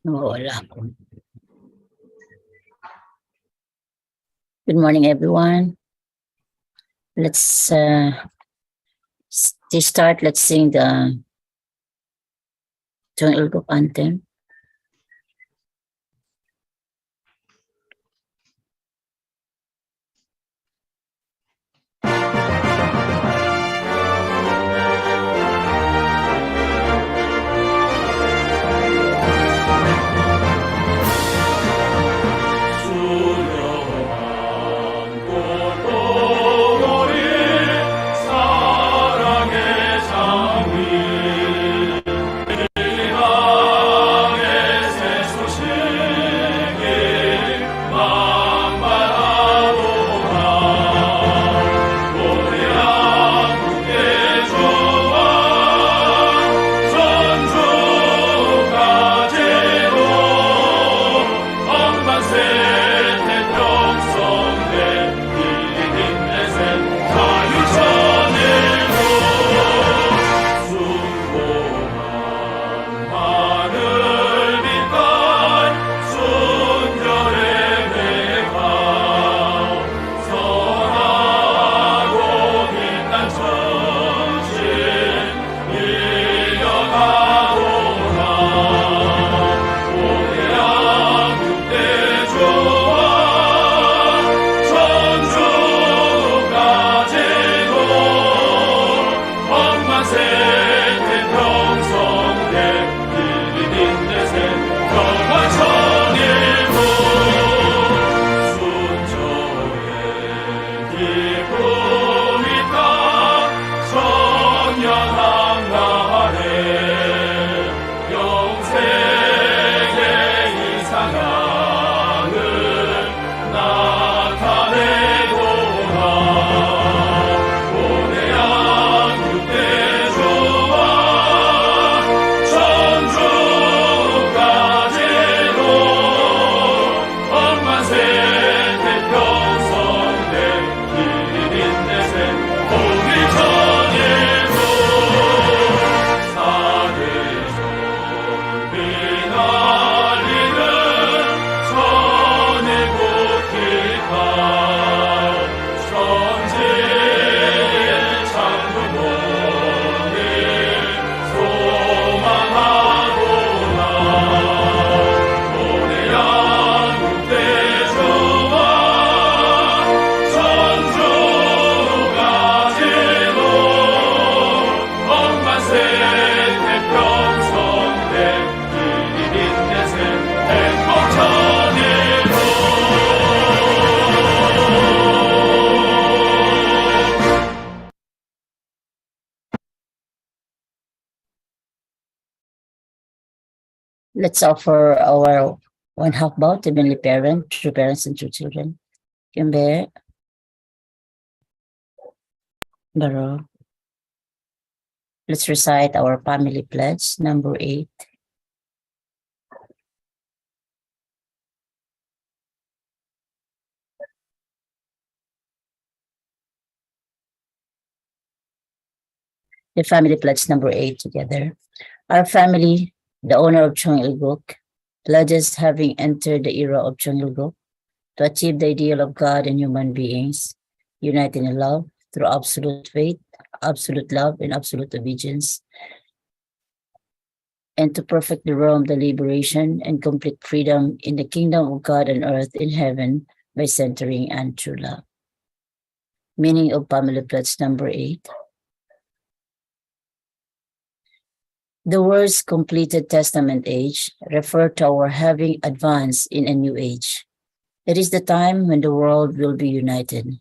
Wala po. Good morning, everyone. Let's to start. Let's sing the Ilgok anthem. Let's offer our one half bow to Heavenly Parent, true parents and true children. Kimbe, Baro. Let's recite our family pledge, number 8. The family pledge number 8 together. Our family, the owner of Chong-il-guk, pledges having entered the era of Chong-il-guk to achieve the ideal of God and human beings, united in love through absolute faith, absolute love, and absolute obedience, and to perfectly roam the liberation and complete freedom in the kingdom of God on earth in heaven by centering and true love. Meaning of family pledge number 8. The words completed testament age refer to our having advanced in a new age. It is the time when the world will be united,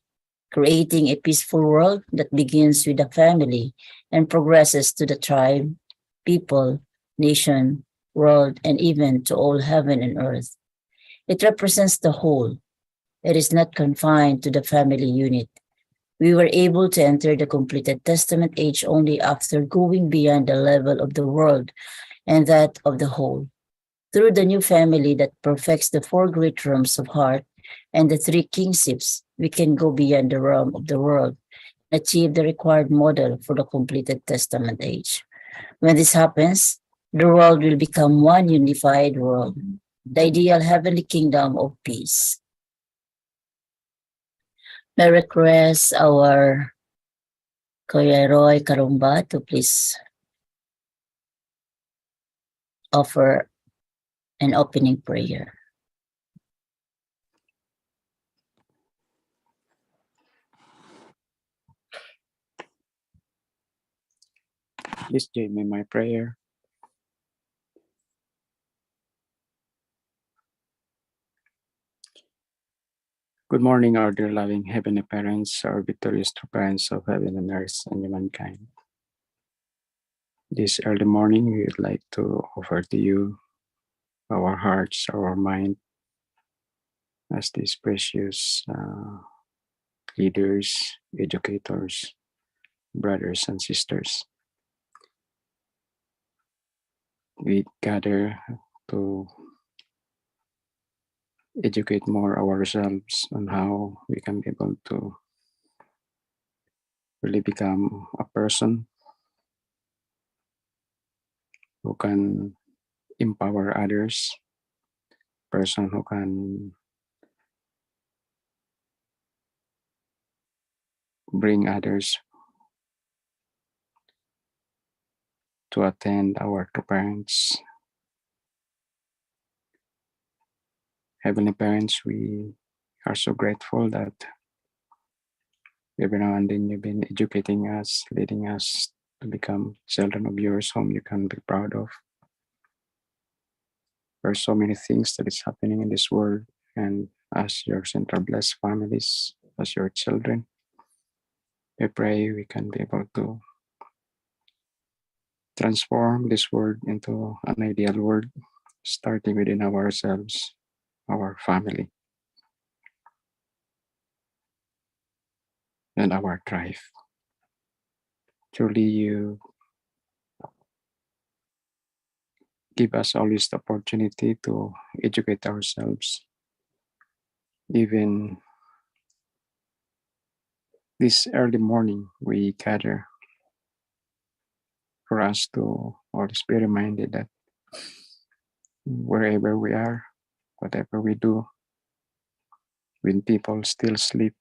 creating a peaceful world that begins with the family and progresses to the tribe, people, nation, world, and even to all heaven and earth. It represents the whole. It is not confined to the family unit. We were able to enter the completed testament age only after going beyond the level of the world and that of the whole. Through the new family that perfects the four great realms of heart and the three kingships, we can go beyond the realm of the world and achieve the required model for the completed testament age. When this happens, the world will become one unified world, the ideal heavenly kingdom of peace. I request our Kuya Roy Karumba to please offer an opening prayer. Please join me in my prayer. Good morning, our dear loving heavenly parents, our victorious true parents of heaven and earth and humankind. This early morning, we would like to offer to you our hearts, our mind, as these precious leaders, educators, brothers and sisters. We gather to educate more ourselves on how we can be able to really become a person who can empower others, person who can bring others to attend our two parents. Heavenly Parents, we are so grateful that every now and then you've been educating us, leading us to become children of yours whom you can be proud of. There are so many things that is happening in this world, and as your central blessed families, as your children, we pray we can be able to transform this world into an ideal world, starting within ourselves, our family, and our tribe. Truly, you give us always the opportunity to educate ourselves. Even this early morning, we gather for us to always be reminded that wherever we are, whatever we do, when people still sleep,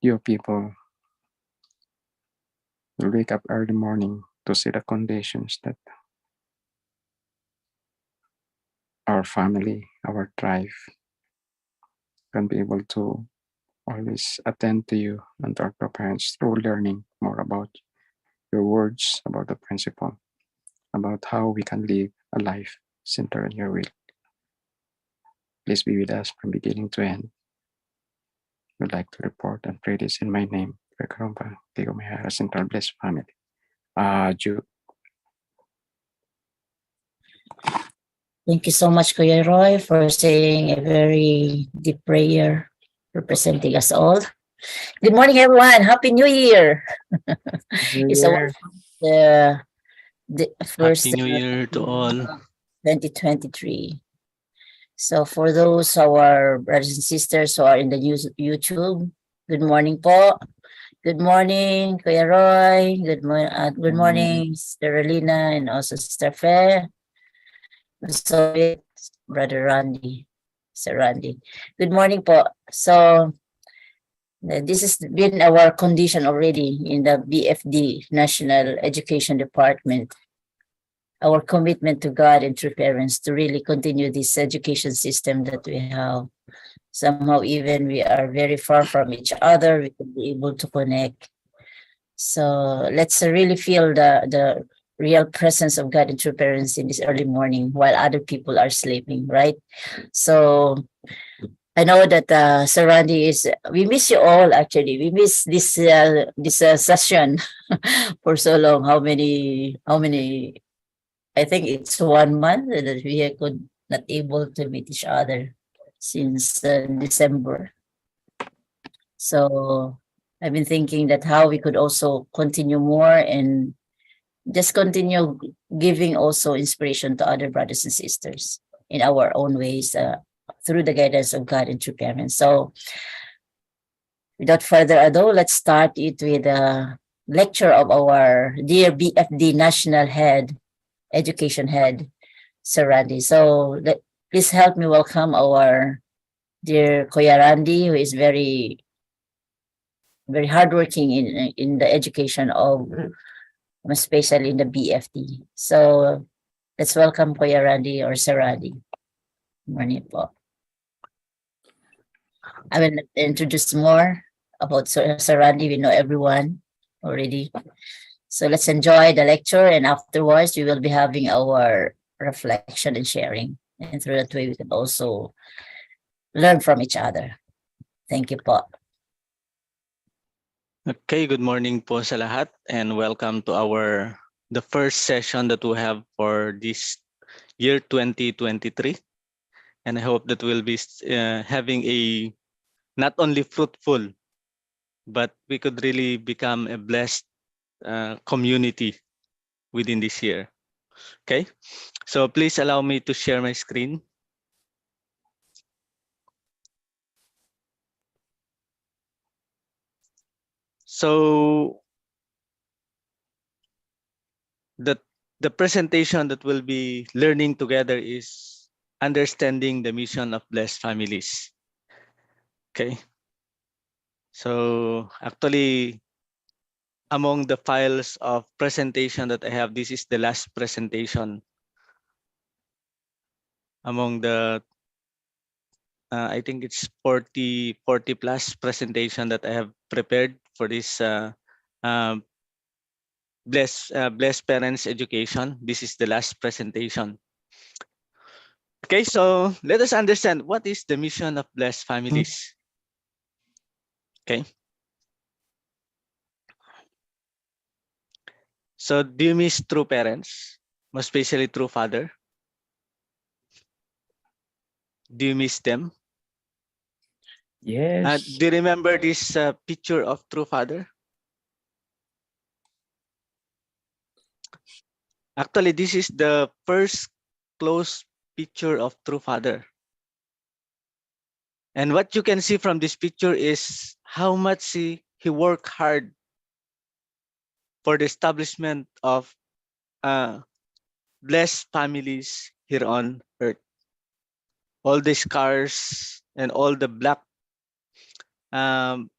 your people will wake up early morning to see the conditions that our family, our tribe can be able to always attend to you and our parents through learning more about your words, about the principle, about how we can live a life centered in your will. Please be with us from beginning to end. We'd like to report and pray this in my name, Rekarompa, Tigomihara Central Blessed Family. Ju. Thank you so much, Kuya Roy, for saying a very deep prayer representing us all. Good morning, everyone. Happy New Year. It's the first Happy New Year to all. 2023. So for those our brothers and sisters who are in the YouTube, good morning po. Good morning, Kuya Roy. Good morning, Sister Relina, and also Sister Fe. So Brother Randy, Sir Randy. Good morning po. So this has been our condition already in the BFD, National Education Department. our commitment to God and true parents to really continue this education system that we have. Somehow, even we are very far from each other, we could be able to connect. So let's really feel the real presence of God and true parents in this early morning while other people are sleeping, right? So I know that Sir Randy is. We miss you all. Actually, we miss this session for so long. How many? How many? I think it's 1 month that we could not able to meet each other since December. So I've been thinking that how we could also continue more and just continue giving also inspiration to other brothers and sisters in our own ways through the guidance of God and true parents. So without further ado, let's start it with a lecture of our dear BFD National Head, Education Head, Sir Randy. So please help me welcome our dear Kuya Randy, who is very hardworking in the education of, especially in the BFD. So let's welcome Kuya Randy or Sir Randy. Morning po. I will introduce more about Sir Randy. We know everyone already. So let's enjoy the lecture, and afterwards we will be having our reflection and sharing. And through that way, we can also learn from each other. Thank you po. Okay, good morning po sa lahat and welcome to the first session that we have for this year 2023. And I hope that we'll be having a not only fruitful, but we could really become a blessed community within this year. Okay, so please allow me to share my screen. So the presentation that we'll be learning together is understanding the mission of blessed families. Okay. So actually, among the files of presentation that I have, this is the last presentation among the, I think it's 40 plus presentation that I have prepared for this Blessed Parents Education. This is the last presentation. Okay, so let us understand what is the mission of Blessed Families. Okay. So do you miss true parents, most especially true father? Do you miss them? Yes. Do you remember this picture of true father? Actually, this is the first close picture of true father. And what you can see from this picture is how much he worked hard for the establishment of blessed families here on earth. All the scars and all the um,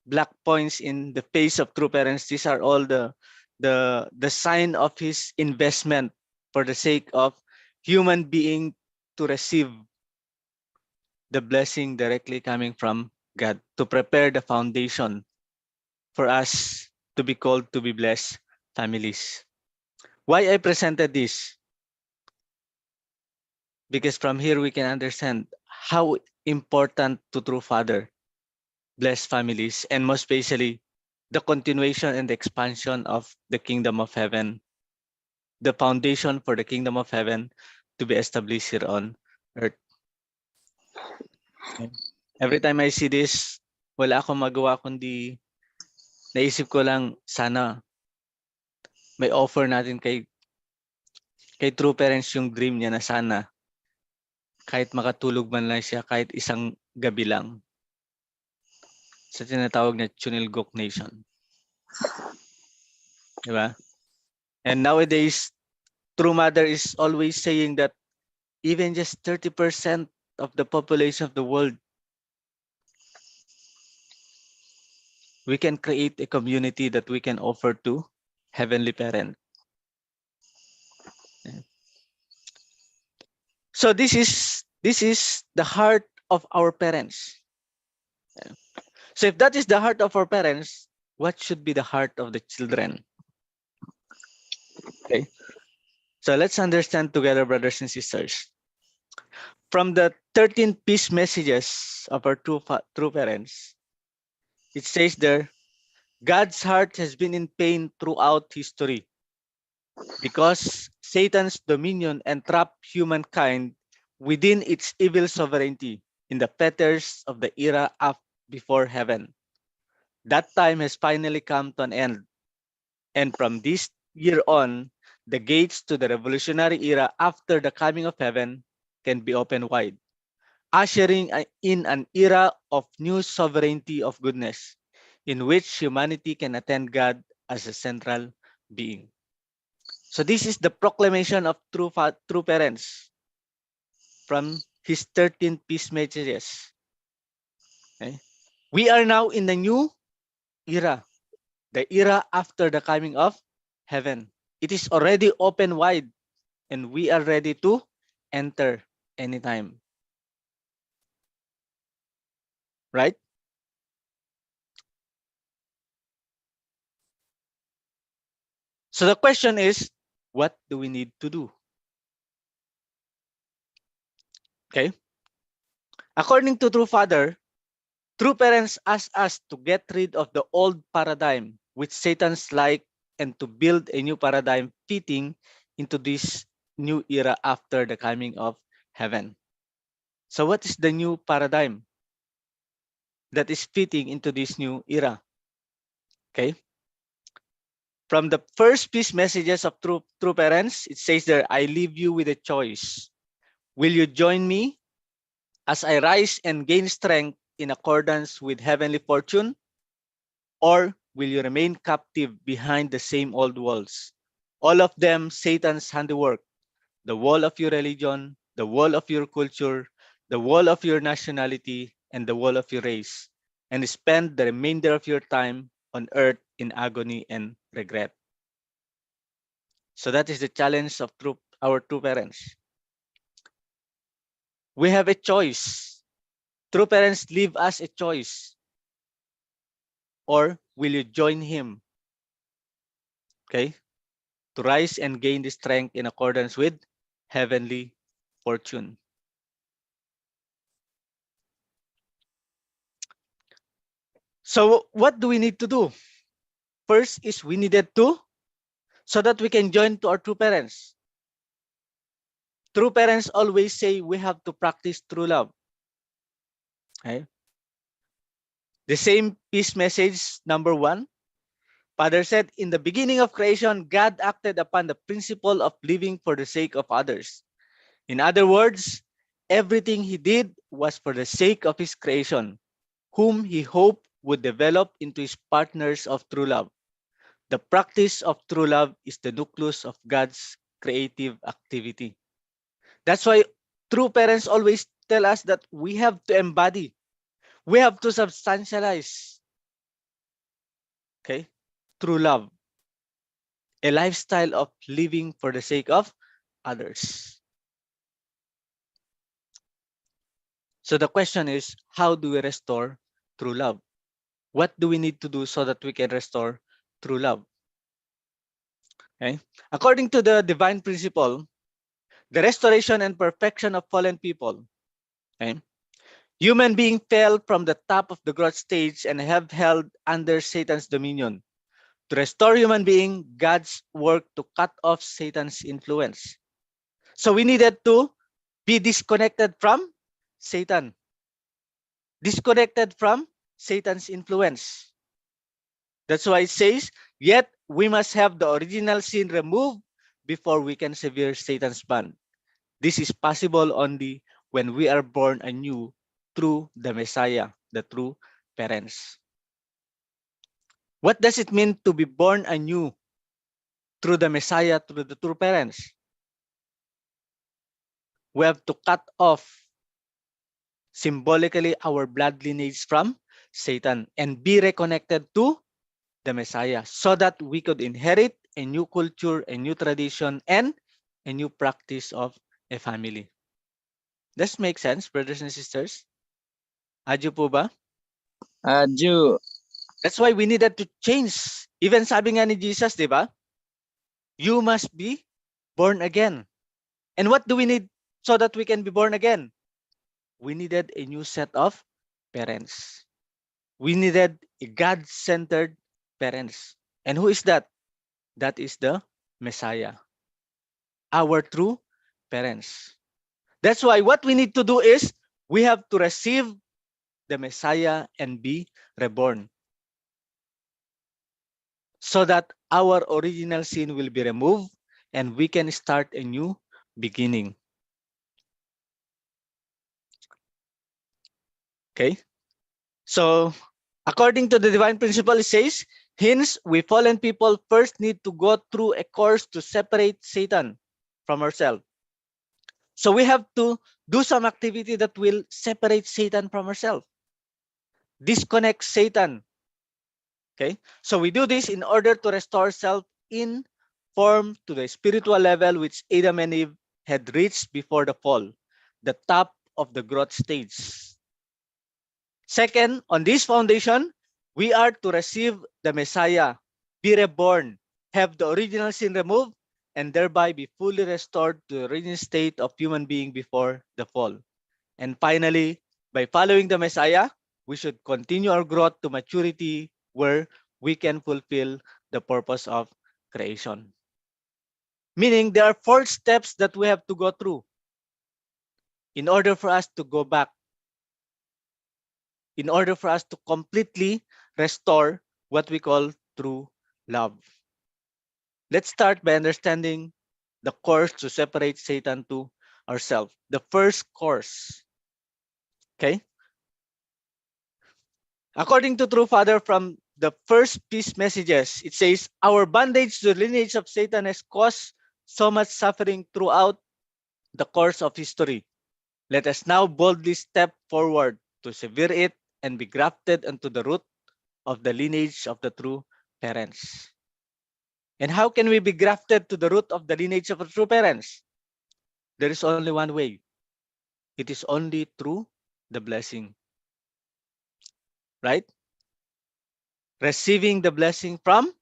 black points in the face of true parents, these are all the sign of his investment for the sake of human being to receive the blessing directly coming from God, to prepare the foundation for us to be called to be blessed families. Why I presented this? Because from here we can understand how important to true father blessed families, and most especially the continuation and the expansion of the kingdom of heaven, the foundation for the kingdom of heaven to be established here on earth. Okay. Every time I see this, wala akong magawa kundi naisip ko lang, sana may offer natin kay true parents yung dream niya na sana kahit makatulog man lang siya kahit isang gabi lang sa tinatawag na Chunilgok Nation. Diba? And nowadays, True Mother is always saying that even just 30% of the population of the world, we can create a community that we can offer to Heavenly Parent. So this is the heart of our parents. So if that is the heart of our parents, what should be the heart of the children? Okay. So let's understand together, brothers and sisters. From the 13 peace messages of our true parents, it says there, God's heart has been in pain throughout history because Satan's dominion entrapped humankind within its evil sovereignty in the fetters of the era of before heaven. That time has finally come to an end, and from this year on, the gates to the revolutionary era after the coming of heaven can be opened wide, ushering in an era of new sovereignty of goodness, in which humanity can attend God as a central being. So this is the proclamation of true parents from his 13 peace messages. Okay? We are now in the new era, the era after the coming of heaven. It is already open wide and we are ready to enter anytime. Right? So the question is, what do we need to do? Okay? According to True Father, true parents ask us to get rid of the old paradigm which Satan's like and to build a new paradigm fitting into this new era after the coming of heaven. So what is the new paradigm that is fitting into this new era? Okay? From the first peace messages of true parents, it says there, I leave you with a choice. Will you join me as I rise and gain strength in accordance with heavenly fortune? Or will you remain captive behind the same old walls? All of them Satan's handiwork, the wall of your religion, the wall of your culture, the wall of your nationality, and the wall of your race, and spend the remainder of your time on earth in agony and regret. So that is the challenge of our true parents. We have a choice. True parents leave us a choice. Or will you join him? Okay? To rise and gain the strength in accordance with heavenly fortune. So what do we need to do? First is we needed to, so that we can join to our true parents. True parents always say we have to practice true love. Okay? The same peace message, number 1, Father said, in the beginning of creation, God acted upon the principle of living for the sake of others. In other words, everything he did was for the sake of his creation, whom he hoped would develop into his partners of true love. The practice of true love is the nucleus of God's creative activity. That's why true parents always tell us that we have to embody, we have to substantialize, okay, true love, a lifestyle of living for the sake of others. So the question is, how do we restore true love? What do we need to do so that we can restore true love? Okay? According to the divine principle, the restoration and perfection of fallen people, okay? Human being fell from the top of the growth stage and have held under Satan's dominion. To restore human being, God's work to cut off Satan's influence. So we needed to be disconnected from Satan, disconnected from Satan's influence. That's why it says, yet we must have the original sin removed before we can sever Satan's bond. This is possible only when we are born anew through the Messiah, the true parents. What does it mean to be born anew through the Messiah, through the true parents? We have to cut off symbolically our blood lineage from Satan and be reconnected to the Messiah so that we could inherit a new culture, a new tradition, and a new practice of a family. Does make sense, brothers and sisters? Adyo po ba? Jew. That's why we needed to change. Even sabi nga ni Jesus, di ba? You must be born again. And what do we need so that we can be born again? We needed a new set of parents. We needed a God-centered parents. And who is that? That is the Messiah, our true parents. That's why what we need to do is we have to receive the Messiah and be reborn, so that our original sin will be removed and we can start a new beginning. Okay? So, according to the divine principle, it says, hence, we fallen people first need to go through a course to separate Satan from ourselves. So, we have to do some activity that will separate Satan from ourselves, disconnect Satan. Okay? So, we do this in order to restore self in form to the spiritual level which Adam and Eve had reached before the fall, the top of the growth stage. Second, on this foundation, we are to receive the Messiah, be reborn, have the original sin removed, and thereby be fully restored to the original state of human being before the fall. And finally, by following the Messiah, we should continue our growth to maturity where we can fulfill the purpose of creation. Meaning there are 4 steps that we have to go through in order for us to go back, in order for us to completely restore what we call true love. Let's start by understanding the course to separate Satan to ourselves. The first course, okay? According to True Father, from the first peace messages, it says, our bondage to the lineage of Satan has caused so much suffering throughout the course of history. Let us now boldly step forward to sever it and be grafted into the root of the lineage of the true parents. And how can we be grafted to the root of the lineage of the true parents? There is only one way. It is only through the blessing. Right? Receiving the blessing from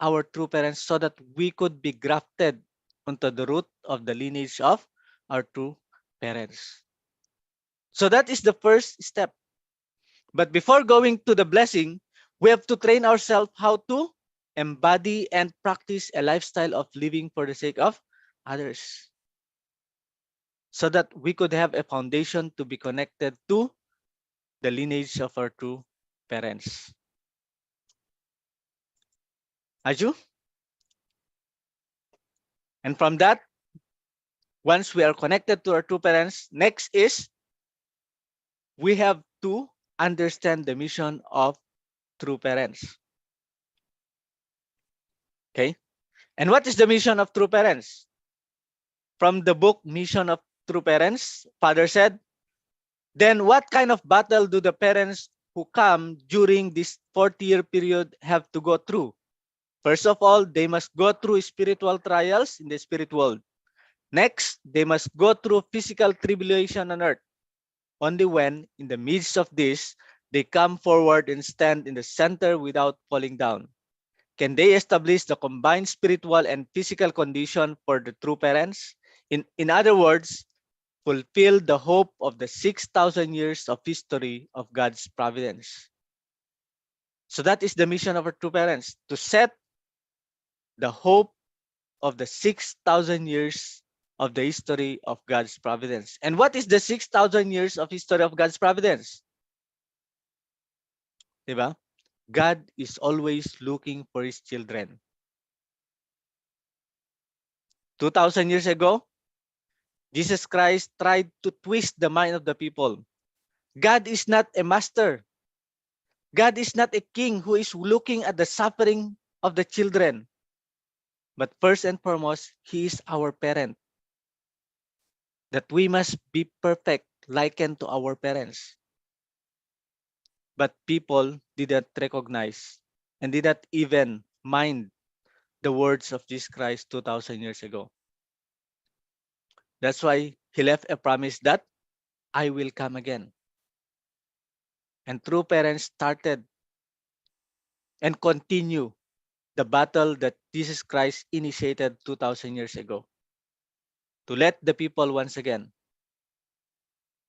our true parents so that we could be grafted onto the root of the lineage of our true parents. So that is the first step. But before going to the blessing, we have to train ourselves how to embody and practice a lifestyle of living for the sake of others, so that we could have a foundation to be connected to the lineage of our true parents. Aju? And from that, once we are connected to our true parents, next is we have to understand the mission of true parents. Okay? And what is the mission of true parents? From the book Mission of True Parents, Father said, then what kind of battle do the parents who come during this 40-year period have to go through? First of all, they must go through spiritual trials in the spirit world. Next, they must go through physical tribulation on earth. Only when, in the midst of this, they come forward and stand in the center without falling down, can they establish the combined spiritual and physical condition for the true parents? In other words, fulfill the hope of the 6,000 years of history of God's providence. So that is the mission of our true parents, to set the hope of the 6,000 years of the history of God's providence. And what is the 6,000 years of history of God's providence? Diba? God is always looking for his children. 2,000 years ago, Jesus Christ tried to twist the mind of the people. God is not a master. God is not a king who is looking at the suffering of the children. But first and foremost, he is our parent. That we must be perfect, likened to our parents. But people didn't recognize and did not even mind the words of Jesus Christ 2,000 years ago. That's why he left a promise that I will come again. And true parents started and continue the battle that Jesus Christ initiated 2,000 years ago, to let the people once again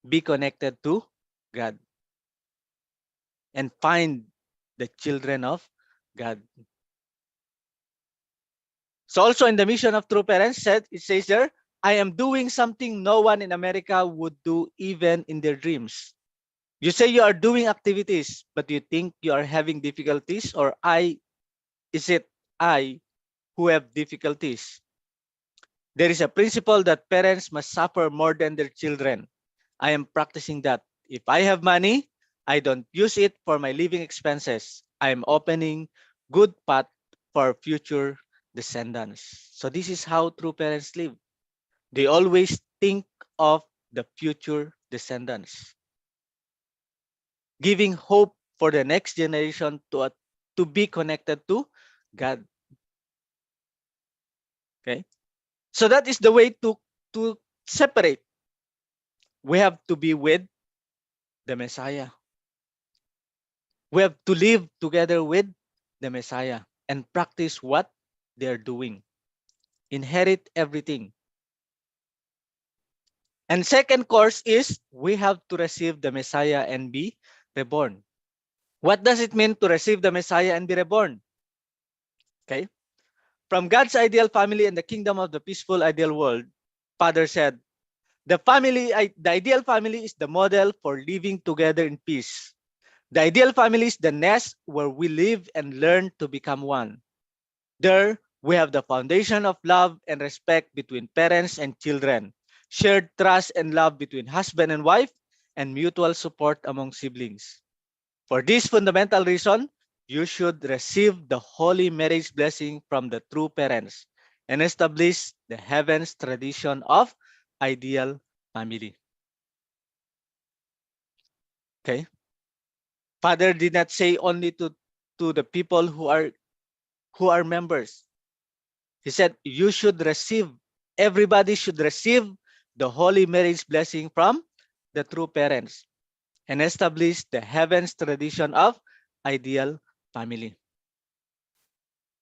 be connected to God and find the children of God. So also in the mission of true parents, it says there, I am doing something no one in America would do even in their dreams. You say you are doing activities, but you think you are having difficulties, or is it I who have difficulties? There is a principle that parents must suffer more than their children. I am practicing that. If I have money, I don't use it for my living expenses. I am opening good path for future descendants. So this is how true parents live. They always think of the future descendants, giving hope for the next generation to be connected to God. Okay? So that is the way to separate. We have to be with the Messiah. We have to live together with the Messiah and practice what they're doing. Inherit everything. And second course is we have to receive the Messiah and be reborn. What does it mean to receive the Messiah and be reborn? Okay. From God's ideal family and the kingdom of the peaceful ideal world, Father said, the ideal family is the model for living together in peace. The ideal family is the nest where we live and learn to become one. There, we have the foundation of love and respect between parents and children, shared trust and love between husband and wife, and mutual support among siblings. For this fundamental reason, you should receive the holy marriage blessing from the true parents and establish the heaven's tradition of ideal family. Okay? Father did not say only to the people who are members. He said you should receive, everybody should receive the holy marriage blessing from the true parents and establish the heaven's tradition of ideal family.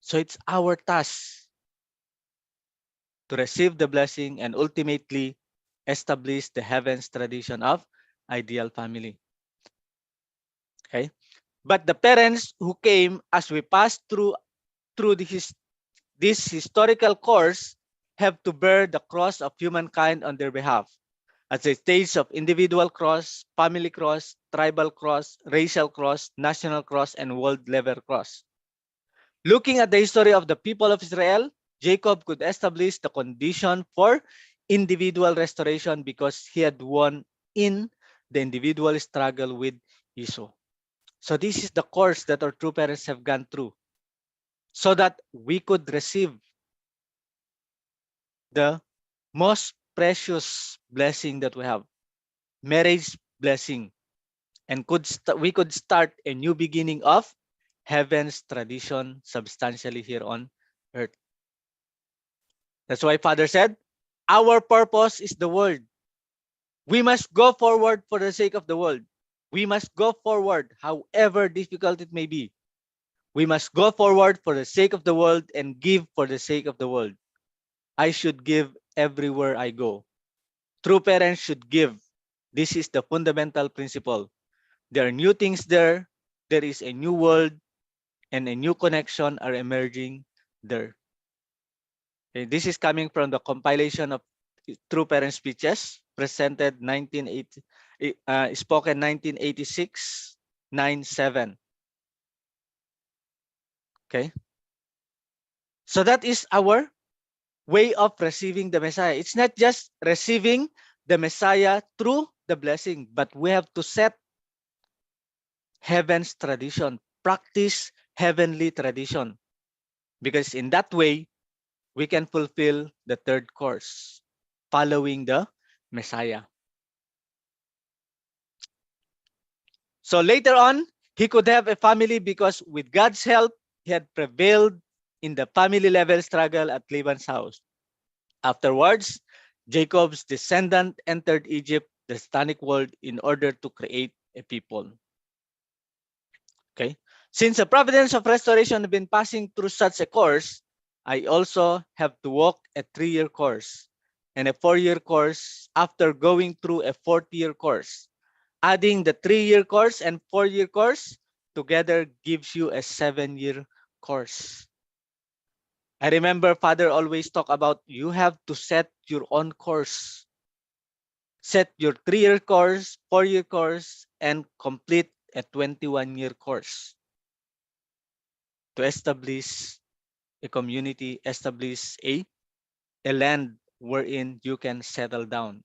So it's our task to receive the blessing and ultimately establish the heaven's tradition of ideal family. Okay? But the parents who came as we passed through this historical course have to bear the cross of humankind on their behalf as a stage of individual cross, family cross, tribal cross, racial cross, national cross, and world level cross. Looking at the history of the people of Israel, Jacob could establish the condition for individual restoration because he had won in the individual struggle with Esau. So this is the course that our true parents have gone through so that we could receive the most precious blessing that we have, marriage blessing, and we could start a new beginning of heaven's tradition substantially here on earth. That's why Father said, our purpose is the world. We must go forward for the sake of the world. We must go forward, however difficult it may be. We must go forward for the sake of the world and give for the sake of the world. I should give everywhere I go. True parents should give. This is the fundamental principle. There are new things there. There is a new world and a new connection are emerging there. Okay, this is coming from the compilation of True Parent Speeches presented 1980, spoken 1986, 9/7. Okay. So that is our way of receiving the Messiah. It's not just receiving the Messiah through the blessing, but we have to set heaven's tradition, practice heavenly tradition. Because in that way, we can fulfill the third course, following the Messiah. So later on, he could have a family because with God's help, he had prevailed in the family level struggle at Laban's house. Afterwards, Jacob's descendant entered Egypt the satanic world in order to create a people. Okay. Since the providence of restoration have been passing through such a course, I also have to walk a 3-year course and a 4-year course after going through a 4th-year course. Adding the 3-year course and 4-year course together gives you a 7-year course. I remember Father always talk about you have to set your own course. Set your 3-year course, 4-year course, and complete a 21-year course to establish a community, establish a land wherein you can settle down.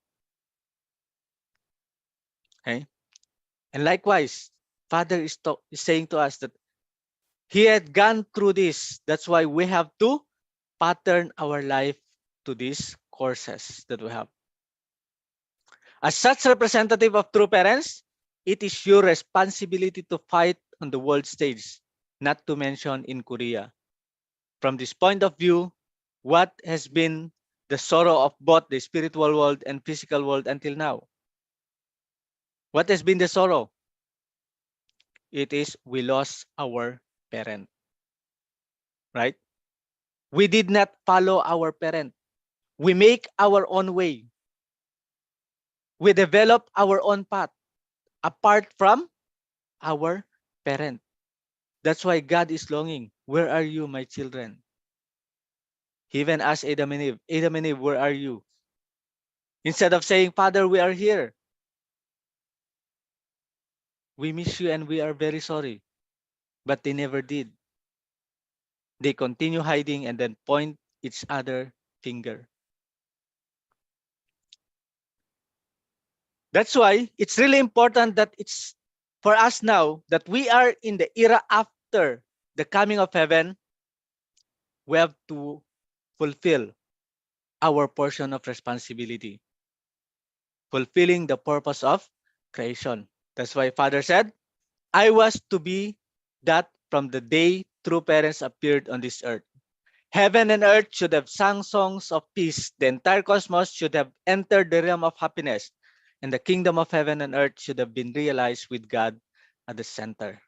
Okay? And likewise, Father is saying to us that he had gone through this. That's why we have to pattern our life to these courses that we have. As such representative of true parents, it is your responsibility to fight on the world stage, not to mention in Korea. From this point of view, what has been the sorrow of both the spiritual world and physical world until now? What has been the sorrow? It is we lost our parent, right? We did not follow our parent. We make our own way. We develop our own path apart from our parent. That's why God is longing. Where are you, my children? He even asked Adam and Eve, where are you? Instead of saying, Father, we are here. We miss you and we are very sorry. But they never did. They continue hiding and then point each other finger. That's why it's really important that it's for us now that we are in the era after the coming of heaven. We have to fulfill our portion of responsibility, fulfilling the purpose of creation. That's why Father said, I was to be that from the day true parents appeared on this earth. Heaven and earth should have sung songs of peace. The entire cosmos should have entered the realm of happiness. And the kingdom of heaven and earth should have been realized with God at the center.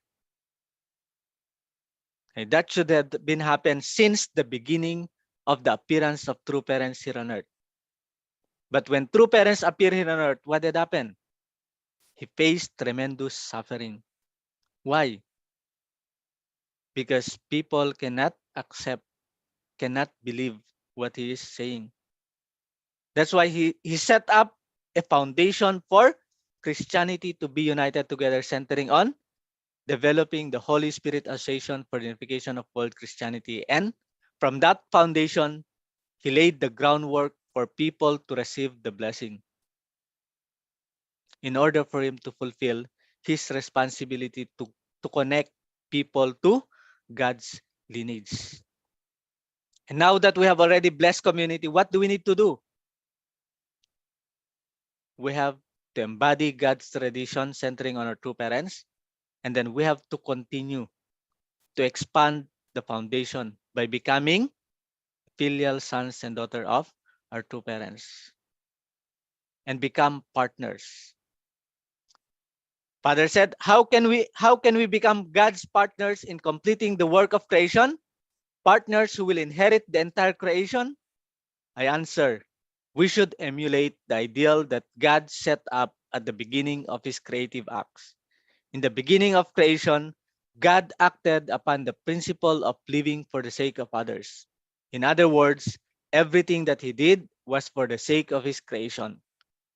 And that should have been happened since the beginning of the appearance of true parents here on earth. But when true parents appear here on earth, what did happen? He faced tremendous suffering. Why? Because people cannot accept, cannot believe what he is saying. That's why he set up a foundation for Christianity to be united together, centering on developing the Holy Spirit Association for the unification of world Christianity. And from that foundation, he laid the groundwork for people to receive the blessing in order for him to fulfill his responsibility to connect people to God's lineage. And now that we have already blessed community, what do we need to do? We have to embody God's tradition centering on our true parents. And then we have to continue to expand the foundation by becoming filial sons and daughters of our true parents and become partners. Father said, how can we become God's partners in completing the work of creation? Partners who will inherit the entire creation? I answer, we should emulate the ideal that God set up at the beginning of his creative acts. In the beginning of creation, God acted upon the principle of living for the sake of others. In other words, everything that he did was for the sake of his creation,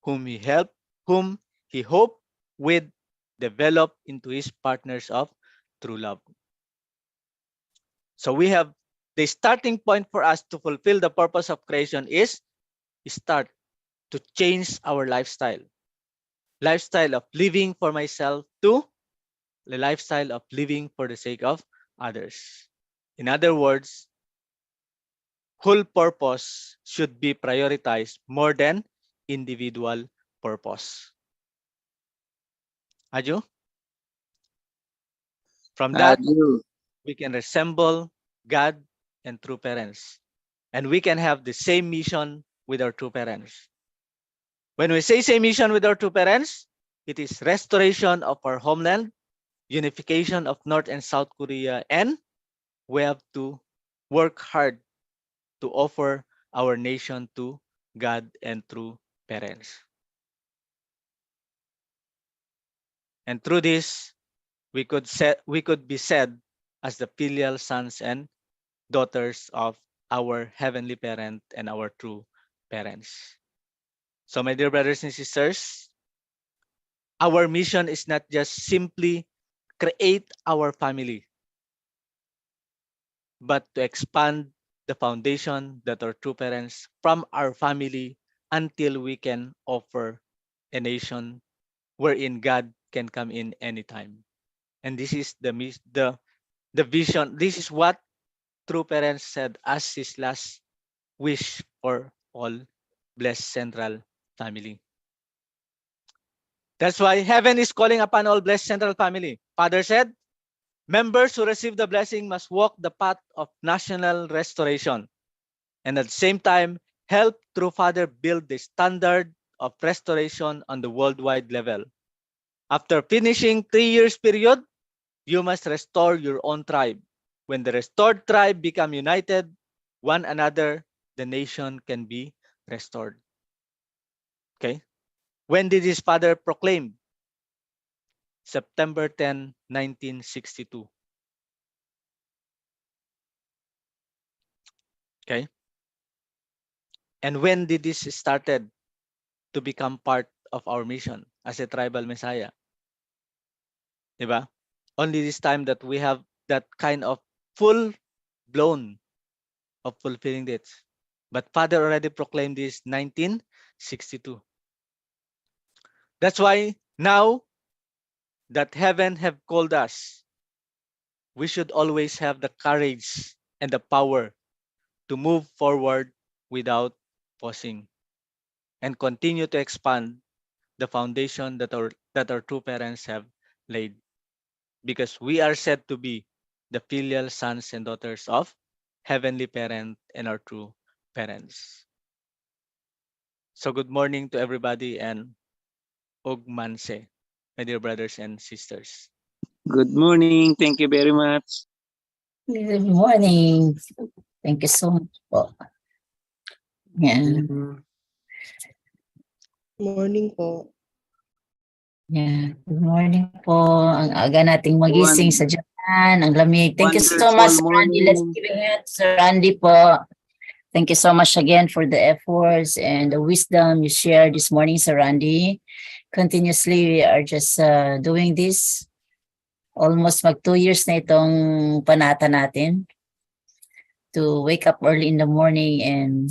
whom he helped, whom he hoped would develop into his partners of true love. So we have the starting point for us to fulfill the purpose of creation is start to change our lifestyle of living for myself to the lifestyle of living for the sake of others. In other words, whole purpose should be prioritized more than individual purpose. Aju? From that, Ju, we can resemble God and true parents. And we can have the same mission with our true parents. When we say same mission with our two parents, it is restoration of our homeland, unification of North and South Korea, and we have to work hard to offer our nation to God and through parents. And through this, we could be said as the filial sons and daughters of our heavenly parent and our true parents. So my dear brothers and sisters, our mission is not just simply create our family, but to expand the foundation that our true parents from our family until we can offer a nation wherein God can come in anytime. And this is the vision. This is what true parents said as his last wish for all blessed central family. That's why heaven is calling upon all blessed central family. Father said, members who receive the blessing must walk the path of national restoration and at the same time help through Father build the standard of restoration on the worldwide level. After finishing 3 years period, you must restore your own tribe. When the restored tribe become united, one another, the nation can be restored. Okay? When did his father proclaim? September 10, 1962. Okay? And when did this started to become part of our mission as a tribal messiah? Diba? Only this time that we have that kind of full blown of fulfilling dates. But Father already proclaimed this 1962. That's why now that heaven have called us, we should always have the courage and the power to move forward without pausing and continue to expand the foundation that our two parents have laid, because we are said to be the filial sons and daughters of heavenly parent and our true parents. So good morning to everybody and Ogmanse, my dear brothers and sisters. Good morning. Thank you very much. Good morning. Thank you so much po. Yeah. Morning po. Yeah. Good morning po. Ang aga nating magising sa Japan. Ang lamig. Thank you so much, Wonderful Sir Randy. Let's morning. give it, Sir Randy po. Thank you so much again for the efforts and the wisdom you shared this morning, Sir Randy. Continuously, we are just doing this. Almost 2 years na itong panata natin to wake up early in the morning and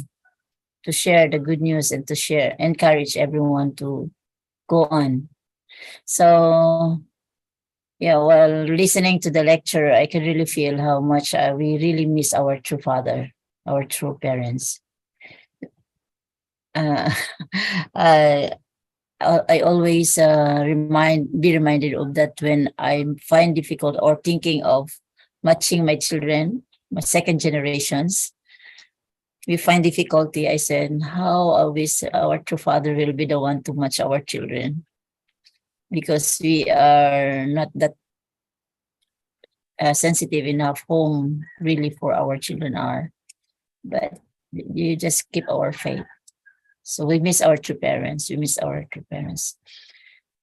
to share the good news and to encourage everyone to go on. So, yeah, while listening to the lecture, I can really feel how much we really miss our true father, our true parents. I always be reminded of that when I find difficult or thinking of matching my children, my second generations. We find difficulty. I said, how I wish our true father will be the one to match our children, because we are not that sensitive enough home really for our children are, but you just keep our faith. So we miss our true parents. We miss our true parents.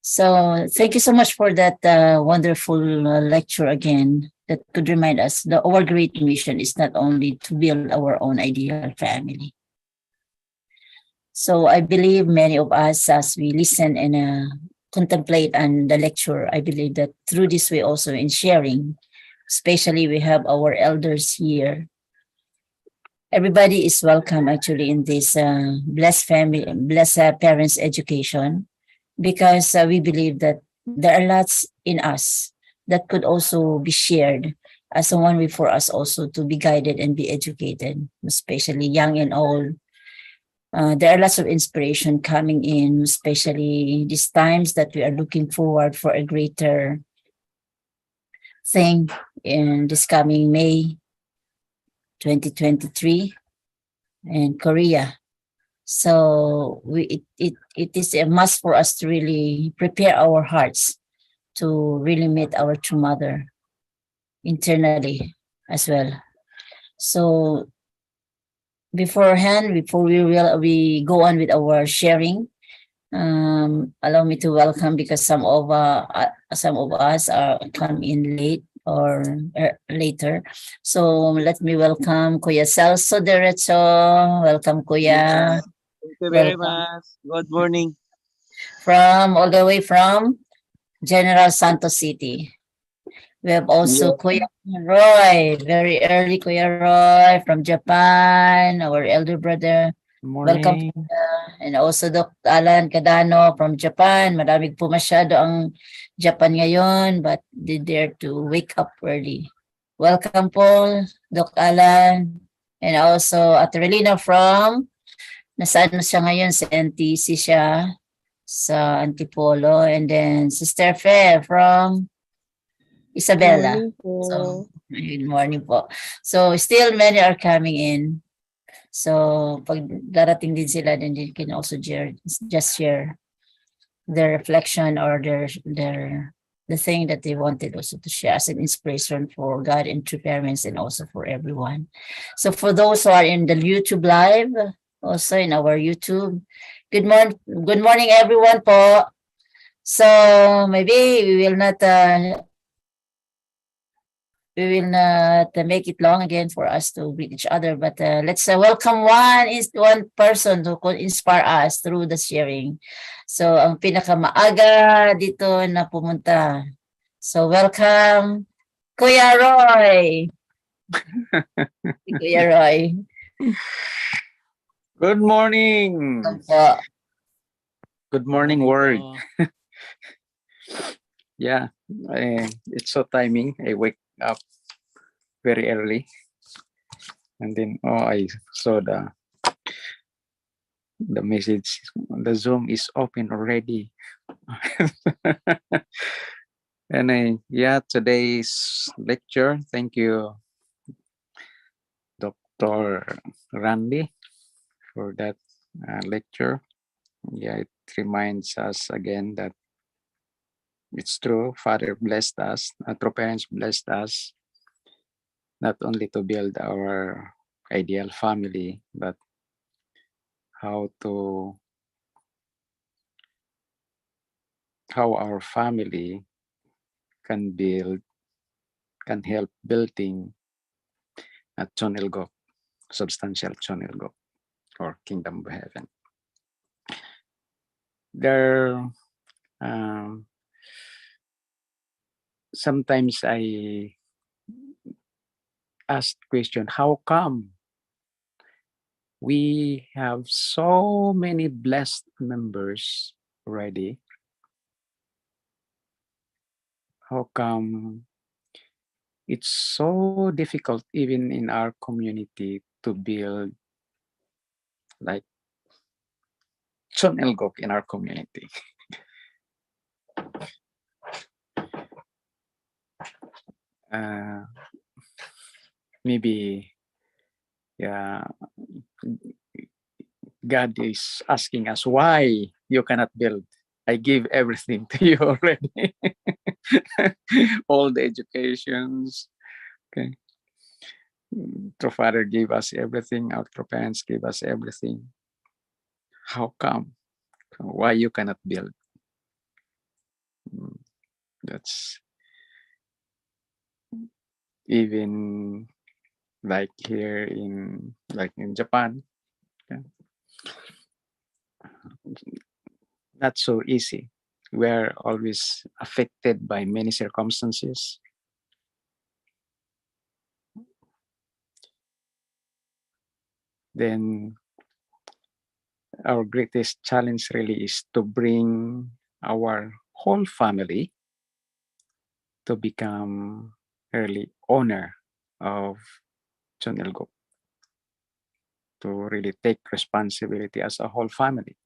So thank you so much for that wonderful lecture again, that could remind us that our great mission is not only to build our own ideal family. So I believe many of us, as we listen and contemplate on the lecture, I believe that through this way also in sharing, especially we have our elders here. Everybody is welcome actually in this blessed family, blessed parents education, because we believe that there are lots in us that could also be shared as a one way for us also to be guided and be educated, especially young and old. There are lots of inspiration coming in, especially these times that we are looking forward for a greater thing in this coming May 2023 in Korea. So it is a must for us to really prepare our hearts to really meet our true mother internally as well. So before we go on with our sharing, allow me to welcome, because some of us are come in late or later. So let me welcome Kuya Celso Derecho. Welcome, Kuya. Thank you very Welcome much. Good morning. from all the way from General Santos City. We have also Yes. Kuya Roy, very early Kuya Roy from Japan, our elder brother. Welcome. Morning. And also Doc Alan Cadano from Japan. Maraming po masyado ang Japan ngayon, but they dare to wake up early. Welcome po, Doc Alan. And also Atrelina from, nasaan siya ngayon? Sa NTC siya, sa Antipolo. And then Sister Fair from Isabela. Morning po. So, good morning po. So, still many are coming in. So, pag darating din sila, then they can also just share their reflection or the thing that they wanted also to share as an inspiration for God and true parents, and also for everyone. So, for those who are in the YouTube live, also in our YouTube, good morning everyone po. So, maybe we will not make it long again for us to greet each other, but let's welcome one person who could inspire us through the sharing. So, ang pinakamaaga dito na pumunta. So, welcome, Kuya Roy. Kuya Roy. Good morning. Po. Good morning, world. po. Yeah, it's so timing. I wake up very early, and then I saw the message. The Zoom is open already. And today's lecture. Thank you, Dr. Randy, for that lecture. Yeah, it reminds us again that it's true. Father blessed us, true parents blessed us, not only to build our ideal family, but how our family can help building a Chonilgo, substantial Chonilgo, or kingdom of heaven. There, sometimes I ask question, how come we have so many blessed members already? How come it's so difficult even in our community to build like Chonilgok in our community? Maybe God is asking us why you cannot build. I give everything to you already. All the educations. Okay. True Father gave us everything. Our true parents gave us everything. How come? Why you cannot build? That's even like here in Japan. Okay. Not so easy. We're always affected by many circumstances. Then our greatest challenge really is to bring our whole family to become early owner of Chonilgo, to really take responsibility as a whole family.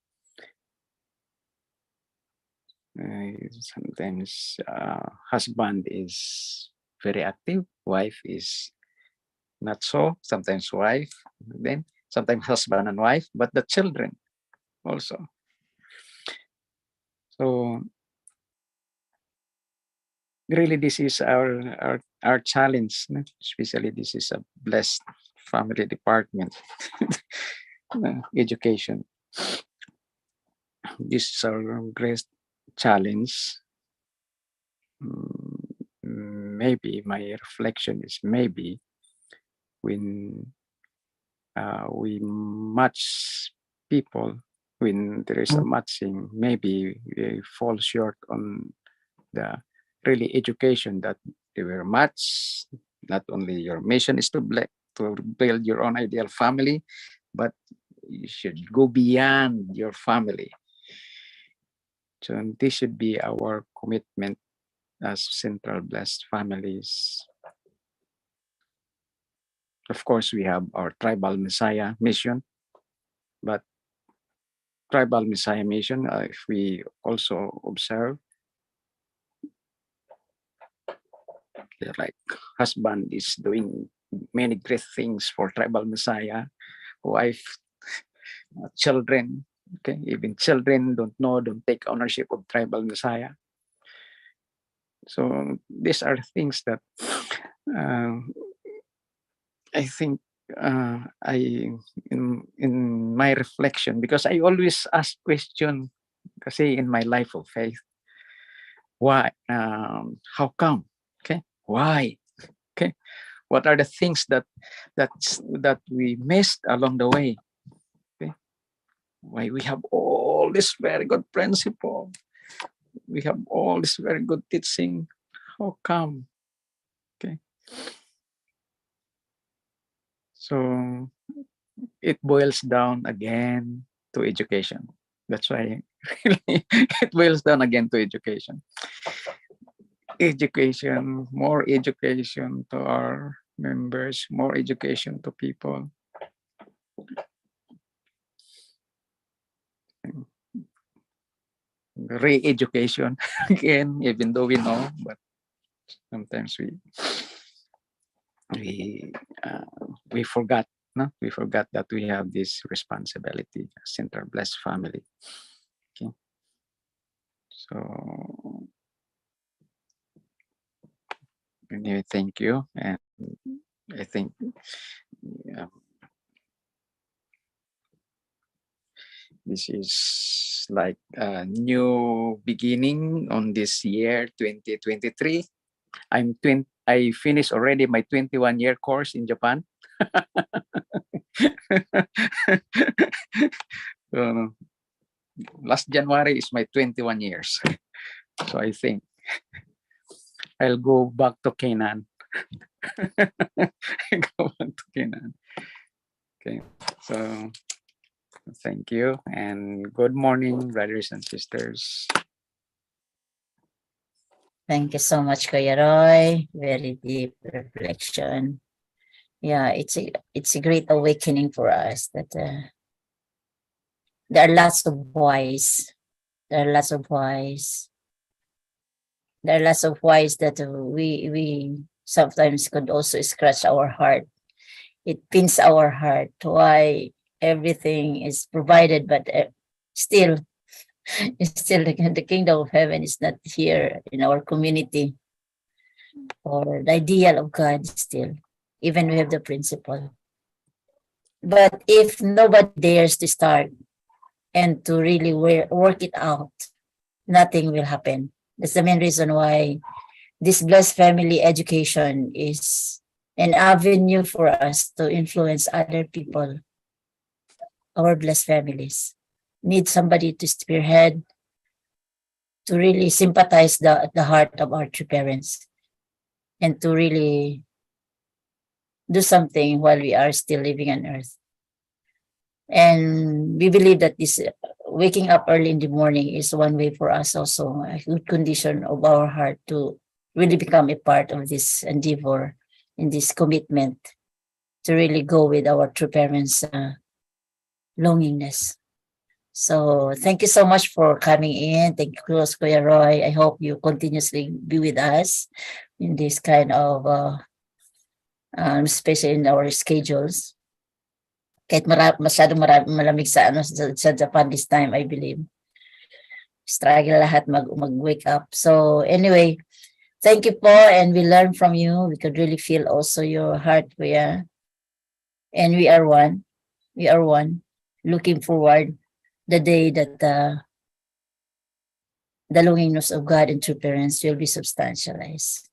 Sometimes husband is very active, wife is not so. Sometimes wife, then sometimes husband and wife, but the children also. So really, this is our challenge, no? Especially this is a blessed family department, education. This is our great challenge. Maybe my reflection is maybe when we match people, when there is a matching, maybe we fall short on the really education that they were matched. Not only your mission is to build your own ideal family, but you should go beyond your family. So this should be our commitment as Central Blessed Families. Of course, we have our Tribal Messiah mission, but Tribal Messiah mission, if we also observe, like husband is doing many great things for Tribal Messiah, wife, children, okay, even children don't take ownership of Tribal Messiah. So these are things that I think in my reflection, because I always ask question, kasi in my life of faith, why, how come, okay, why, okay, what are the things that we missed along the way, okay, why we have all this very good principle, we have all this very good teaching, how come, okay. So it boils down again to education. That's why really it boils down again to education. Education, more education to our members, more education to people. Re-education again, even though we know, but sometimes we forgot. No, we forgot that we have this responsibility as Central Blessed Family. Okay, so anyway, thank you, and I think this is like a new beginning on this year 2023. I finished already my 21-year course in Japan. So, last January is my 21 years. So I think I'll go back to Canaan. Go back to Canaan. Okay, so thank you and good morning, brothers and sisters. Thank you so much, Kuya Roy. Very deep reflection. Yeah, it's a great awakening for us that there are lots of whys. There are lots of whys. There are lots of whys that we sometimes could also scratch our heart. It pins our heart why everything is provided, but still the kingdom of heaven is not here in our community, or the ideal of God still, even we have the principle. But if nobody dares to start and to really work it out, nothing will happen. That's the main reason why this blessed family education is an avenue for us to influence other people. Our blessed families need somebody to spearhead, to really sympathize the heart of our true parents, and to really do something while we are still living on earth. And we believe that this waking up early in the morning is one way for us also, a good condition of our heart to really become a part of this endeavor, in this commitment to really go with our true parents' longingness. So thank you so much for coming in. Thank you, Kuya Roy. I hope you continuously be with us in this kind of especially in our schedules. Kahit masyadong malamig sa Japan this time, I believe. Struggle lahat mag-wake up. So anyway, thank you po, and we learned from you. We could really feel also your heart, Kuya. And we are one. We are one. Looking forward the day that the loneliness of God and true parents will be substantialized.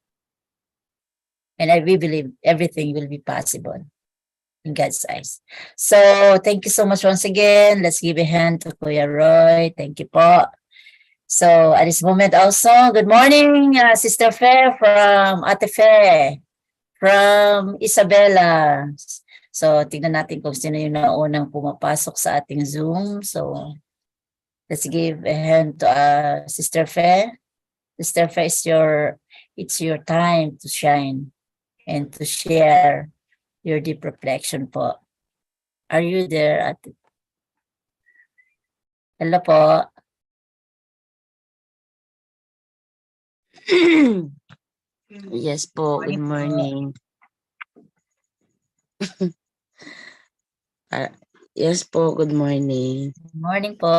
And we believe everything will be possible in God's eyes. So thank you so much once again. Let's give a hand to Kuya Roy. Thank you po. So at this moment also, good morning, Sister Fe from Ate Fe, from Isabela. So tignan natin kung sino yung naunang pumapasok sa ating Zoom. So let's give a hand to Sister Fe. Sister Fe, it's your time to shine and to share your deep reflection po. Are you there? Hello po. Yes po, good morning. Yes po, good morning. Good morning po.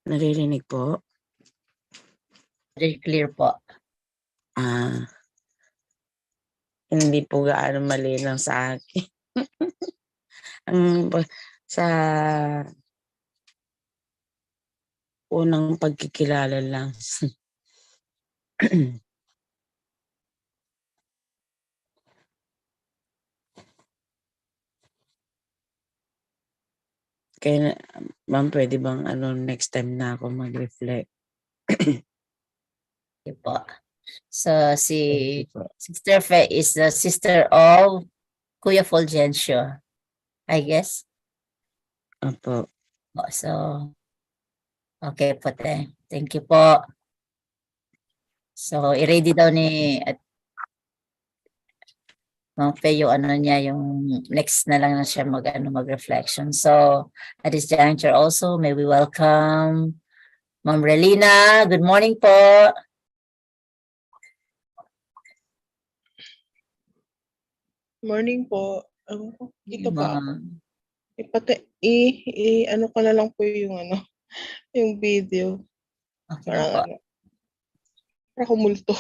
Naririnig po? Very clear po. Hindi po gaano malinaw sa akin. Sa unang pagkikilala lang. Kaya, ma'am, pwede bang next time na ako mag-reflect? Okay po. So Sister Fe is the sister of Kuya Fulgencio, I guess. Opo. So, okay po te. Thank you po. So, i-ready daw ni Ma'am Fe yung niya, yung next na lang na siya mag-reflection. So, at this juncture also, may we welcome Ma'am Relina. Good morning po. Morning po. Dito ba? Ano ko na lang po yung yung video. Okay po. Para kumulto.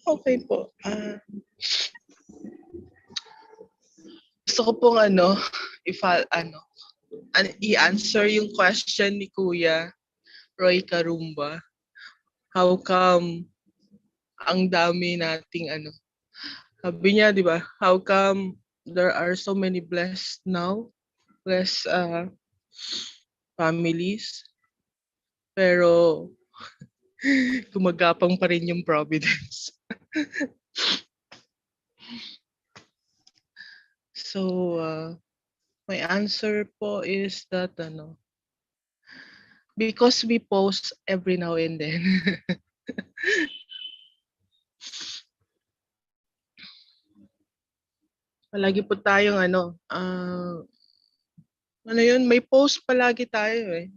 Okay po. Gusto ko pong i-answer yung question ni Kuya Roy Karumba. How come ang dami nating sabi niya, di ba? How come there are so many blessed families, pero gumagapang pa rin yung providence. So, my answer po is that because we post every now and then. Palagi po tayong may post palagi tayo eh.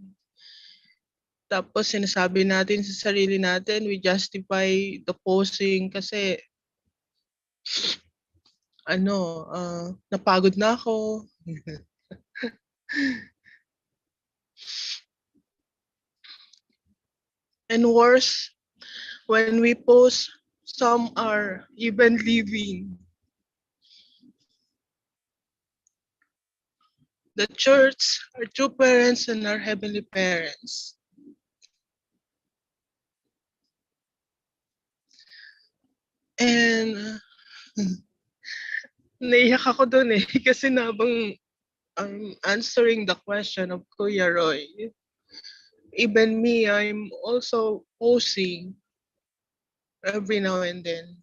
Tapos sinasabi natin sa sarili natin, we justify the posting kasi napagod na ako. And worse, when we post, some are even leaving the church, our true parents, and our heavenly parents. And naiyak ako dun eh, kasi nabang I'm answering the question of Kuya Roy. Even me, I'm also posting every now and then.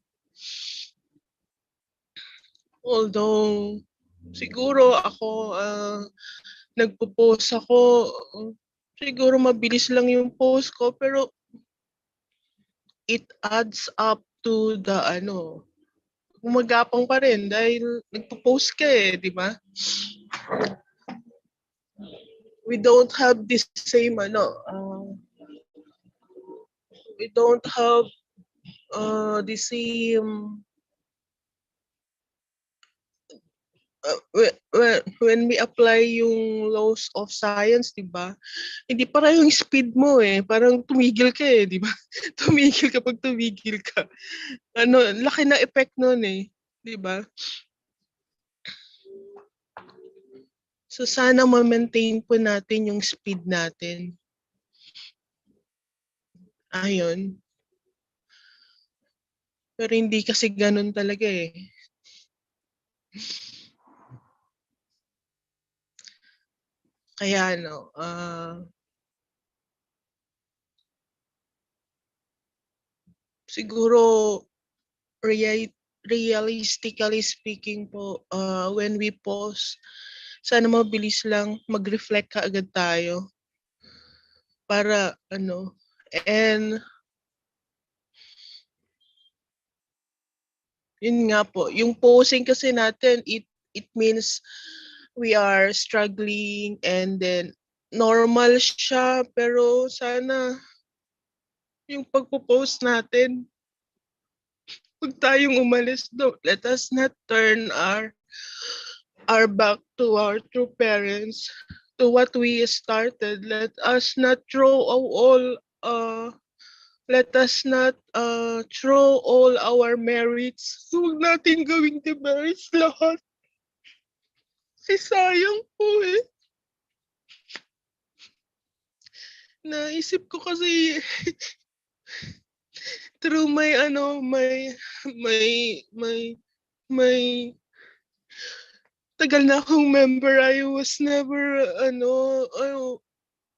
Although, siguro ako, nagpo-post ako, siguro mabilis lang yung post ko, pero it adds up to the gumagapang pa rin dahil nagpo-post ka eh, di ba? We don't have this same we don't have the same when we apply yung laws of science, di ba? Hindi para yung speed mo eh. Parang tumigil ka eh, di ba? Tumigil kapag tumigil ka. Laki na effect nun eh. Di ba? So sana ma-maintain po natin yung speed natin. Ayun. Pero hindi kasi ganun talaga eh. Kaya siguro realistically speaking po, when we pause, sana mabilis lang mag-reflect kaagad tayo. Para and yun nga po, yung pausing kasi natin, it means we are struggling and then normal siya, pero sana yung pagpo-post natin, pag tayong umalis, let us not turn our back to our true parents, to what we started. Let us not let us not throw all our merits. Huwag natin gawing demerits lahat. Kasi sayang po eh. Naisip ko kasi through my tagal na akong member, I was never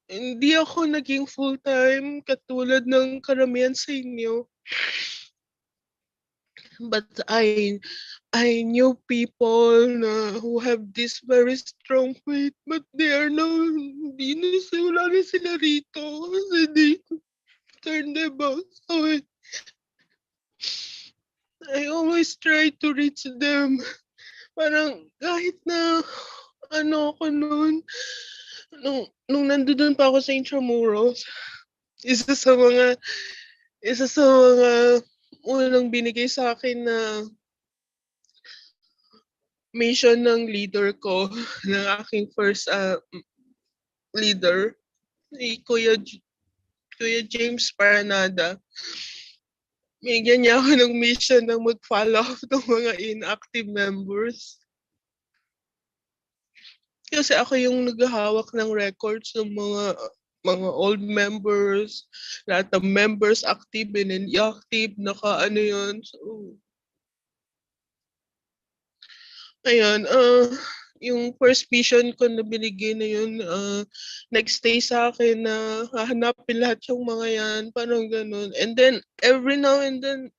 hindi ako naging full-time katulad ng karamihan sa inyo. But I knew people who have this very strong faith, but they are now, wala na sila rito kasi they turn their backs away. I always try to reach them. Parang kahit na ako noon, nung nandoon pa ako sa Intramuros, isa sa mga unang binigay sa akin na mission ng leader ko, ng aking first leader, si Kuya James Paranada. Bigyan niya ako ng mission ng mag-follow up ng mga inactive members. Kasi ako yung naghahawak ng records ng mga old members, lahat ng members active and inactive, yun. So, ayun, yung first mission ko na binigay na yun, nag-stay sa akin na hahanapin lahat yung mga yan, parang ganun. And then, every now and then,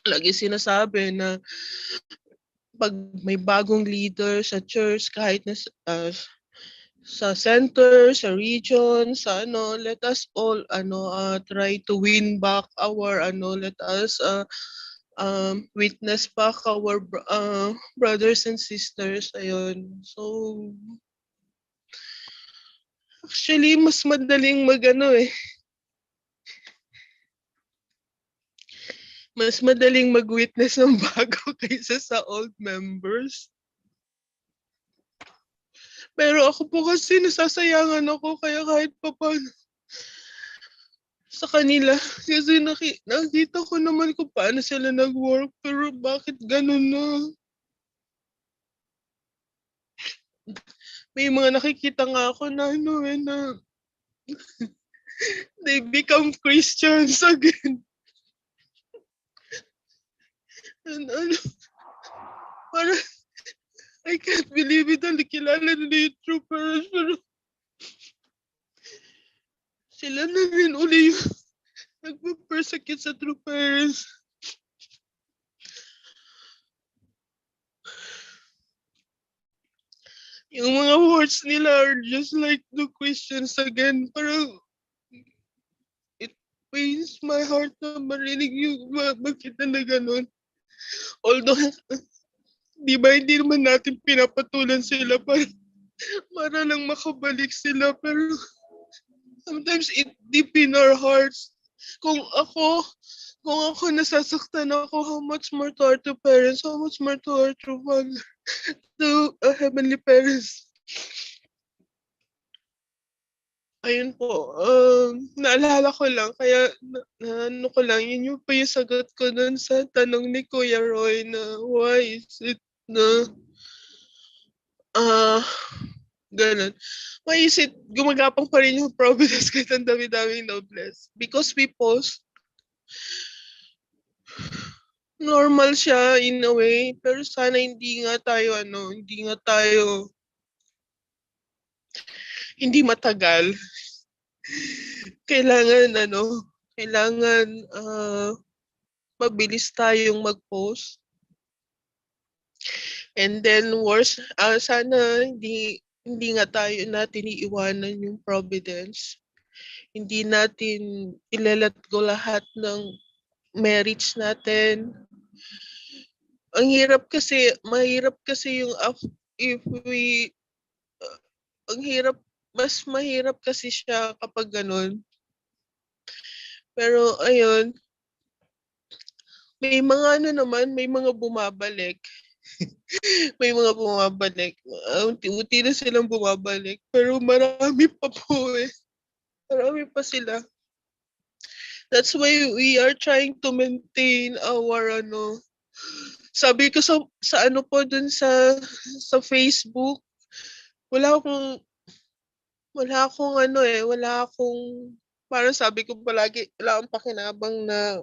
lagi sinasabi na pag may bagong leader sa church, kahit na sa center, sa region, sa let us all try to win back our let us witness back our brothers and sisters. Ayun. So actually mas madaling mas madaling mag-witness ng bago kaysa sa old members. Pero ako po kasi nasasayangan ako, kaya kahit pa paano sa kanila. Kasi nakita ko naman kung paano sila nag-work, pero bakit ganun na? May mga nakikita nga ako na na they become Christians again. And parang I can't believe it, kilala nila yung true parents, pero sila na rin uli yung nagpa-persecute sa true parents. Yung mga words nila are just like the Christians again. Parang it pains my heart na marinig yung makita na ganun. Although, di ba hindi naman natin pinapatulan sila para lang makabalik sila. Pero sometimes it deep in our hearts. Kung ako Kung ako nasasaktan ako, how much more to our two parents, how much more to our true Father, to heavenly parents. Ayun po, naalala ko lang, kaya ano ko lang, yun yung po yung sagot ko dun sa tanong ni Kuya Roy na why is it na ah ganun. Why is it gumagapang pa rin yung Providence kahit ang dami-daming noblesse? Because we post, normal siya in a way, pero sana hindi nga tayo hindi matagal. Kailangan mabilis tayong mag-post. And then worse, sana hindi nga natin iiwanan yung Providence. Hindi natin ilalat go lahat ng merits natin. Mahirap kasi yung if we, mas mahirap kasi siya kapag ganun. Pero ayun, may mga bumabalik. May mga bumabalik. Unti-unti na silang bumabalik. Pero marami pa po eh. Marami pa sila. That's why we are trying to maintain our sabi ko sa ano po dun sa Facebook, wala akong parang sabi ko palagi, wala akong pakinabang na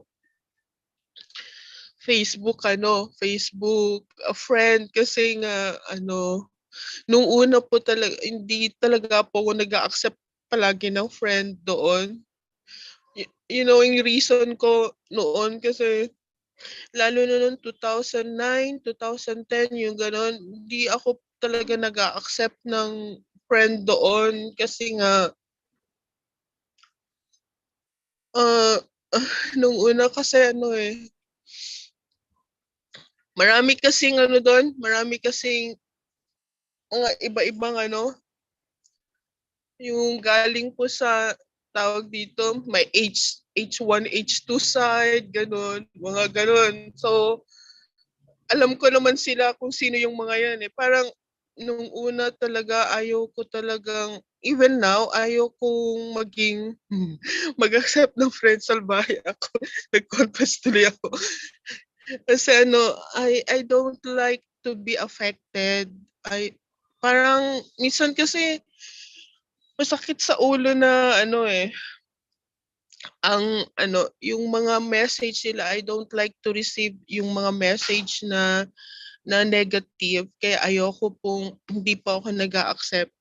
Facebook a friend kasi nga nung una po talaga hindi talaga po ako nag-a-accept palagi ng friend doon. Yung reason ko noon kasi lalo na noong 2009, 2010, yung gano'n, hindi ako talaga nag-a-accept ng friend doon kasi nga nung una kasi marami kasing doon, marami kasing mga iba-ibang yung galing po sa tawag dito, may H1, H2 side, ganun, mga ganun. So, alam ko naman sila kung sino yung mga yan eh. Parang nung una talaga ayaw ko talagang, even now, ayaw kong mag-accept ng friend salbahe ako. Nag-confess tuloy ako. Kasi I don't like to be affected. Parang minsan kasi masakit sa ulo na yung mga message nila, I don't like to receive yung mga message na negative, kaya ayoko pong hindi pa ako nag-a-accept.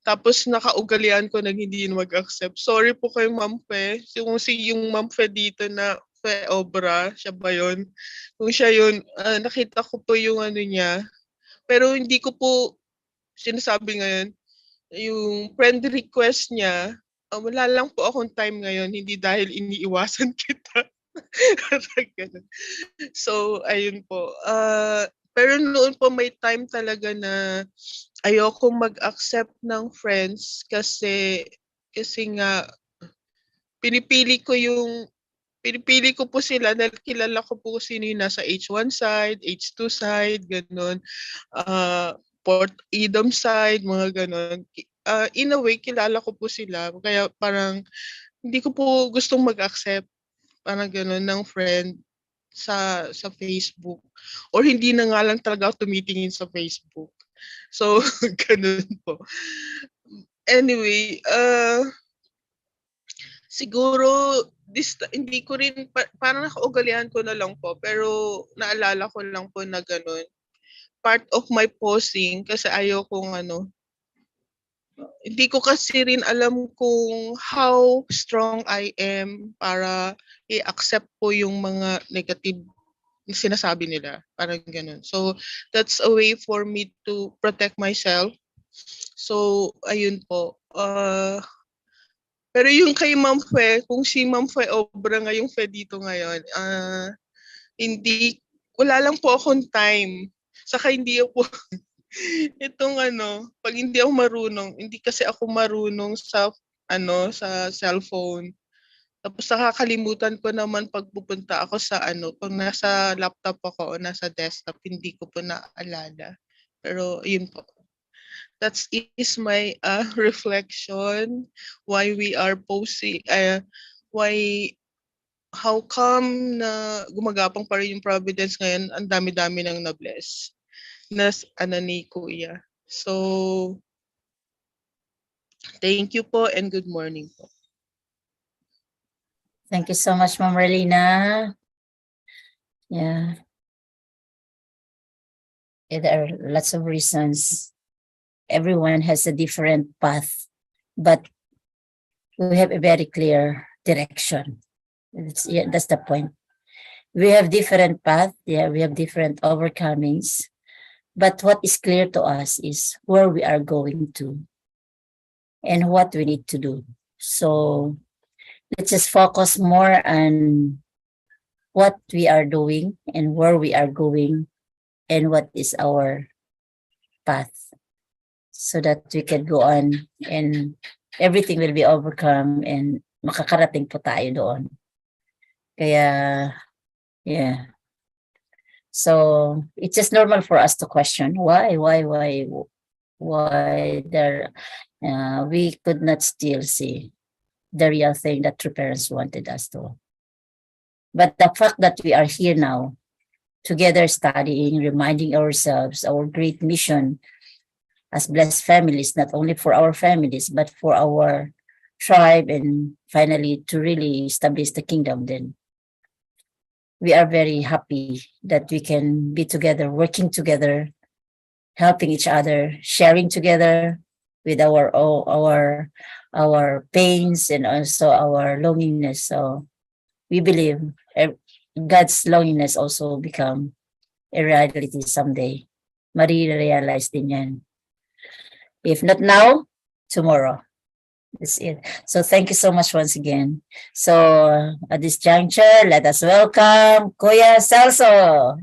Tapos nakaugalian ko na hindi mag-accept. Sorry po kay Ma'am Fe. Yung Ma'am Fe dito na Fe Obra, siya ba yun? Kung siya yun, nakita ko po yung niya. Pero hindi ko po sinasabi ngayon, yung friend request niya, wala lang po akong time ngayon, hindi dahil iniiwasan kita. So, ayun po. Pero noon po may time talaga na ayoko mag-accept ng friends kasi nga pinipili ko po sila dahil kilala ko po sino yung nasa H1 side, H2 side, ganun. Port Edom side, mga ganun. In a way, kilala ko po sila. Kaya parang hindi ko po gustong mag-accept parang ganun ng friend sa Facebook. Or hindi na nga lang talaga ako tumitingin sa Facebook. So, ganun po. Anyway, siguro hindi ko rin parang nakaugalian ko na lang po pero naalala ko lang po na ganun. Part of my posting kasi ayaw kong hindi ko kasi rin alam kung how strong I am para i-accept po yung mga negative na sinasabi nila. Parang ganun. So, that's a way for me to protect myself. So, ayun po. Pero yung kay Ma'am Fe, kung si Ma'am Fe Obra nga yung Fe dito ngayon, wala lang po akong time. Saka hindi ako, pag hindi ako marunong, hindi kasi ako marunong sa sa cellphone. Tapos nakakalimutan ko naman pag pupunta ako sa pag nasa laptop ako o nasa desktop, hindi ko po naalala. Pero yun po. That is my reflection why we are posting, why, how come na gumagapang pa rin yung Providence ngayon, ang dami-dami nang na-bless na ni Kuya. So, thank you po and good morning po. Thank you so much, Ma'am Relina. Yeah. There are lots of reasons. Everyone has a different path, but we have a very clear direction. That's the point. We have different path. Yeah, we have different overcomings. But what is clear to us is where we are going to and what we need to do. So let's just focus more on what we are doing and where we are going and what is our path, so that we can go on and everything will be overcome and makakarating po tayo doon. Kaya, yeah. So it's just normal for us to question why there, we could not still see the real thing that true parents wanted us to. But the fact that we are here now, together studying, reminding ourselves our great mission as blessed families, not only for our families, but for our tribe, and finally to really establish the kingdom, then we are very happy that we can be together, working together, helping each other, sharing together with our pains and also our loneliness. So we believe God's loneliness also become a reality someday. Marirealize din yan. If not now, tomorrow. That's it. So thank you so much once again. So at this juncture, let us welcome Kuya Celso.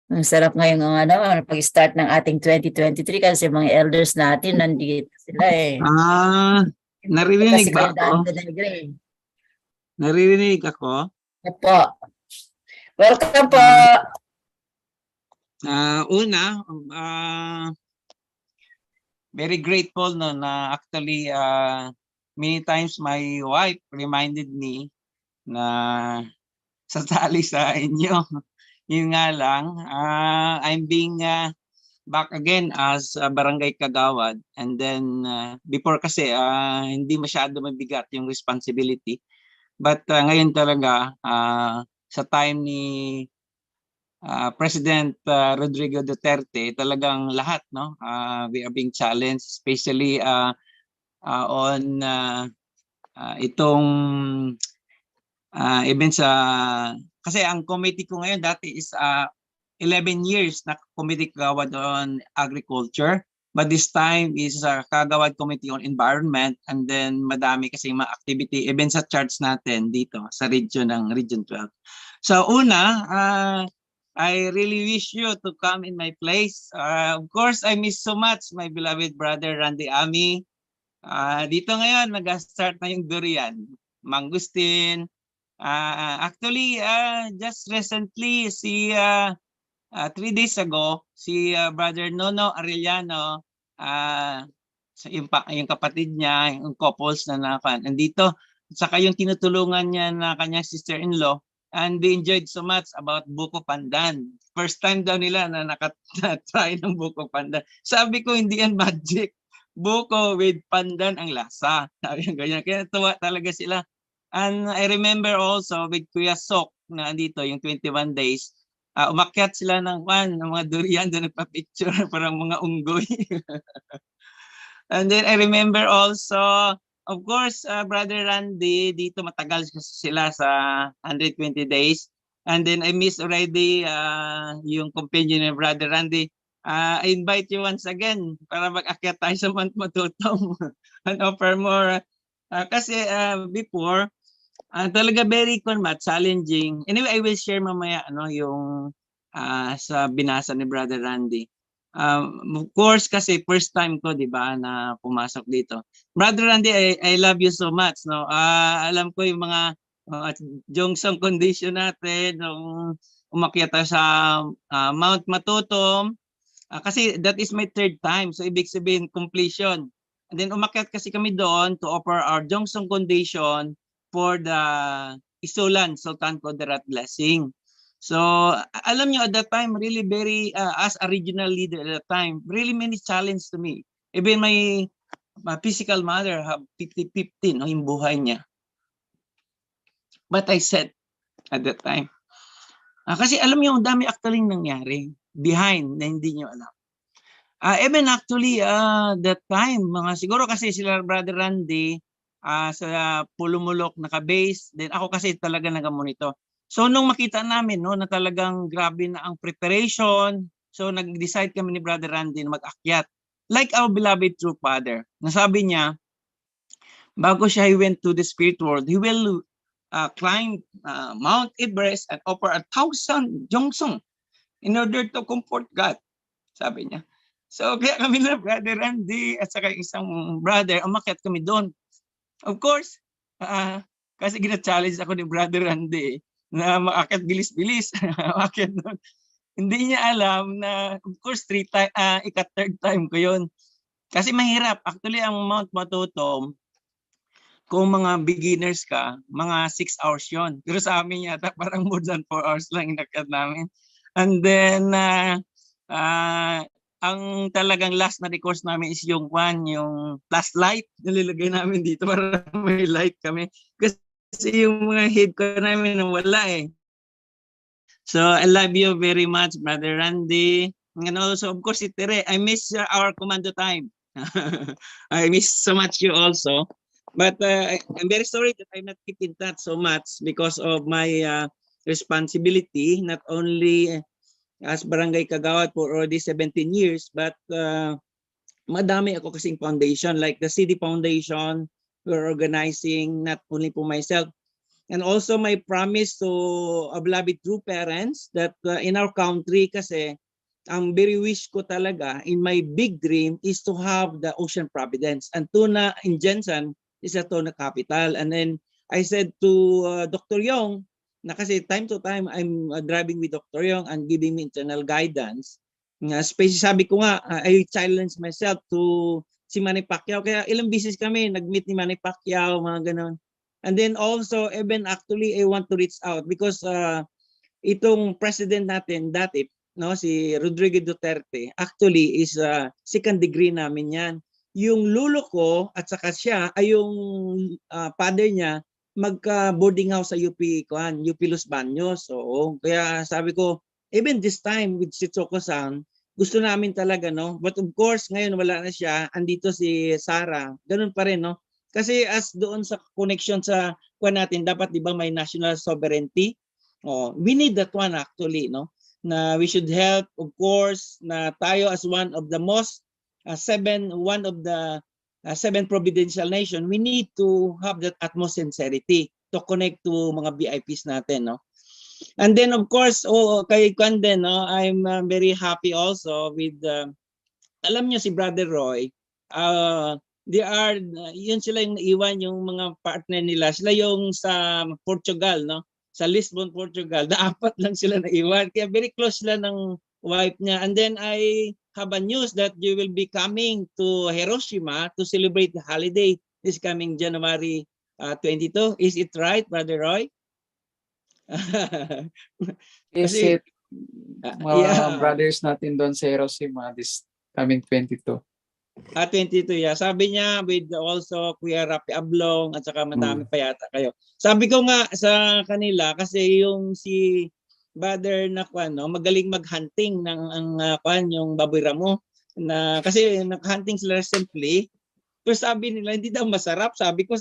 Ang sarap ngayon ng pag-start ng ating 2023 kasi mga elders natin nandito sila eh. Naririnig Kasi ba kayo ako? dahil Naririnig ako? Opo. Welcome po. Una, very grateful no na actually many times my wife reminded me na sasali sa inyo. Yun nga lang, I'm being back again as barangay kagawad, and then before kasi hindi masyado mabigat yung responsibility, but ngayon talaga sa time ni President Rodrigo Duterte, talagang lahat no we are being challenged, especially on itong event sa kasi ang committee ko ngayon dati is 11 years na committee kagawad on agriculture, but this time is kagawad committee on environment, and then madami kasi mga activity events sa charts natin dito sa region ng Region 12. So una, I really wish you to come in my place. Of course, I miss so much my beloved brother Randy Ami. Dito ngayon nag-start na yung durian, mangustin. Actually, just recently, 3 days ago, si Brother Nono Arellano, yung kapatid niya, yung couples na nandito, saka yung tinutulungan niya na kanyang sister-in-law, and they enjoyed so much about buko pandan. First time daw nila na nakatry ng buko pandan. Sabi ko, hindi yan magic. Buko with pandan ang lasa. Sabi ko ganyan. Kaya tuwa talaga sila. And I remember also with Kuya Sok na andito yung 21 days, umakyat sila ng mga durian doon, nagpa-picture, parang mga unggoy. And then I remember also, of course, Brother Randy, dito matagal sila sa 120 days. And then I miss already yung companion ni Brother Randy. I invite you once again para mag-akyat tayo sa Mount Matutong and offer more. Kasi before, talaga very challenging. Anyway, I will share mamaya yung sa binasa ni Brother Randy. Of course, kasi first time ko, di ba, na pumasok dito. Brother Randy, I love you so much. No? Alam ko yung mga Jongsong condition natin nung umakyat tayo sa Mount Matutom. Kasi that is my third time. So, ibig sabihin, completion. And then, umakyat kasi kami doon to offer our Jongsong condition for the Isulan Sultan Kudarat blessing. So, alam nyo, at that time, really very, as a regional leader at that time, really many challenge to me. Even my physical mother have 50-50 no, yung buhay niya. But I said at that time, kasi alam nyo, ang dami actually nangyari behind na hindi nyo alam. Even actually, that time, mga siguro kasi sila Brother Randy, sa Pulumulok naka-base, then ako kasi talaga nagamonitor. So nung makita namin no na talagang grabe na ang preparation, so nag-decide kami ni Brother Randy na mag-akyat. Like our beloved true father. Nasabi niya, bago siya he went to the spirit world, he will climb Mount Everest and offer 1,000 Jongsong in order to comfort God. Sabi niya. So kaya kami na Brother Randy at saka isang brother, umakyat kami doon. Of course, kasi gina-challenge ako ni Brother Randy na maakyat bilis-bilis. Maakyat doon. Hindi niya alam na, of course, third time ko yun. Kasi mahirap. Actually, ang Mount Matutom, kung mga beginners ka, mga 6 hours yon. Pero sa amin yata, parang more than 4 hours lang inakyat namin. And then, ang talagang last na recourse namin is yung flashlight. Nililagay namin dito para may light kami. Kasi yung mga head ko namin wala eh. So I love you very much, Brother Randy. And also, of course, si Tere, I miss our commando time. I miss so much you also. But I'm very sorry that I'm not keep in touch so much because of my responsibility, not only as Barangay Kagawad for already 17 years, but madami ako kasing foundation, like the City Foundation, we're organizing not only for myself, and also my promise to our beloved true parents that in our country kasi, ang very wish ko talaga in my big dream is to have the Ocean Providence. And Tuna in Jensen is a tuna capital. And then I said to Dr. Yong, na kasi time to time I'm driving with Dr. Yong and giving me internal guidance. Sabi ko nga, I challenge myself to si Manny Pacquiao. Kaya ilang beses kami nag-meet ni Manny Pacquiao, mga ganon. And then also, even actually, I want to reach out because itong president natin dati, no, si Rodrigo Duterte, actually is second degree namin yan. Yung lulo ko at saka siya, ay yung father niya, magka-boarding house sa UP Los Baños. So, kaya sabi ko, even this time with si Choco-san, gusto namin talaga, no? But of course, ngayon wala na siya, andito si Sarah, ganun pa rin, no? Kasi as doon sa connection sa kuwan natin, dapat di ba may national sovereignty? We need that one actually, no? Na we should help, of course, na tayo as one of the most seven providential nation, we need to have that utmost sincerity to connect to mga VIPs natin, no? And then of course, kay Kanden, no, I'm very happy also with alam niyo si Brother Roy, they are yun sila yung naiwan yung mga partner nila. Sila yung sa Portugal, no? Sa Lisbon, Portugal. Apat lang sila naiwan. Kaya very close sila ng wife niya. And then I have a news that you will be coming to Hiroshima to celebrate the holiday this coming January 22. Is it right, Brother Roy? Is Kasi, it mga brothers natin doon sa Hiroshima this coming 22? 22, yeah. Sabi niya with also Kuya Rapi Ablong at saka madami pa yata kayo. Sabi ko nga sa kanila kasi yung si Brother na no, magaling mag-hunting ng yung baboy ramo na kasi nag-hunting sila recently. Pero sabi nila hindi daw masarap. Sabi ko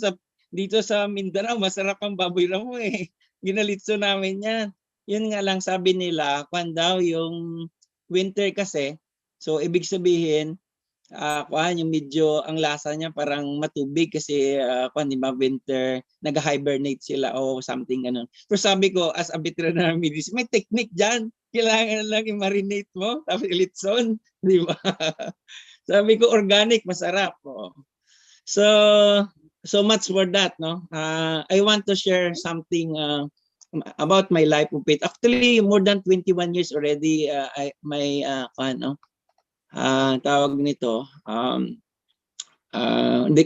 dito sa Mindanao masarap ang baboy ramo eh. Ginalitso namin yan. Yun nga lang sabi nila daw yung winter kasi. So ibig sabihin kuan yung medyo ang lasa niya parang matubig kasi kuan di ba winter nag-hibernate sila o something ganun. Pero sabi ko as a veterinary medicine, may technique diyan. Kailangan lang i-marinate mo tapos ilitson, di ba? Sabi ko organic masarap. Oh. So much for that, no? I want to share something about my life of faith. Actually, more than 21 years already my ano tawag nito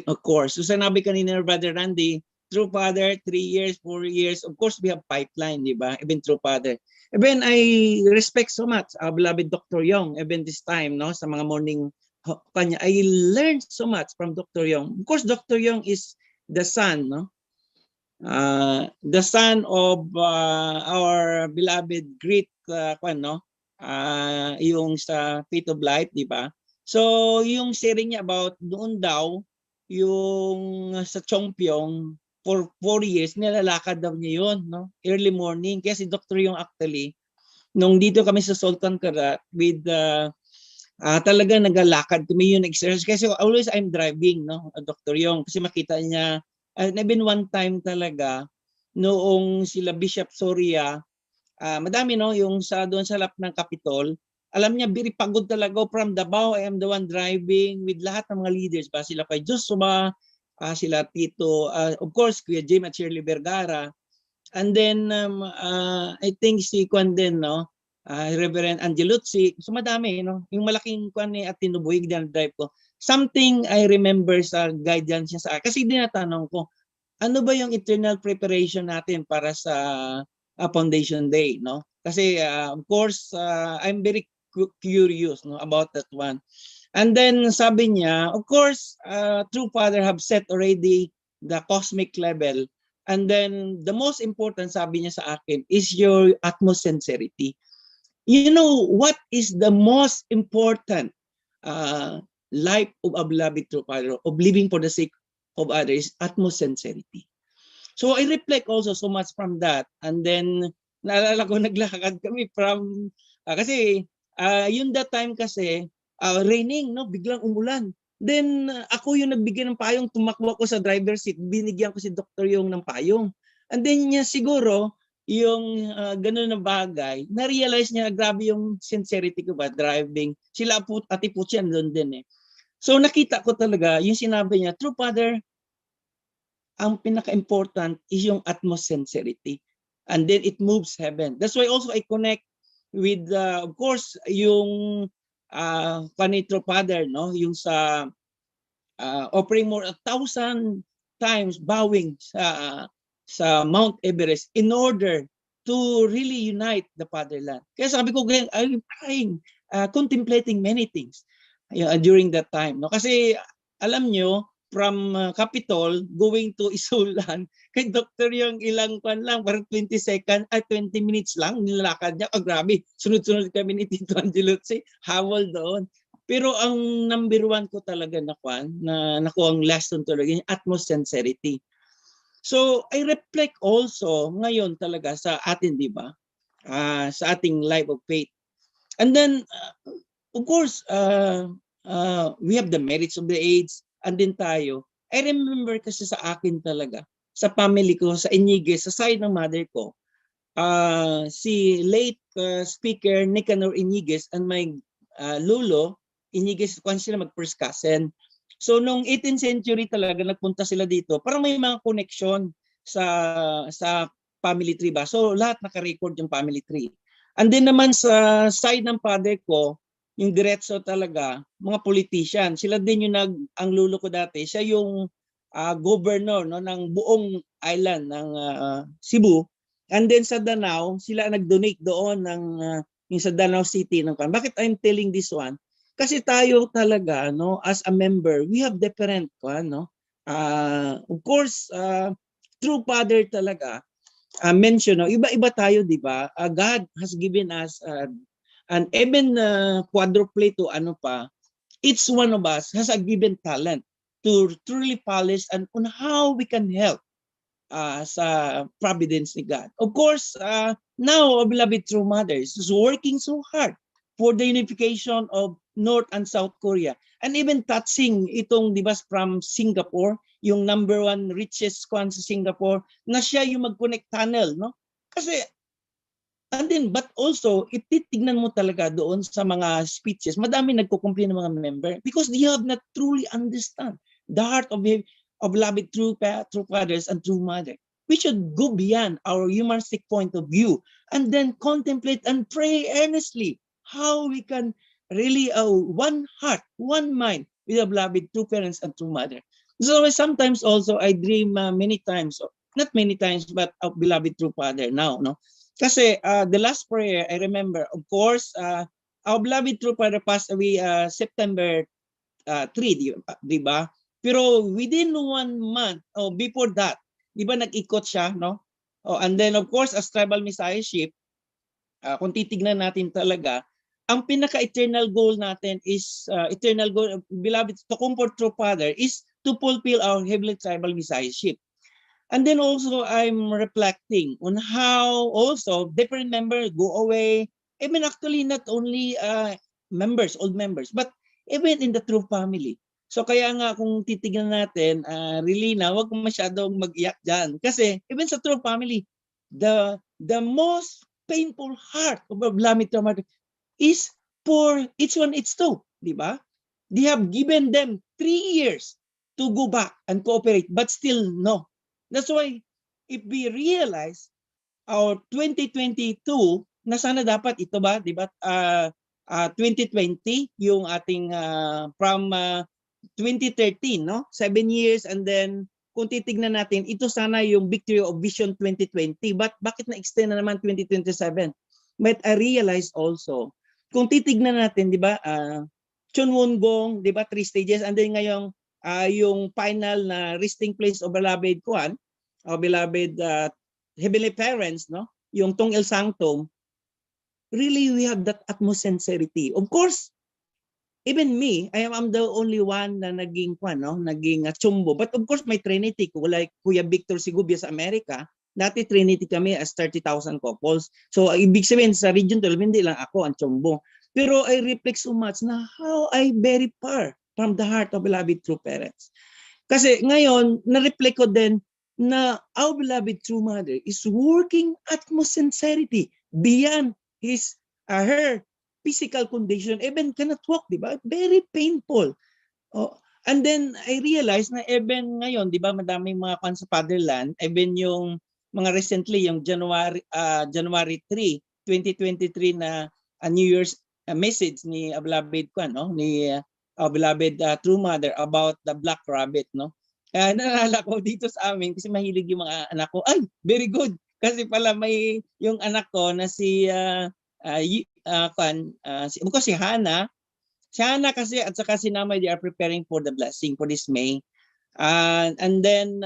of course. So sinabi kanina Brother Randy, True Father 3 years, 4 years. Of course, we have pipeline, di ba? Even True Father. Even I respect so much our beloved Dr. Yong. Even this time, no, sa mga morning kanya, I learned so much from Dr. Yong. Of course, Dr. Yong is the son, no? The son of our beloved great no? Yung sa Faith of Life, di ba? So, yung sharing niya about doon daw, yung sa Chongpyong, for 4 years, nilalakad daw niya yun, no? Early morning. Kaya si Dr. Yung actually, nung dito kami sa Sultan Kudarat with talaga naglalakad kami yung exercise. Kasi always I'm driving, no? Dr. Yung, kasi makita niya, and even one time talaga, noong sila Bishop Soria, madami no yung sa doon sa lap ng Capitol, alam niya very pagod talaga from Davao. I am the one driving with lahat ng mga leaders ba, sila kay Joshua, sila Tito, of course Kuya Jim at Shirley Vergara, and then I think si Kwan din, no, Reverend Angeluzzi. So madami, no, yung malaking Kwan ni at Tinuboy din drive ko. Something I remember sa guidance niya sa akin, kasi dinatanong ko, ano ba yung internal preparation natin para sa Foundation Day, no? Kasi of course I'm very curious, no, about that one. And then sabi niya, of course, True Father have set already the cosmic level. And then the most important, sabi niya sa akin, is your utmost sincerity. You know what is the most important life of a beloved True Father, of living for the sake of others, utmost sincerity. So I reflect also so much from that. And then naalala ko naglakad kami from kasi yun that time kasi raining, no, biglang umulan. Then ako yung nagbigay ng payong, tumakbo ko sa driver's seat, binigyan ko si Dr. Yung ng payong. And then niya siguro yung ganun na bagay, na-realize niya grabe yung sincerity ko ba driving. Sila Ate Puchi doon din eh. So nakita ko talaga yung sinabi niya, True Father, ang pinaka-important is yung utmost sincerity. And then it moves heaven. That's why also I connect with, of course, yung True Father, no? Yung sa offering more 1,000 times bowing sa Mount Everest in order to really unite the fatherland. Kaya sabi ko, I'm praying, contemplating many things during that time. No? Kasi alam nyo, from Capitol going to Isulan, kay Dr. yung ilang pan lang, parang 20 seconds, 20 minutes lang, nilalakad niya. Grabe, sunod-sunod kami ni Tito Angeluzzi, hawal doon. Pero ang number one ko talaga na nakuha ang lesson talaga, yung utmost sincerity. So, I reflect also ngayon talaga sa atin, di ba? Sa ating life of faith. And then, of course, we have the merits of the age, and din tayo. I remember kasi sa akin talaga, sa family ko, sa Iniguez, sa side ng mother ko, si late speaker Nicanor Iniguez and my lolo, Iniguez, kung sila mag-first cousin. So, nung 18th century talaga, nagpunta sila dito, parang may mga connection sa family tree ba? So, lahat naka-record yung family tree. And then naman sa side ng father ko, yung diretso talaga, mga politician. Sila din yung ang lulo ko dati, siya yung governor, no, ng buong island ng Cebu. And then sa Danao, sila nag-donate doon ng yung sa Danao City. Bakit I'm telling this one? Kasi tayo talaga, no, as a member, we have different, no? Of course, True Father talaga, mention, no, iba-iba tayo, di ba? God has given us and even quadruplate to ano pa, each one of us has a given talent to truly polish and on how we can help sa providence ni God. Of course, now, beloved True Mothers is working so hard for the unification of North and South Korea. And even touching itong, di ba, from Singapore, yung #1 richest kwan sa Singapore, na siya yung mag-connect tunnel, no? Kasi, and then, but also, ititignan mo talaga doon sa mga speeches, madami nagko-complain ng mga member because they have not truly understand the heart of beloved true fathers and true mother. We should go beyond our humanistic point of view and then contemplate and pray earnestly how we can really one heart, one mind with a beloved true parents and true mother. So sometimes also I dream many times, not many times, but of beloved true father now, no? Kasi the last prayer I remember, of course, our beloved true father passed away September 3, di ba? Pero within 1 month before that, di ba nag-ikot siya, no? And then of course as tribal messiahship, kung titignan natin talaga, ang pinaka-eternal goal natin is, eternal goal, beloved, to comfort true father is to fulfill our heavenly tribal messiahship. And then also I'm reflecting on how also different members go away. I mean actually not only members, old members, but even in the true family. So kaya nga kung titignan natin, really na wag masyadong mag-iyak dyan. Kasi even sa true family, the most painful heart of a beloved true is for each one, each two, di ba? They have given them 3 years to go back and cooperate, but still no. That's why if we realize our 2022, na sana dapat ito ba, di ba? 2020 yung ating from 2013, no? 7 years, and then kung titignan natin, ito sana yung victory of Vision 2020. But bakit na-extend na naman 2027? But I realized also, kung titignan natin, di ba, Chunwon-gong, di ba, 3 stages, and then ngayong yung final na resting place of beloved Kuan, o beloved heavenly parents, no? Yung Tong Il Sanctum, really we have that utmost sincerity. Of course, even me, I am the only one na naging chumbo. But of course, may Trinity ko, like Kuya Victor Sigubia sa Amerika, dati Trinity kami as 30,000 couples. So, ibig sabihin, sa Region 12, hindi lang ako ang chumbo. Pero I reflect so much na how I very far from the heart of beloved true parents. Kasi ngayon, na-reflect ko din na our beloved true mother is working utmost sincerity beyond her physical condition, even cannot walk, di ba? Very painful. And then I realized na even ngayon, di ba, madaming mga kan sa fatherland, even yung mga recently, yung January 3, 2023 na New Year's message ni beloved ko, no? Ni beloved true mother about the black rabbit, no? Naalala ko dito sa amin kasi mahilig yung mga anak ko. Ay, very good. Kasi pala may yung anak ko na si si Hannah. Si Hannah kasi at saka si Namay, they are preparing for the blessing for this May. And then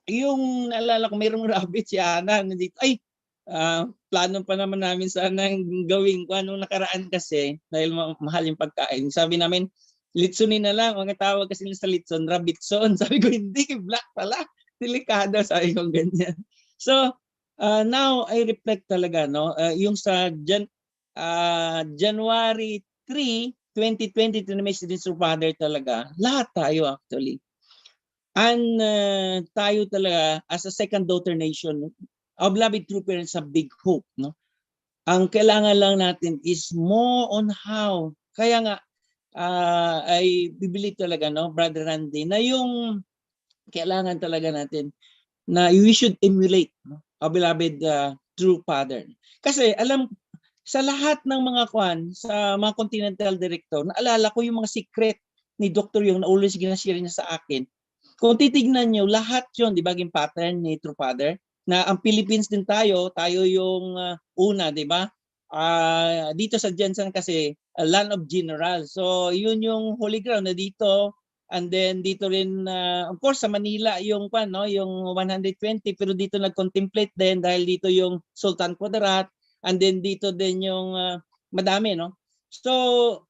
yung naalala ko mayroong rabbit si Hannah nandito. Ay, plano pa naman namin sana gawin ko anong nakaraan kasi dahil mahal yung pagkain. Sabi namin, litsonin na lang. Mga tawag kasi sa litson, rabbitson. Sabi ko, hindi, black pala. Delikado, sabi ko ganyan. So, now I reflect talaga, no? Yung sa January 3, 2020 to the message of Father talaga, lahat tayo actually. And tayo talaga as a second daughter nation, our beloved true parents have big hope, no? Ang kailangan lang natin is more on how. Kaya nga, I believe talaga, no, Brother Randy, na yung kailangan talaga natin na we should emulate, no, our beloved true father. Kasi alam, sa lahat ng mga sa mga continental director, naalala ko yung mga secret ni Dr. yung na always ginashare niya sa akin. Kung titignan nyo, lahat yun, di ba, yung pattern ni true father, na ang Philippines din tayo yung una, di ba? Dito sa Jensen kasi land of general. So yun yung holy ground na dito, and then dito rin of course sa Manila yung yung 120, pero dito nag-contemplate din dahil dito yung Sultan Kudarat, and then dito din yung madami, no? So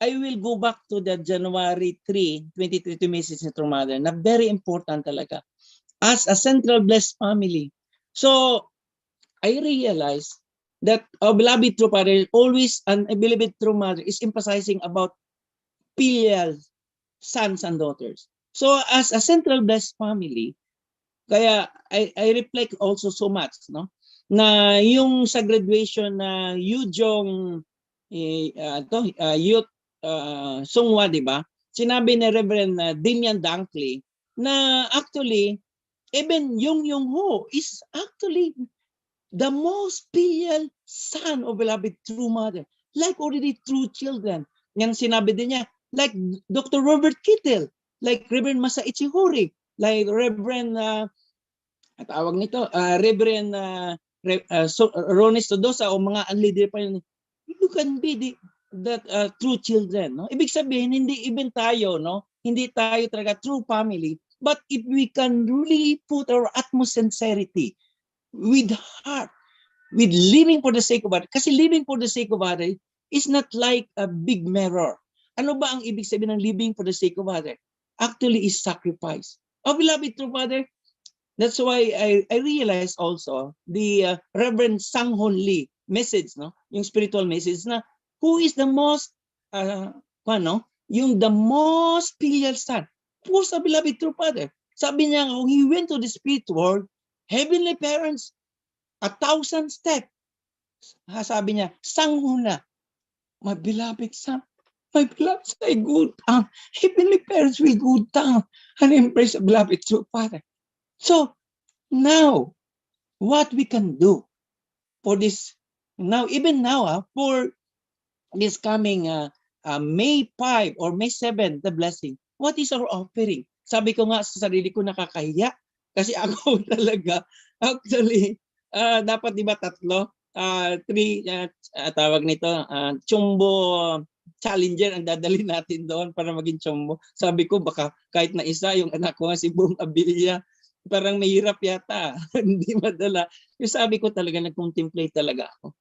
I will go back to the January 3, 2022 message ni True Mother na very important talaga as a central blessed family. So I realized that our beloved true father always, and a beloved true mother is emphasizing about filial sons and daughters. So as a central blessed family, kaya I reflect also so much, no, na yung sa graduation na Yujong youth Sungwa, di ba? Sinabi ni Reverend Damian Dunkley na actually even Yung Ho is actually the most filial son of beloved true mother, like already true children. Yang sinabi din niya, like Dr. Robert Kittel, like Reverend Masaichi Hori, like Reverend tawag nito, Reverend Ronis Todosa o mga leader pa yun. You can be that true children, no? Ibig sabihin hindi even tayo, no? Hindi tayo talaga true family, but if we can really put our utmost sincerity with heart, with living for the sake of others. Kasi living for the sake of others is not like a big mirror. Ano ba ang ibig sabihin ng living for the sake of others? Actually is sacrifice. Oh, beloved true Father, that's why I realized also the Reverend Sang Hon Lee message, no? Yung spiritual message na who is the most yung the most filial son. Of course, the beloved true Father. Sabi niya, when he went to the spirit world, heavenly parents, 1,000 steps. Sabi niya, Sang Huna, my beloved son, my beloved son, go down. Heavenly parents will go down and embrace the beloved true Father. So now, what we can do for this, now, even now, for this coming May 5 or May 7, the blessing, what is our offering? Sabi ko nga sa sarili ko, nakakahiya. Kasi ako talaga, actually, dapat di ba 3, tawag nito, Chumbo Challenger ang dadali natin doon para maging Chumbo. Sabi ko, baka kahit na isa, yung anak ko nga si Boom Abilia, parang mahirap yata, hindi madala. Yung sabi ko talaga, nag-contemplate talaga ako.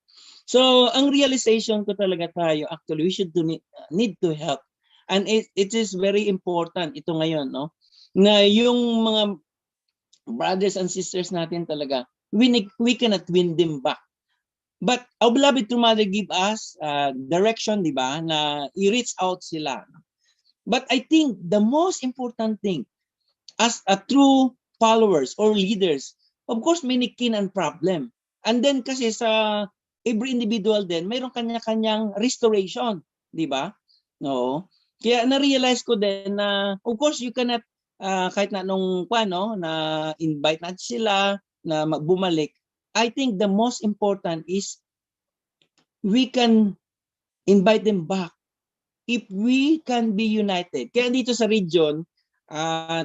So, ang realization ko talaga tayo, actually, we should need to help. And it is very important, ito ngayon, no? Na yung mga brothers and sisters natin talaga, we cannot win them back. But our beloved true mother give us direction, di ba, na i-reach out sila. But I think the most important thing, as a true followers or leaders, of course, may kin and problem. And then kasi sa every individual din, mayroon kanya-kanyang restoration, di ba? No. Kaya na-realize ko din na, of course, you cannot, kahit na nung na invite natin sila na bumalik, I think the most important is we can invite them back if we can be united. Kaya dito sa region,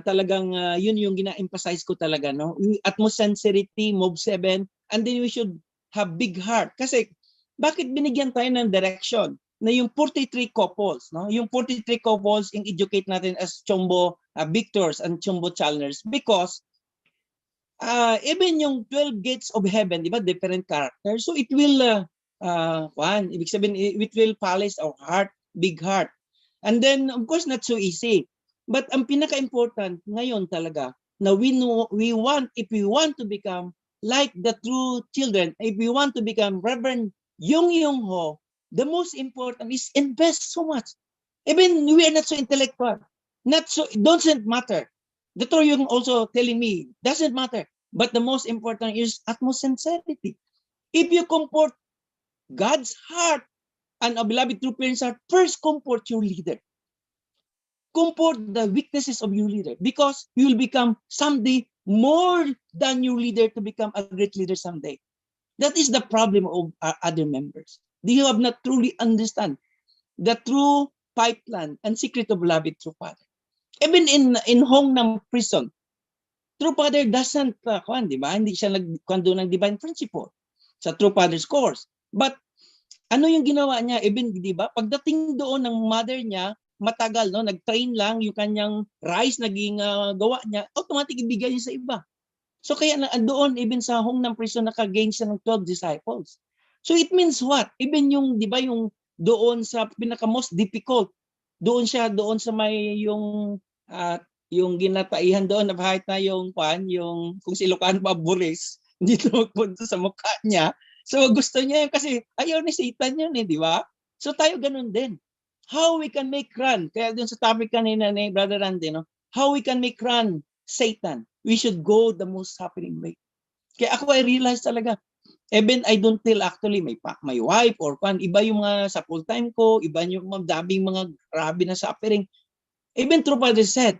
talagang yun yung gina-emphasize ko talaga, no? Utmost sincerity, Mob 7, and then we should have big heart. Kasi bakit binigyan tayo ng direction na yung 43 couples, no? Yung 43 couples yung educate natin as Chumbo victors and Chumbo challengers, because even yung 12 gates of heaven, di ba, different characters. So it will ibig sabihin, it will polish our heart, big heart. And then of course not so easy. But ang pinaka-important ngayon talaga na if we want to become like the true children, if we want to become Reverend Yung Ho, the most important is invest so much. Even we are not so intellectual, it doesn't matter. Dr. Yung also telling me, doesn't matter. But the most important is utmost sincerity. If you comport God's heart and a beloved true parents are first comfort your leader. Comfort the weaknesses of your leader, because you will become someday more than your leader to become a great leader someday. That is the problem of our other members. They have not truly understand the true pipeline and secret of beloved true Father. Even in home ng prison, true Father doesn't, di ba? Hindi siya nagkwando ng divine principle sa true Father's course. But ano yung ginawa niya? Even, di ba? Pagdating doon ng mother niya, matagal, no? Nag-train lang yung kanyang rice naging gawa niya, automatic ibigay niya sa iba. So kaya doon, even sa home ng prison, naka-gain siya ng 12 disciples. So it means what? Even yung, di ba, yung doon sa pinaka-most difficult, doon sa may yung ginataihan doon na kahit na yung kung si Ilocano pa bulis, dito magpunta sa mukha niya. So gusto niya yun kasi ayaw ni Satan yun di ba? So tayo ganun din. How we can make run, kaya dun sa topic kanina ni Brother Randy, no? How we can make run Satan, we should go the most suffering way. Kaya ako I realize talaga, even I don't tell actually my wife or iba yung mga sa full time ko, iba yung mga daming mga grabe na suffering. Even true Father said,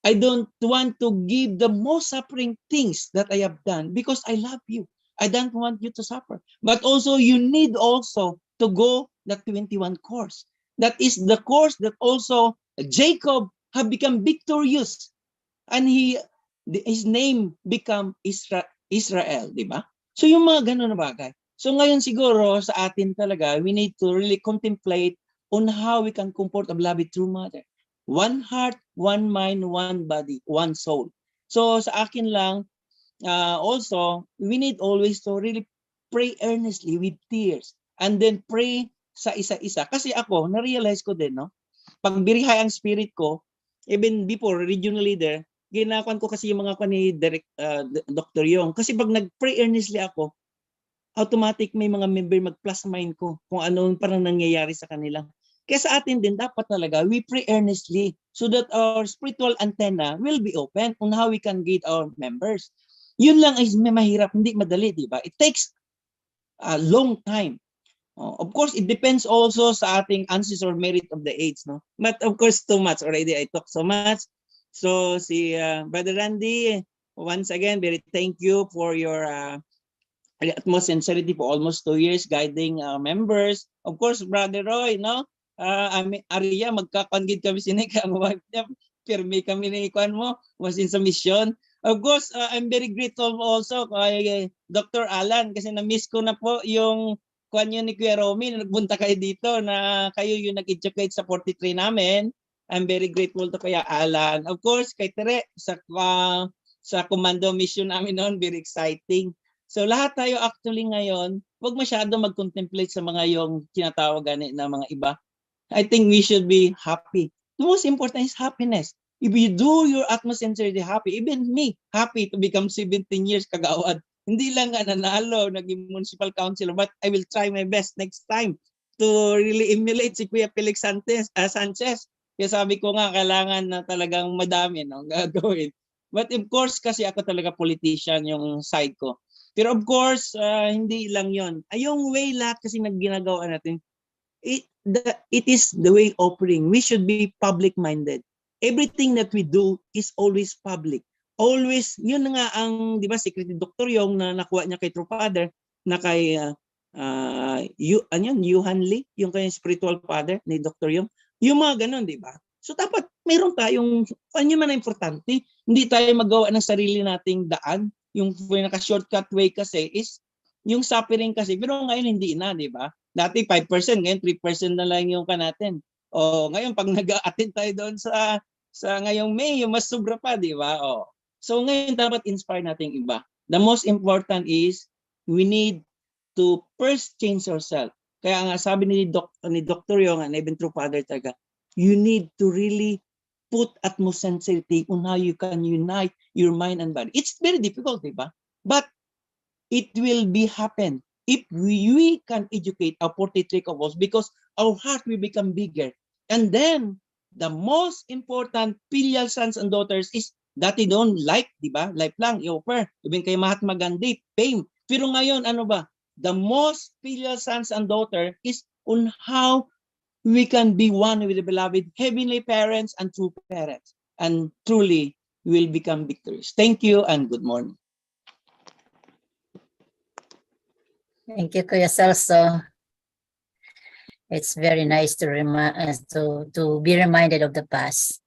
I don't want to give the most suffering things that I have done because I love you. I don't want you to suffer. But also you need also to go the 21 course. That is the course that also Jacob have become victorious and his name become Israel, di ba? So yung mga ganun na bagay. So ngayon siguro sa atin talaga, we need to really contemplate on how we can comfort a beloved true mother. One heart, one mind, one body, one soul. So sa akin lang, also, we need always to really pray earnestly with tears and then pray sa isa-isa. Kasi ako, na-realize ko din, no? Pag birihay ang spirit ko, even before, regional leader, ginakuan ko kasi yung mga ni Dr. Yong. Kasi pag nag-pray earnestly ako, automatic may mga member mag-plus mind ko kung ano parang nangyayari sa kanila. Kaya sa atin din, dapat talaga, we pray earnestly so that our spiritual antenna will be open on how we can guide our members. Yun lang ay mahirap, hindi madali, di ba? It takes a long time. Of course, it depends also sa ating answers or merit of the age, no? But of course, too much already. I talk so much. So si Brother Randy, once again, very thank you for your utmost sincerity for almost 2 years guiding members. Of course, Brother Roy, no? Arya, magkakongit kami sinika ang wife niya. Pirmi kami ni Ikwan mo, was in sa mission. Of course, I'm very grateful also kay Dr. Alan kasi na-miss ko na po yung kuan yun ni Kuya Romy na nagbunta kayo dito na kayo yung nag-educate sa 43 namin. I'm very grateful to Kuya Alan. Of course, kay Tere sa commando mission namin noon, very exciting. So lahat tayo actually ngayon, wag masyado mag-contemplate sa mga yung tinatawag na mga iba. I think we should be happy. The most important is happiness. If you do your utmost sincerely happy, even me, happy to become 17 years kagawad. Hindi lang nga nanalo, naging municipal councilor, but I will try my best next time to really emulate si Kuya Felix Sanchez. Kaya sabi ko nga, kailangan na talagang madami no, gagawin. But of course, kasi ako talaga politician yung side ko. Pero of course, hindi lang yon. Yung way lahat kasi ginagawa natin, it is the way offering. We should be public-minded. Everything that we do is always public. Always, yun nga ang, di ba, secret ni Dr. Yong na nakuha niya kay True Father, na kay Yuhan Lee, yung kay spiritual father ni Dr. Yong. Yung mga ganun, di ba? So dapat mayroon tayong, ano man na importante, hindi tayo magawa ng sarili nating daan. Yung pinaka-shortcut way kasi is yung suffering kasi, pero ngayon hindi na, di ba? Dati 5%, ngayon 3% na lang yung natin. O ngayon pag nag-a-attend tayo doon sa ngayong May, yung mas sobra pa, di ba? O. So ngayon dapat inspire natin iba. The most important is we need to first change ourselves. Kaya nga sabi ni Dr. Yong and even True Father talaga, you need to really put utmost sincerity on how you can unite your mind and body. It's very difficult, di ba? But it will be happen if we can educate our 43 couples because our heart will become bigger. And then, the most important filial sons and daughters is that they don't like, di ba? Life lang, i-offer. Even kay Mahatma Gandhi, fame. Pero ngayon, ano ba? The most filial sons and daughters is on how we can be one with the beloved heavenly parents and true parents. And truly, we will become victorious. Thank you and good morning. Thank you, Kuya Celso. It's very nice to be reminded of the past.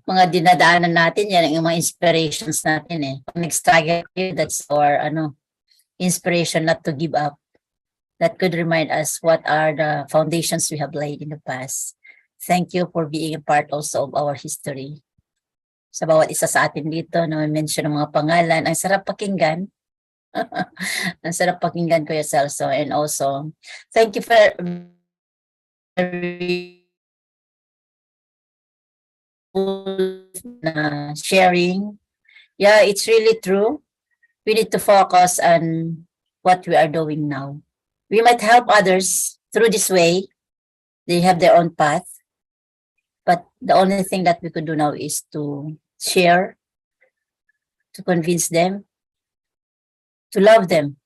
Mga dinadaanan natin yan, yung mga inspirations natin eh. Pag nag-struggle, that's our inspiration not to give up. That could remind us what are the foundations we have laid in the past. Thank you for being a part also of our history. Sa bawat isa sa atin dito na mention ng mga pangalan, ang sarap pakinggan. Ang sarap pakinggan, Kuya Celso. And also, thank you for sharing. Yeah, it's really true. We need to focus on what we are doing now. We might help others through this way. They have their own path. But the only thing that we could do now is to share, to convince them, to love them,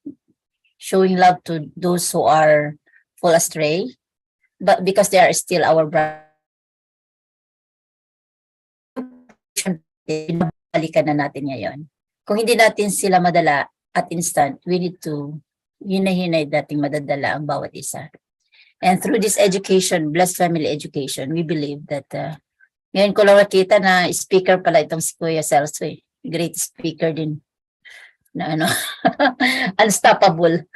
showing love to those who are fall astray, but because they are still our brothers, balikan na natin ngayon. Kung hindi natin sila madala at instant, we need to hinay-hinay dating madadala ang bawat isa. And through this education, blessed family education, we believe that ngayon ko lang nakita na speaker pala itong si Kuya Celso. Great speaker din. Na ano, unstoppable.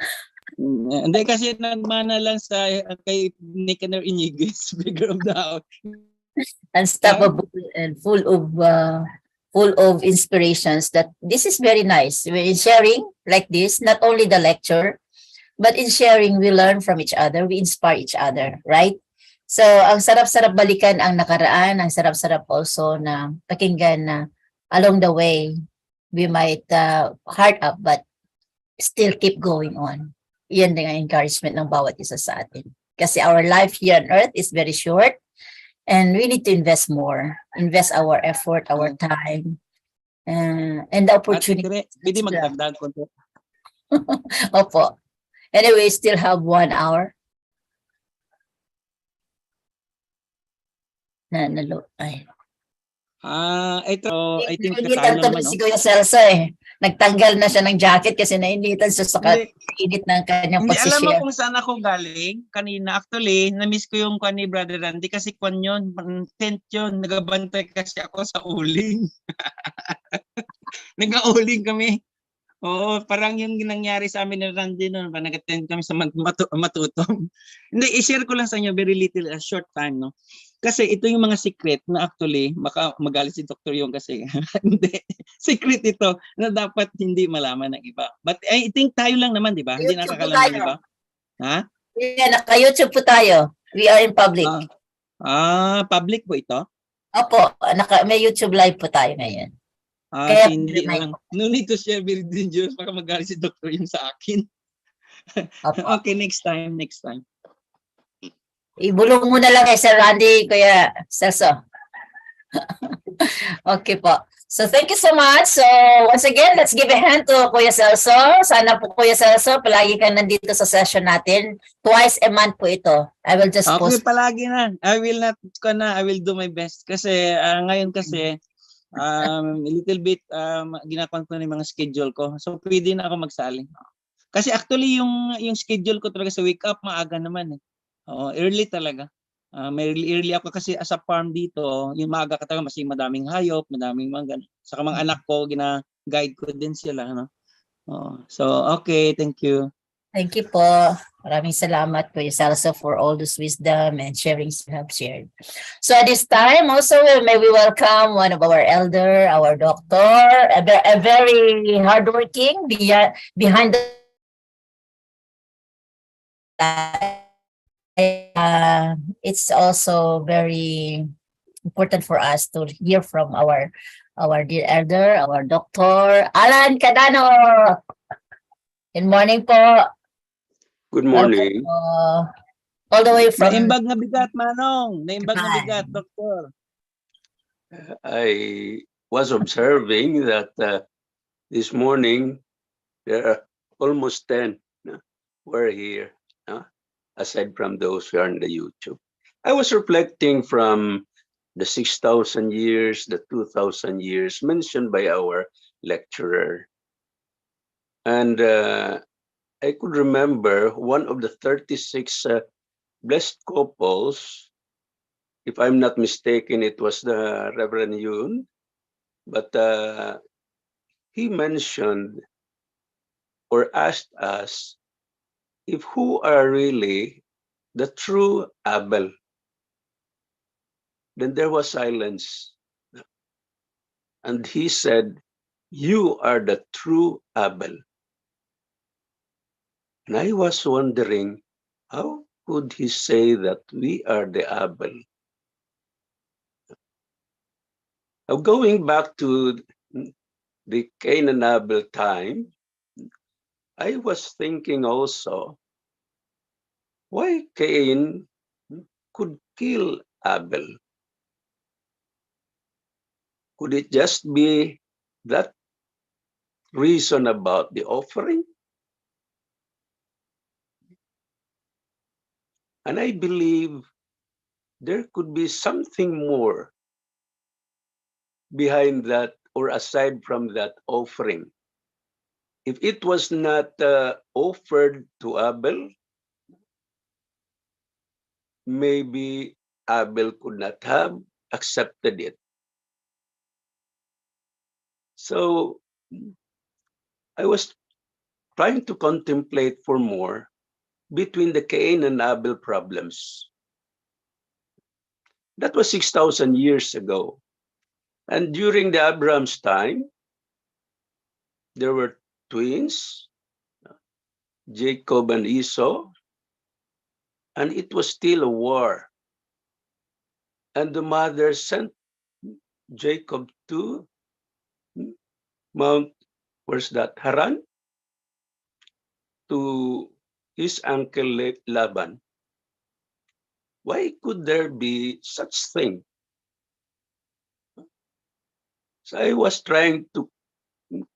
Hindi kasi nagmana lang sa kay Nicanor Iñiguez, Speaker of the House. Unstoppable and full of inspirations. That this is very nice. In sharing like this, not only the lecture, but in sharing, we learn from each other, we inspire each other, right? So, ang sarap-sarap balikan ang nakaraan, ang sarap-sarap also na pakinggan na along the way, we might heart up, but still keep going on. Yan din ang encouragement ng bawat isa sa atin. Kasi our life here on earth is very short and we need to invest more. Invest our effort, our time, and the opportunity. Pwede magdagdag ko to. Opo. Anyway, still have 1 hour. Ay. Ito, I think Nainitan katalo to naman, no? si Kuya Celso eh. Nagtanggal na siya ng jacket kasi nainitan siya sa init ng kanyang Hindi, alam mo pagsishare. kung saan ako galing kanina. Actually, na-miss ko yung kwan ni Brother Randy kasi kwan yun, tent yun. Nagabantay kasi ako sa uling. Nag-auling kami. Oo, parang yung nangyari sa amin ni Randy noon. Nag-attend kami sa Matutom. Hindi, i-share ko lang sa inyo very little, a short time, no? Kasi ito yung mga secret na actually, magalit si Dr. Yung kasi, hindi, secret ito na dapat hindi malaman ng iba. But I think tayo lang naman, di ba? Hindi nakakalam ng iba. Ha? Yeah, naka-YouTube po tayo. We are in public. Public po ito? Opo, may YouTube live po tayo ngayon. Kaya hindi lang. No need to share very dangerous baka magalit si Dr. Yung sa akin. Okay, next time. Ibulong mo na lang kay Sir Randy, Kuya Celso. Okay po. So thank you so much. So once again, let's give a hand to Kuya Celso. Sana po Kuya Celso, palagi ka nandito sa session natin. Twice a month po ito. I will just post. Palagi na. I will do my best. Kasi ngayon kasi, a little bit ginagawa ko na yung mga schedule ko. So pwede na ako magsali. Kasi actually yung schedule ko talaga sa wake up, maaga naman eh. Early talaga. May early ako kasi as a farm dito, yung maaga ka talaga, mas madaming hayop, madaming mga ganun. Saka mga anak ko, gina-guide ko din sila. No? So, okay, thank you. Thank you po. Maraming salamat Kuya Celso for all this wisdom and sharings you have shared. So at this time, also, may we welcome one of our elder, our doctor, a very hardworking behind the it's also very important for us to hear from our dear elder, our doctor, Alan Cadano. Good morning po. Good morning. All the way from... Naimbag na bigat, Manong. Naimbag na bigat, Doctor. I was observing that this morning there are almost 10 were here. Aside from those who are on the YouTube. I was reflecting from the 6,000 years, the 2,000 years mentioned by our lecturer. And I could remember one of the 36 blessed couples, if I'm not mistaken, it was the Reverend Yun, but he mentioned or asked us if who are really the true Abel. Then there was silence. And he said, you are the true Abel. And I was wondering, how could he say that we are the Abel? Now, going back to the Cain and Abel time, I was thinking also, why Cain could kill Abel? Could it just be that reason about the offering? And I believe there could be something more behind that or aside from that offering. If it was not offered to Abel, maybe Abel could not have accepted it. So I was trying to contemplate for more between the Cain and Abel problems. That was 6,000 years ago. And during the Abraham's time, there were twins, Jacob and Esau, and it was still a war. And the mother sent Jacob to Mount, where's that? Haran, to his uncle Laban. Why could there be such thing? So I was trying to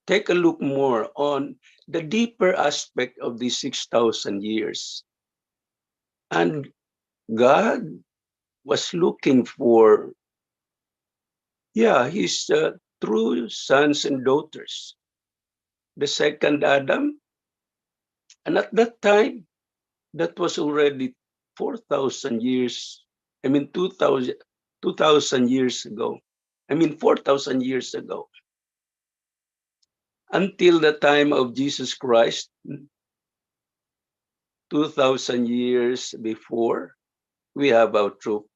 take a look more on the deeper aspect of these 6,000 years. And God was looking for, his true sons and daughters, the second Adam. And at that time, that was already 4,000 years. 2,000 years ago. 4,000 years ago. Until the time of Jesus Christ, 2,000 years before, we have our true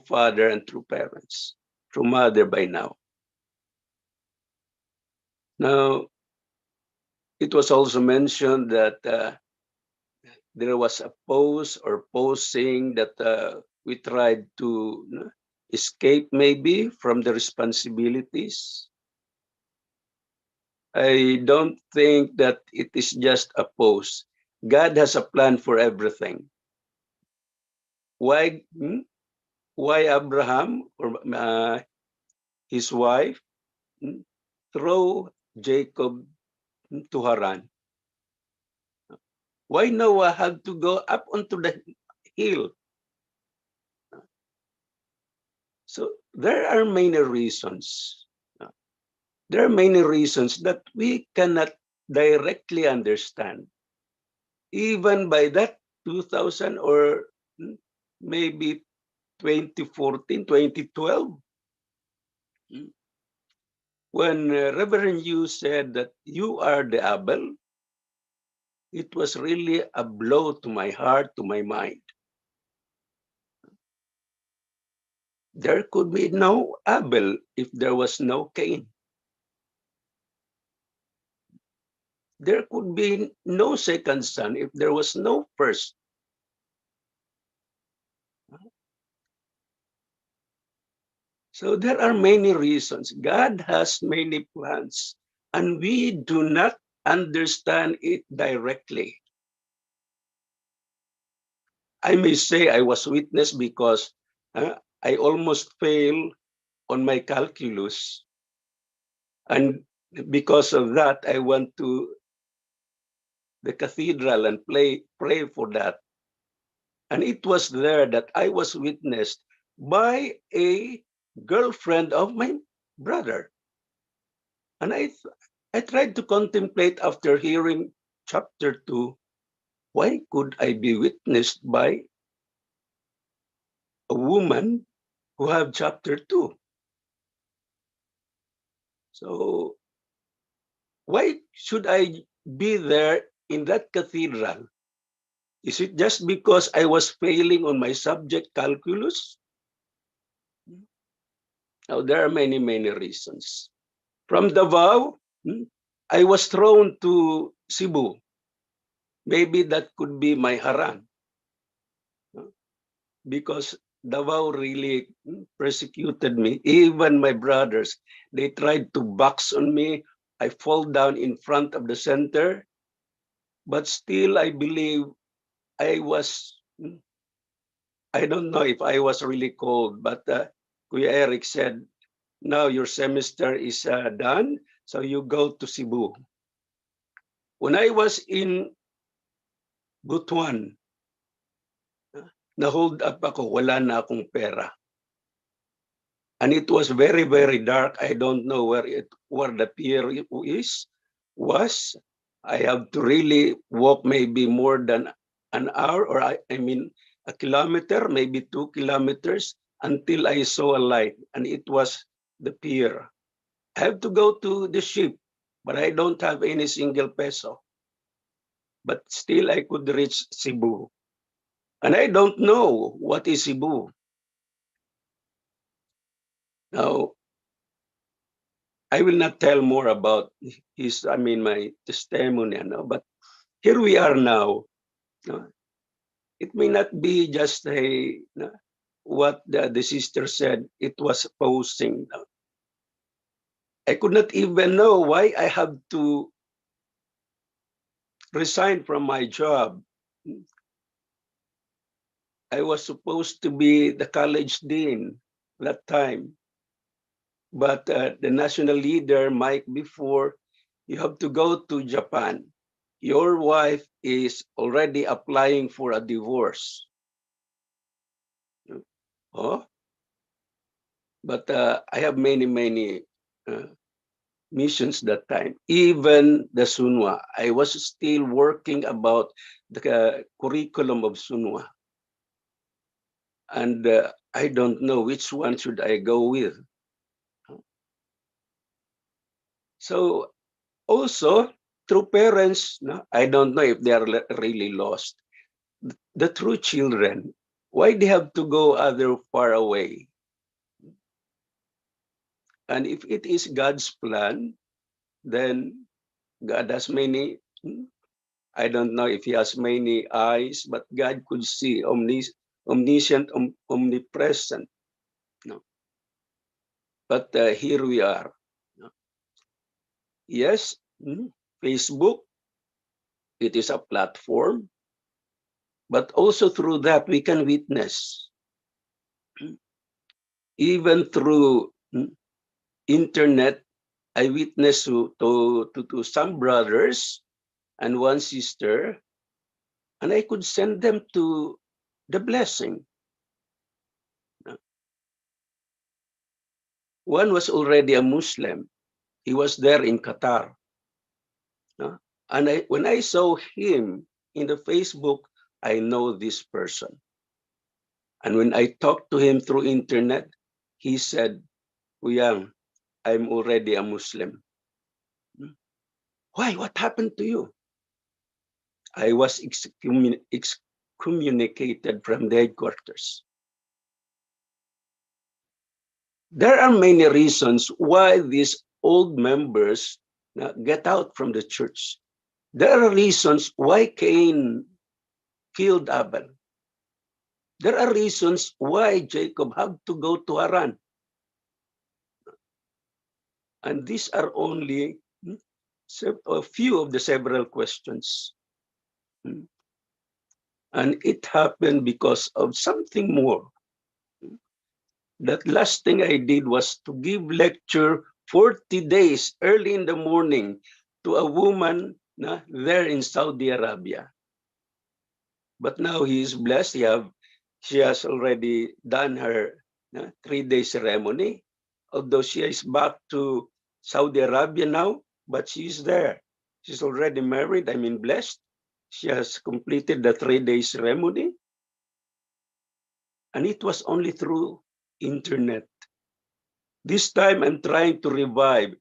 father and true parents, true mother by now. Now, it was also mentioned that there was a pose or posing that we tried to escape maybe from the responsibilities. I don't think that it is just a pose. God has a plan for everything. Why Abraham or his wife throw Jacob to Haran? Why Noah had to go up onto the hill? So there are many reasons. There are many reasons that we cannot directly understand. Even by that 2000 or maybe 2014, 2012, when Reverend Yu said that you are the Abel, it was really a blow to my heart, to my mind. There could be no Abel if there was no Cain. There could be no second son if there was no first. So there are many reasons. God has many plans, and we do not understand it directly. I may say I was witness because I almost failed on my calculus. And because of that, I went to the cathedral and pray for that. And it was there that I was witnessed by a girlfriend of my brother. And I tried to contemplate after hearing chapter 2, why could I be witnessed by a woman who have chapter 2? So why should I be there in that cathedral? Is it just because I was failing on my subject calculus? Now, there are many, many reasons. From Davao, I was thrown to Cebu. Maybe that could be my Haran. Because Davao really persecuted me. Even my brothers, they tried to box on me. I fall down in front of the center. But still, I believe I was, I don't know if I was really cold, but Kuya Eric said, now your semester is done, so you go to Cebu. When I was in Butuan, na-hold up ako, wala na akong pera. And it was very, very dark. I don't know where the pier was. I have to really walk maybe more than an hour, or I mean a kilometer, maybe 2 kilometers, until I saw a light, and it was the pier. I have to go to the ship, but I don't have any single peso. But still I could reach Cebu. And I don't know what is Cebu. Now, I will not tell more about my testimony, but here we are now. It may not be just what the sister said, it was posing. I could not even know why I have to resign from my job. I was supposed to be the college dean that time. But the national leader, Mike, before, you have to go to Japan. Your wife is already applying for a divorce. Oh, but I have many missions that time. Even the Sunwa, I was still working about the curriculum of Sunwa. And I don't know which one should I go with. So also, through parents, I don't know if they are really lost. The true children, why they have to go other far away? And if it is God's plan, then God has many, I don't know if he has many eyes, but God could see, omniscient, omnipresent. No. But here we are. No. Yes, Facebook, it is a platform, but also through that we can witness. Even through internet, I witnessed to some brothers and one sister, and I could send them to the blessing. One was already a Muslim. He was there in Qatar. And when I saw him in the Facebook, I know this person. And when I talked to him through internet, he said, Uyang, I'm already a Muslim. Why? What happened to you? I was excommunicated from the headquarters. There are many reasons why these old members get out from the church. There are reasons why Cain killed Abel. There are reasons why Jacob had to go to Haran. And these are only a few of the several questions. And it happened because of something more. That last thing I did was to give lecture 40 days early in the morning to a woman there in Saudi Arabia. But now he is blessed. She has already done her 3-day ceremony. Although she is back to Saudi Arabia now, but she is there. She's already married. I mean, blessed. She has completed the 3-day ceremony. And it was only through internet. This time I'm trying to revive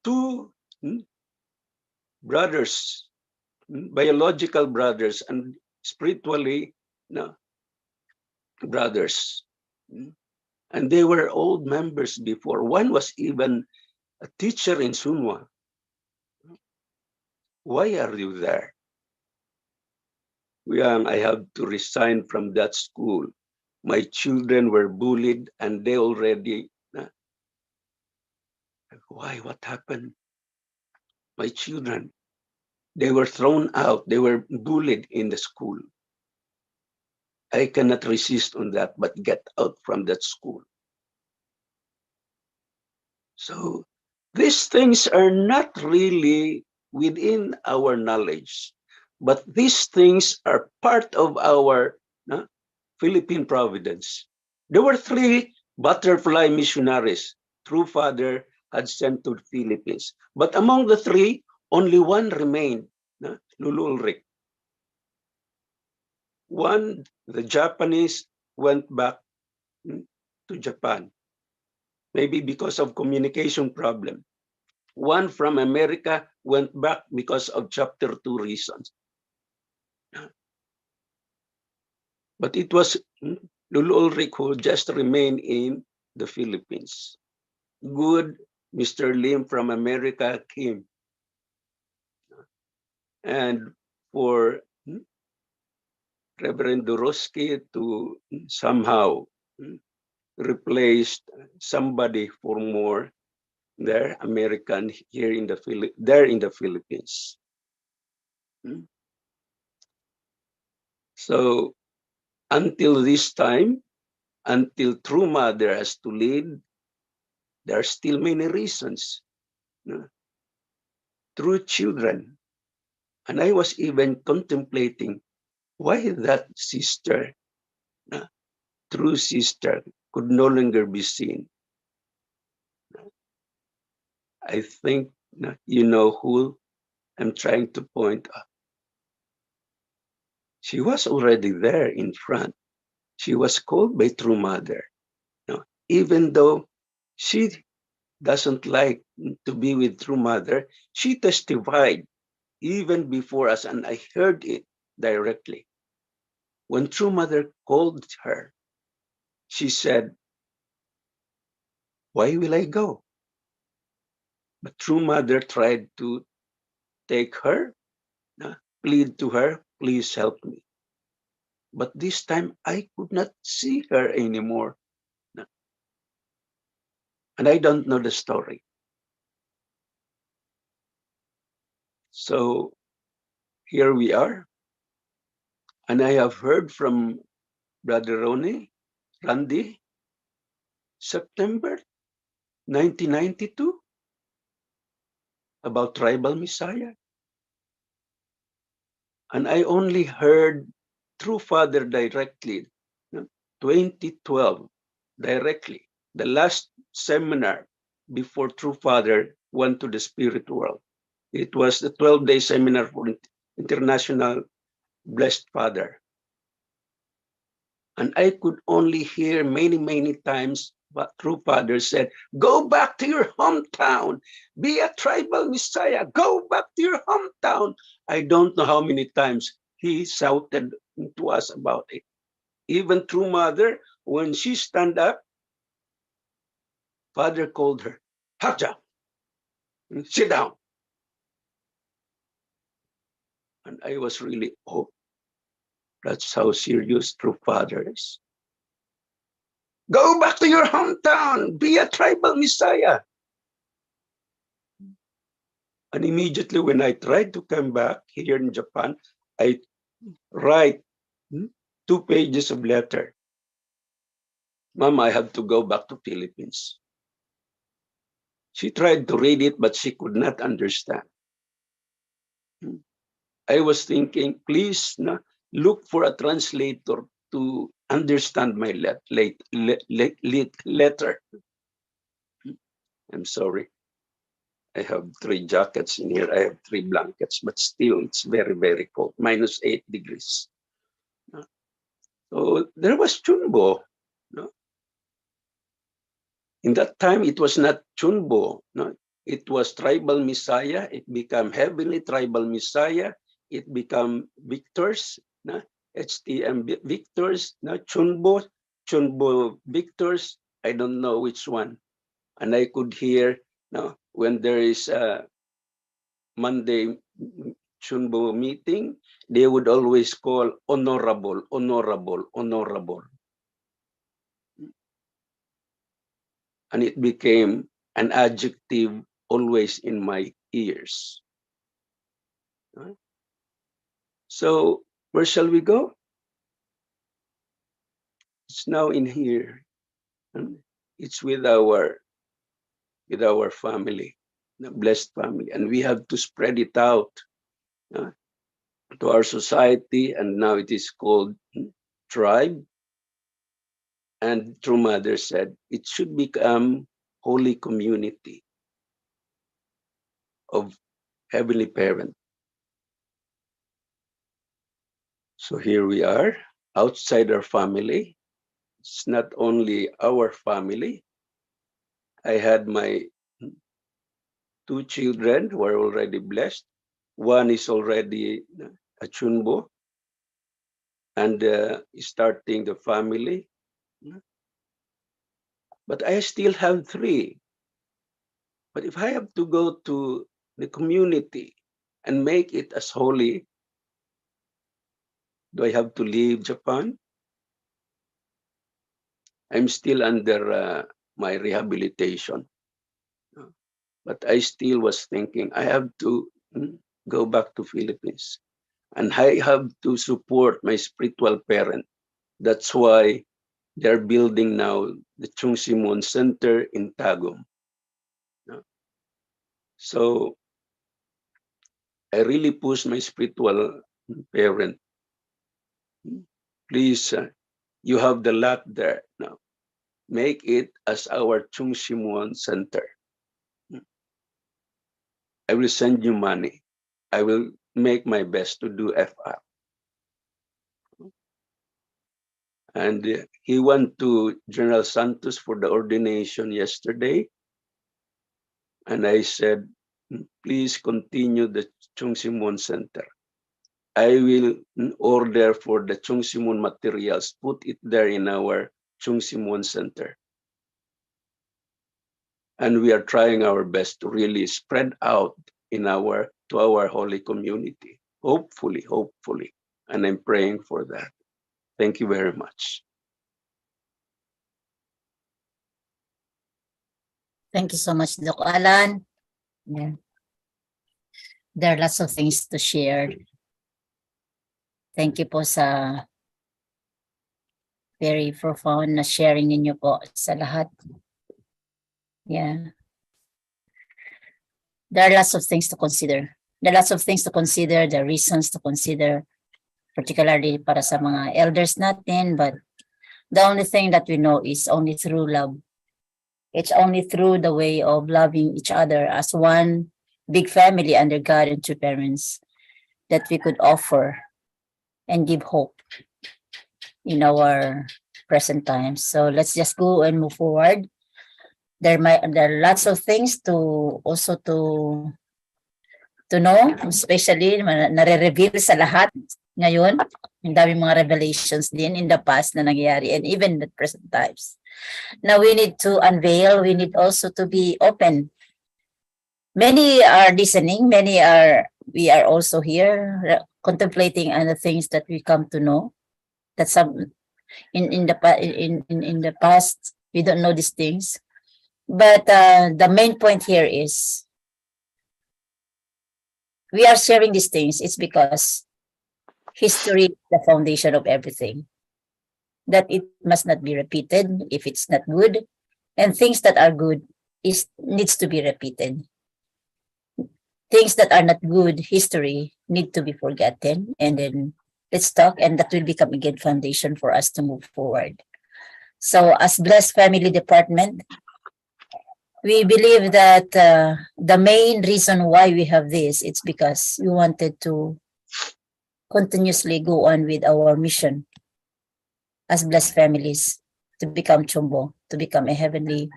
2 brothers, biological brothers and spiritually brothers. And they were old members before. One was even a teacher in Sunwa. Why are you there? I have to resign from that school. My children were bullied and they already, why, what happened? My children. They were thrown out. They were bullied in the school. I cannot resist on that, but get out from that school. So these things are not really within our knowledge, but these things are part of our Philippine providence. There were 3 butterfly missionaries True Father had sent to the Philippines. But among the 3, only one remained, Lulu Ulrich. One, the Japanese, went back to Japan, maybe because of communication problem. One from America went back because of chapter 2 reasons. But it was Lulu Ulrich who just remained in the Philippines. Good Mr. Lim from America came. And for Reverend Dorosky to somehow replace somebody for more there, American here in the Philippines. So until this time, until True Mother has to lead, there are still many reasons. True children. And I was even contemplating why that sister, true sister, could no longer be seen. I think you know who I'm trying to point out. She was already there in front. She was called by True Mother. Even though she doesn't like to be with True Mother, she testified even before us, and I heard it directly. When True Mother called her, she said, "Why will I go?" But True Mother tried to take her, plead to her, "Please help me." But this time I could not see her anymore. And I don't know the story. So here we are. And I have heard from Brother Randy, September 1992, about tribal Messiah. And I only heard True Father directly, 2012, directly. The last seminar before True Father went to the spirit world. It was the 12-day seminar for International Blessed Father. And I could only hear many, many times what True Father said, "Go back to your hometown, be a tribal Messiah, go back to your hometown." I don't know how many times he shouted to us about it. Even True Mother, when she stand up, Father called her, "Haja, sit down." And I was really, oh, that's how serious True Father is. Go back to your hometown, be a tribal Messiah. And immediately when I tried to come back here in Japan, I write 2 pages of letter. "Mom, I have to go back to Philippines." She tried to read it, but she could not understand. I was thinking, please look for a translator to understand my letter. I'm sorry. I have 3 jackets in here. I have 3 blankets, but still it's very, very cold, -8 degrees. So there was Chunbo. In that time, it was not Chunbo. It was tribal Messiah. It became heavenly tribal Messiah. It became victors, HTM victors, Chunbo victors. I don't know which one. And I could hear when there is a Monday Chunbo meeting, they would always call honorable, honorable, honorable. And it became an adjective always in my ears. So where shall we go? It's now in here. It's with our family, the blessed family, and we have to spread it out to our society, and now it is called tribe. And True Mother said it should become holy community of Heavenly Parent. So here we are, outside our family. It's not only our family. I had my 2 children who are already blessed. One is already a chunbo and starting the family. But I still have 3. But if I have to go to the community and make it as holy, do I have to leave Japan? I'm still under my rehabilitation. But I still was thinking I have to go back to Philippines. And I have to support my spiritual parent. That's why they're building now the Chung Simon Center in Tagum. So I really push my spiritual parent. Please, you have the lot there now. Make it as our Chung Simon Center. I will send you money. I will make my best to do FR. And he went to General Santos for the ordination yesterday. And I said, please continue the Chung Simon Center. I will order for the Chung Simon materials, put it there in our Chung Simon Center. And we are trying our best to really spread out to our holy community. Hopefully. And I'm praying for that. Thank you very much. Thank you so much, Doc Alan. Yeah. There are lots of things to share. Thank you po sa very profound na sharing ninyo po sa lahat. Yeah. There are lots of things to consider. There are lots of things to consider, the reasons to consider, particularly para sa mga elders natin, but the only thing that we know is only through love. It's only through the way of loving each other as one big family under God and 2 parents that we could offer and give hope in our present times. So let's just go and move forward. There are lots of things to also to know, especially nare-reveal sa lahat ngayon. Ang dami mga revelations din in the past na nangyayari and even in the present times. Now we need to unveil, we need also to be open. Many are listening, we are also here contemplating on the things that we come to know, that some in the past we don't know these things. But the main point here is we are sharing these things. It's because history is the foundation of everything. That it must not be repeated if it's not good, and things that are good needs to be repeated. Things that are not good, history, need to be forgotten, and then let's talk, and that will become again foundation for us to move forward. So as Blessed Family Department, we believe that the main reason why we have this, it's because we wanted to continuously go on with our mission as blessed families to become Chumbo, to become a heavenly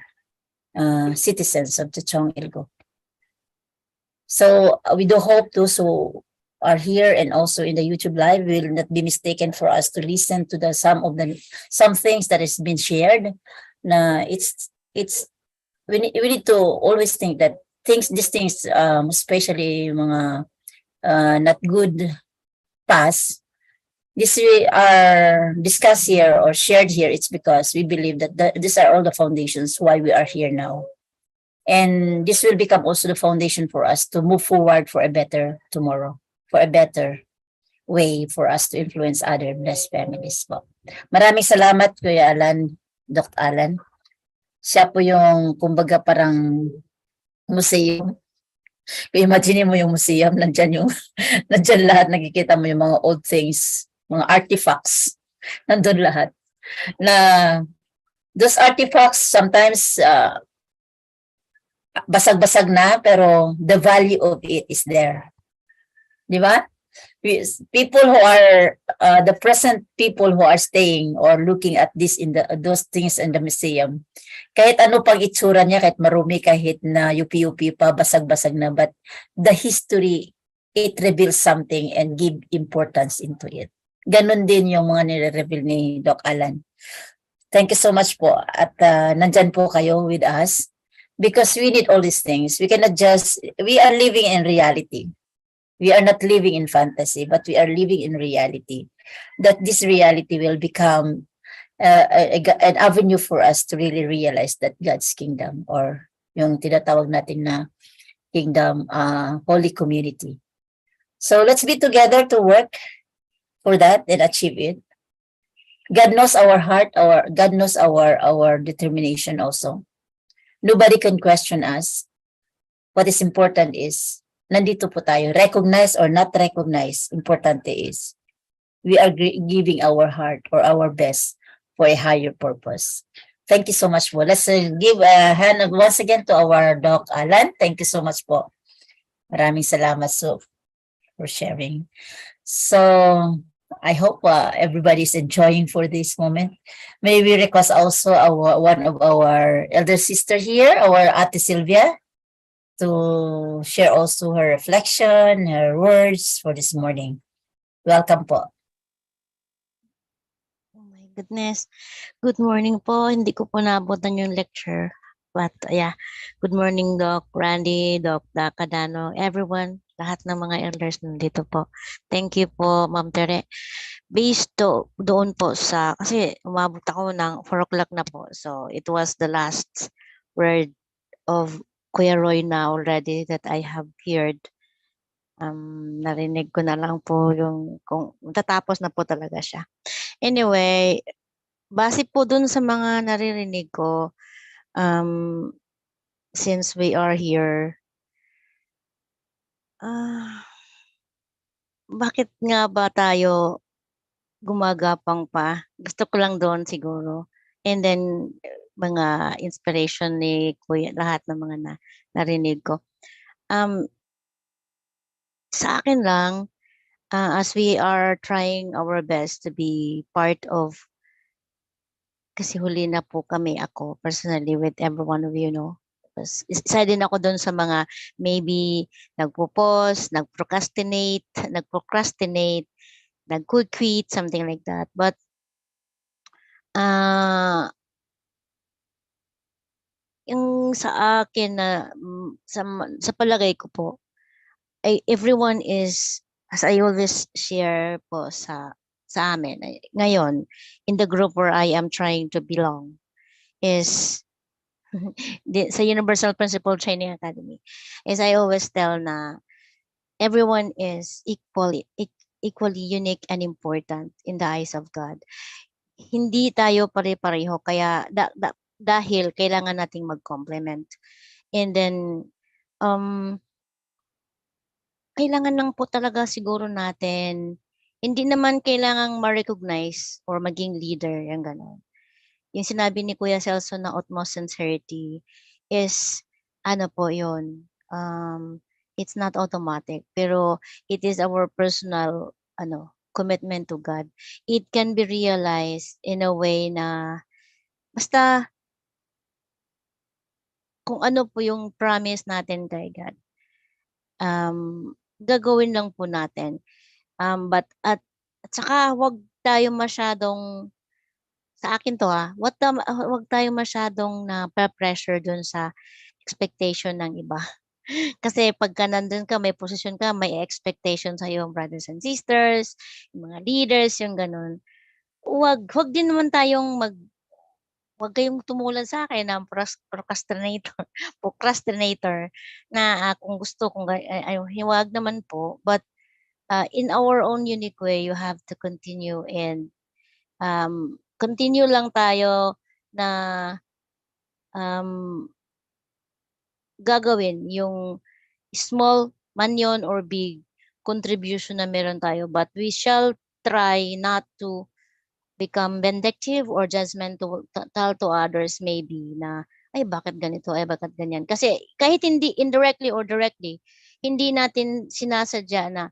citizens of the Chong Ilgo. So we do hope those who are here and also in the YouTube live will not be mistaken for us to listen to some things that has been shared. We need to always think that these things, especially mga not good past, this we are discussed here or shared here. It's because we believe that these are all the foundations why we are here now. And this will become also the foundation for us to move forward for a better tomorrow. for a better way for us to influence other blessed families po. Maraming salamat, Kuya Alan, Dr. Alan. Siya po yung, kumbaga, parang museum. Imagine mo yung museum, nandyan nandyan lahat, nakikita mo yung mga old things, mga artifacts, nandun lahat. Na, those artifacts sometimes, basag-basag na, pero the value of it is there. Di ba? People who are the present people who are staying or looking at this in those things in the museum, kahit ano pang itsura niya, kahit marumi, kahit na yupi-yupi pa, basag-basag na, but the history, it reveals something and give importance into it. Ganon din yung mga nire-reveal ni Doc Alan. Thank you so much po, at nandyan po kayo with us because we need all these things. We cannot just, we are living in reality. We are not living in fantasy, but we are living in reality. That this reality will become an avenue for us to really realize that God's kingdom, or yung tinatawag natin na kingdom, holy community. So let's be together to work for that and achieve it. God knows our heart, God knows our determination also. Nobody can question us. What is important is, nandito po tayo, recognize or not recognize, importante is, we are giving our heart or our best for a higher purpose. Thank you so much po. Let's give a hand once again to our Doc Alan. Thank you so much po. Maraming salamat for sharing. So, I hope everybody's enjoying for this moment. May we request also one of our elder sister here, our Ate Sylvia, to share also her reflection, her words for this morning. Welcome po. Oh my goodness. Good morning po. Hindi ko po naabutan yung lecture. But yeah, good morning Doc Randy, Doc Cadano, everyone, lahat ng mga elders nandito po. Thank you po, Ma'am Tere. Based doon po sa, kasi umabot ako ng 4 o'clock na po. So it was the last word of Kuya Roy na already that I have heard. Narinig ko na lang po yung kung tatapos na po talaga siya. Anyway, base po dun sa mga naririnig ko, since we are here, bakit nga ba tayo gumagapang pa? Gusto ko lang doon siguro. And then, mga inspiration ni Kuya, lahat ng mga narinig ko. Sa akin lang, as we are trying our best to be part of, kasi huli na po kami, ako personally with every one of you, no? Isa din ako doon sa mga maybe nagpo-pause, nag-procrastinate, nag-could quit, something like that. But yung sa akin na sa palagay ko po, everyone is, as I always share po sa amin ngayon in the group where I am trying to belong is sa Universal Principle Training Academy, is I always tell na everyone is equally unique and important in the eyes of God. Hindi tayo pare-pareho, kaya dahil kailangan nating mag-complement. And then kailangan lang po talaga siguro natin, hindi naman kailangang ma-recognize or maging leader, yung gano'n. Yung sinabi ni Kuya Celso na utmost sincerity is, ano po yun, it's not automatic, pero it is our personal, commitment to God. It can be realized in a way na, basta, kung ano po yung promise natin kay God, gagawin lang po natin. But at saka wag tayo masyadong, sa akin to wag tayo masyadong na pressure dun sa expectation ng iba. Kasi pagka nandun ka, may posisyon ka, may expectation sa yung brothers and sisters, yung mga leaders, yung ganun. Wag din naman tayong wag kayong tumulad sa akin ng procrastinator na kung gusto, wag naman po. But in our own unique way, you have to continue and continue lang tayo na gagawin yung small man yun or big contribution na meron tayo, but we shall try not to become vindictive or judgmental to others maybe na ay bakit ganito, ay bakit ganyan. Kasi kahit hindi indirectly or directly, hindi natin sinasadya na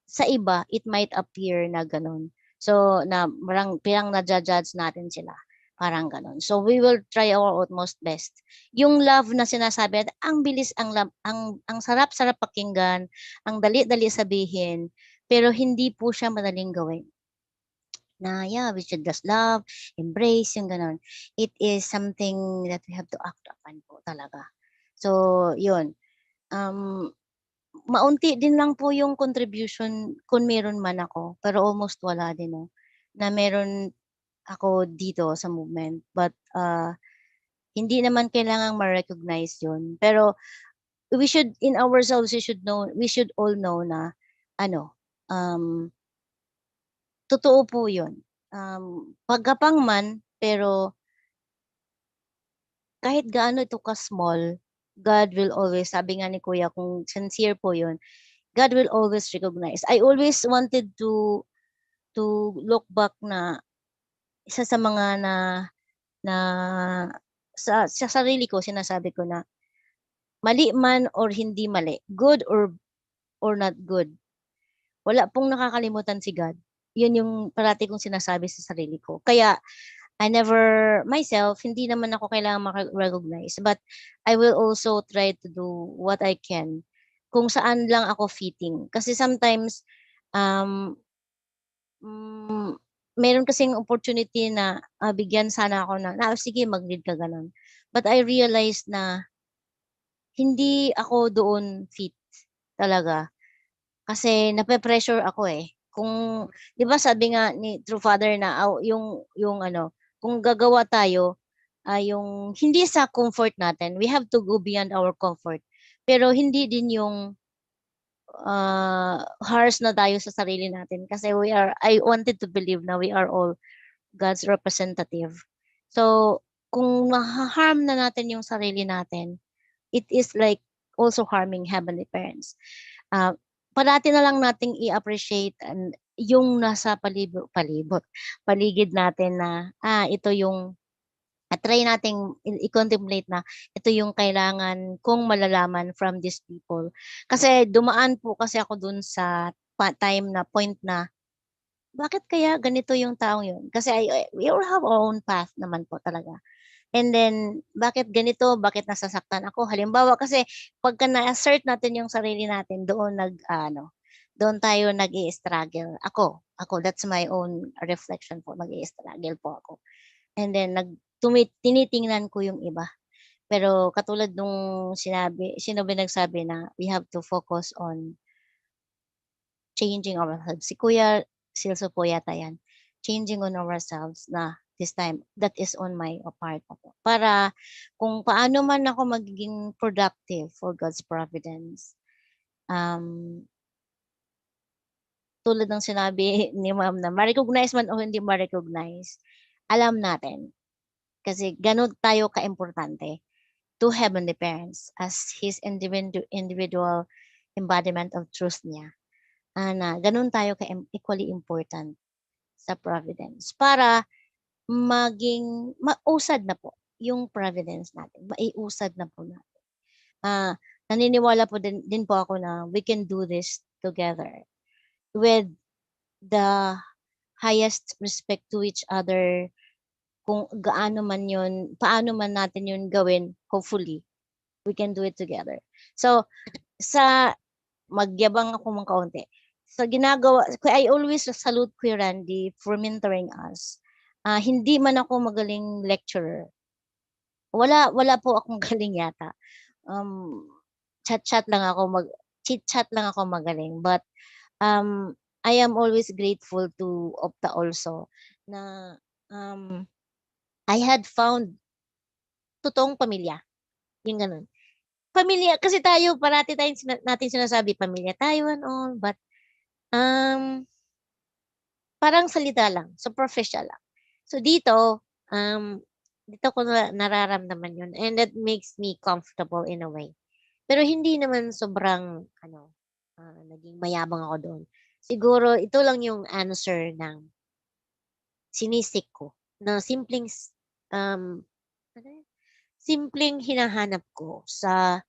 sa iba it might appear na ganun. So na parang na-judge natin sila. Parang ganun. So we will try our utmost best. Yung love na sinasabi, ang bilis, ang sarap-sarap pakinggan, ang dali-dali sabihin, pero hindi po siya madaling gawin. Na yeah, we should just love, embrace, yung ganun. It is something that we have to act upon po talaga. So, yun. Maunti din lang po yung contribution kung meron man ako, pero almost wala din, no? Na meron ako dito sa movement. But hindi naman kailangang ma-recognize yun. Pero we should, in ourselves, we should all know na, totoo po yun. Pagkapang man, pero kahit gaano ito ka-small, God will always, sabi nga ni Kuya, kung sincere po yun, God will always recognize. I always wanted to look back na isa sa mga na sa sarili ko, sinasabi ko na mali man or hindi mali, good or not good, wala pong nakakalimutan si God. Yun yung parati kong sinasabi sa sarili ko. Kaya I never myself, hindi naman ako kailangan ma-recognize, but I will also try to do what I can kung saan lang ako fitting. Kasi sometimes meron kasing opportunity na bigyan sana ako na sige mag-lead ka ganun. But I realized na hindi ako doon fit talaga. Kasi nape-pressure ako eh. Kung 'di ba sabi nga ni True Father na yung kung gagawa tayo yung hindi sa comfort natin, we have to go beyond our comfort. Pero hindi din yung harsh na tayo sa sarili natin kasi I wanted to believe na we are all God's representative. So, kung maha-harm na natin yung sarili natin, it is like also harming heavenly parents. Parati na lang nating i-appreciate yung nasa paligid natin na ito yung try nating i-contemplate na ito yung kailangan kong malalaman from these people. Kasi dumaan po kasi ako dun sa point na bakit kaya ganito yung taong yun? Kasi we all have our own path naman po talaga. And then, bakit ganito? Bakit nasasaktan ako? Halimbawa, kasi pagka na-assert natin yung sarili natin, doon tayo nag-i-struggle. Ako, that's my own reflection po. Nag-i-struggle po ako. And then, tinitingnan ko yung iba. Pero katulad nung sino ba nagsabi na we have to focus on changing ourselves. Si Kuya Silso po yata yan. Changing on ourselves na this time, that is on my part po. Para kung paano man ako magiging productive for God's providence. Tulad ng sinabi ni Ma'am na ma-recognize man o hindi ma-recognize, alam natin. Kasi ganun tayo ka-importante to heavenly parents as His individual embodiment of truth niya. Na ganun tayo ka-equally important sa providence para maging mausad na po yung providence natin. Maiusad na po natin. Naniniwala po din po ako na we can do this together with the highest respect to each other. Kung gaano man yun, paano man natin yun gawin, hopefully, we can do it together. So, magyabang ako ng kaunti. Sa ginagawa, I always salute Kuya Randy for mentoring us. Hindi man ako magaling lecturer. Wala po akong galing yata. Chat-chat lang ako chit-chat lang ako magaling. But I am always grateful to Opta also na I had found totoong pamilya. Yung ganun. Pamilya, kasi tayo, parati natin sinasabi, pamilya tayo and all, but Parang salita lang, superficial lang. So dito ko nararamdaman yun and that makes me comfortable in a way. Pero hindi naman sobrang naging mayabang ako doon. Siguro ito lang yung answer ng sinisik ko na ano yun? Simpleng hinahanap ko sa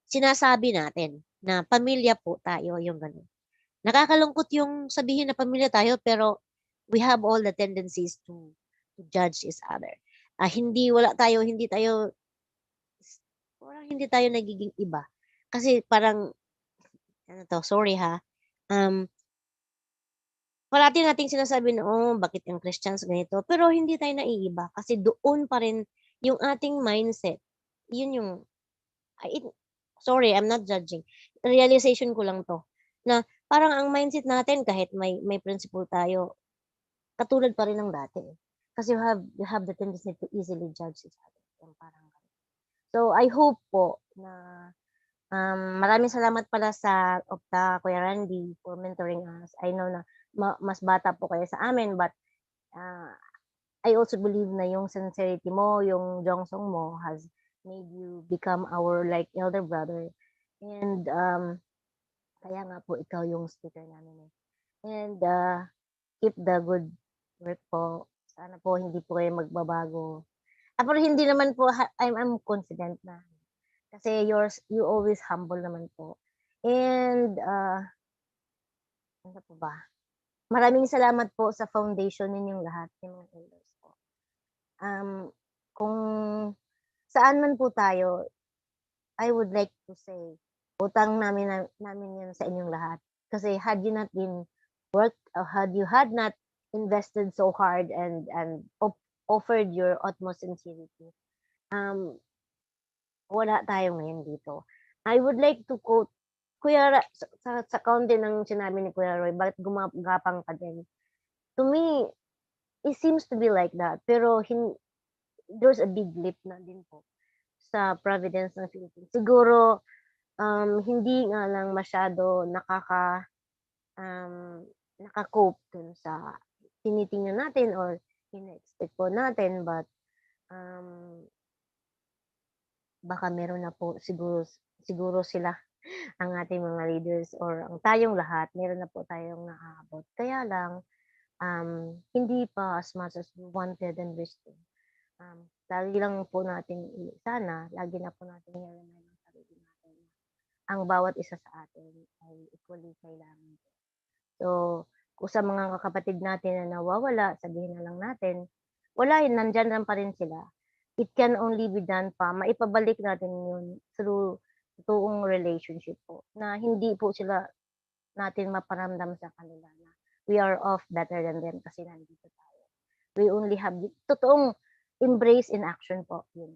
sinasabi natin na pamilya po tayo, yung gano'n. Nakakalungkot yung sabihin na pamilya tayo pero we have all the tendencies to judge each other. Hindi tayo nagiging iba. Kasi parang sorry ha. Parati nating sinasabi na, bakit ang Christians ganito? Pero hindi tayo naiiba kasi doon pa rin yung ating mindset. Yun yung sorry, I'm not judging. Realization ko lang 'to, na parang ang mindset natin kahit may principle tayo, katulad pa rin ng dati. Kasi you have the tendency to easily judge each other, yung parang gano'n. So, I hope po na, maraming salamat pala sa Opta, Kuya Randy, for mentoring us. I know na mas bata po kayo sa amin but, I also believe na yung sincerity mo, yung jongsong mo has made you become our like elder brother. And kaya nga po ikaw yung speaker namin eh. And keep the good work po. Sana po hindi po kayo magbabago. Pero hindi naman po, I'm confident na. Kasi you always humble naman po. And ano po ba? Maraming salamat po sa foundation ninyong lahat, yung mga elders po. Kung saan man po tayo, I would like to say, utang namin yan sa inyong lahat. Kasi had you not been worked, or had you not invested so hard and offered your utmost sincerity, wala tayo ngayon dito. I would like to quote Kuya sa kaunti ng sinabi ni Kuya Roy, bakit gumagapang ka din? To me, it seems to be like that. Pero there's a big leap na din po sa providence ng Philippines. Siguro, hindi nga lang masyado naka-cope dun sa tinitingnan natin or ina-expect po natin, but baka meron na po siguro sila ang ating mga leaders or ang tayong lahat, meron na po tayong naaabot. Kaya lang, hindi pa as much as we wanted and wished to. Lagi lang po natin, lagi na po natin i-remind ang sarili natin na ang bawat isa sa atin ay equally kailangan. So, kung sa mga kapatid natin na nawawala, sabihin na lang natin, wala yun, nandyan lang pa rin sila. It can only be done pa, maipabalik natin yun through totoong relationship po, na hindi po sila natin maparamdam sa kanila na we are off better than them kasi nandito tayo. We only have totoong embrace in action po. Yun.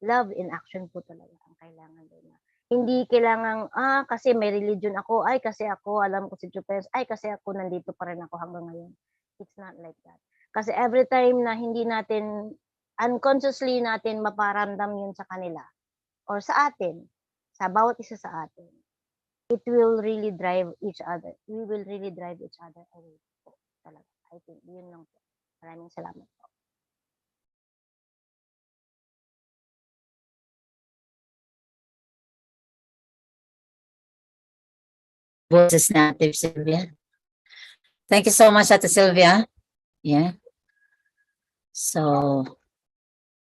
Love in action po talaga ang kailangan din. Hindi kailangan, kasi may religion ako, ay kasi ako alam ko si Jupiter, ay kasi ako nandito pa rin ako hanggang ngayon. It's not like that. Kasi every time na hindi natin, unconsciously natin maparamdam yun sa kanila or sa atin, sa bawat isa sa atin, it will really drive each other. We will really drive each other away po talaga. I think yun lang po. Maraming salamat po. Boses na Ate Sylvia. Thank you so much, Ate Sylvia. Yeah. So,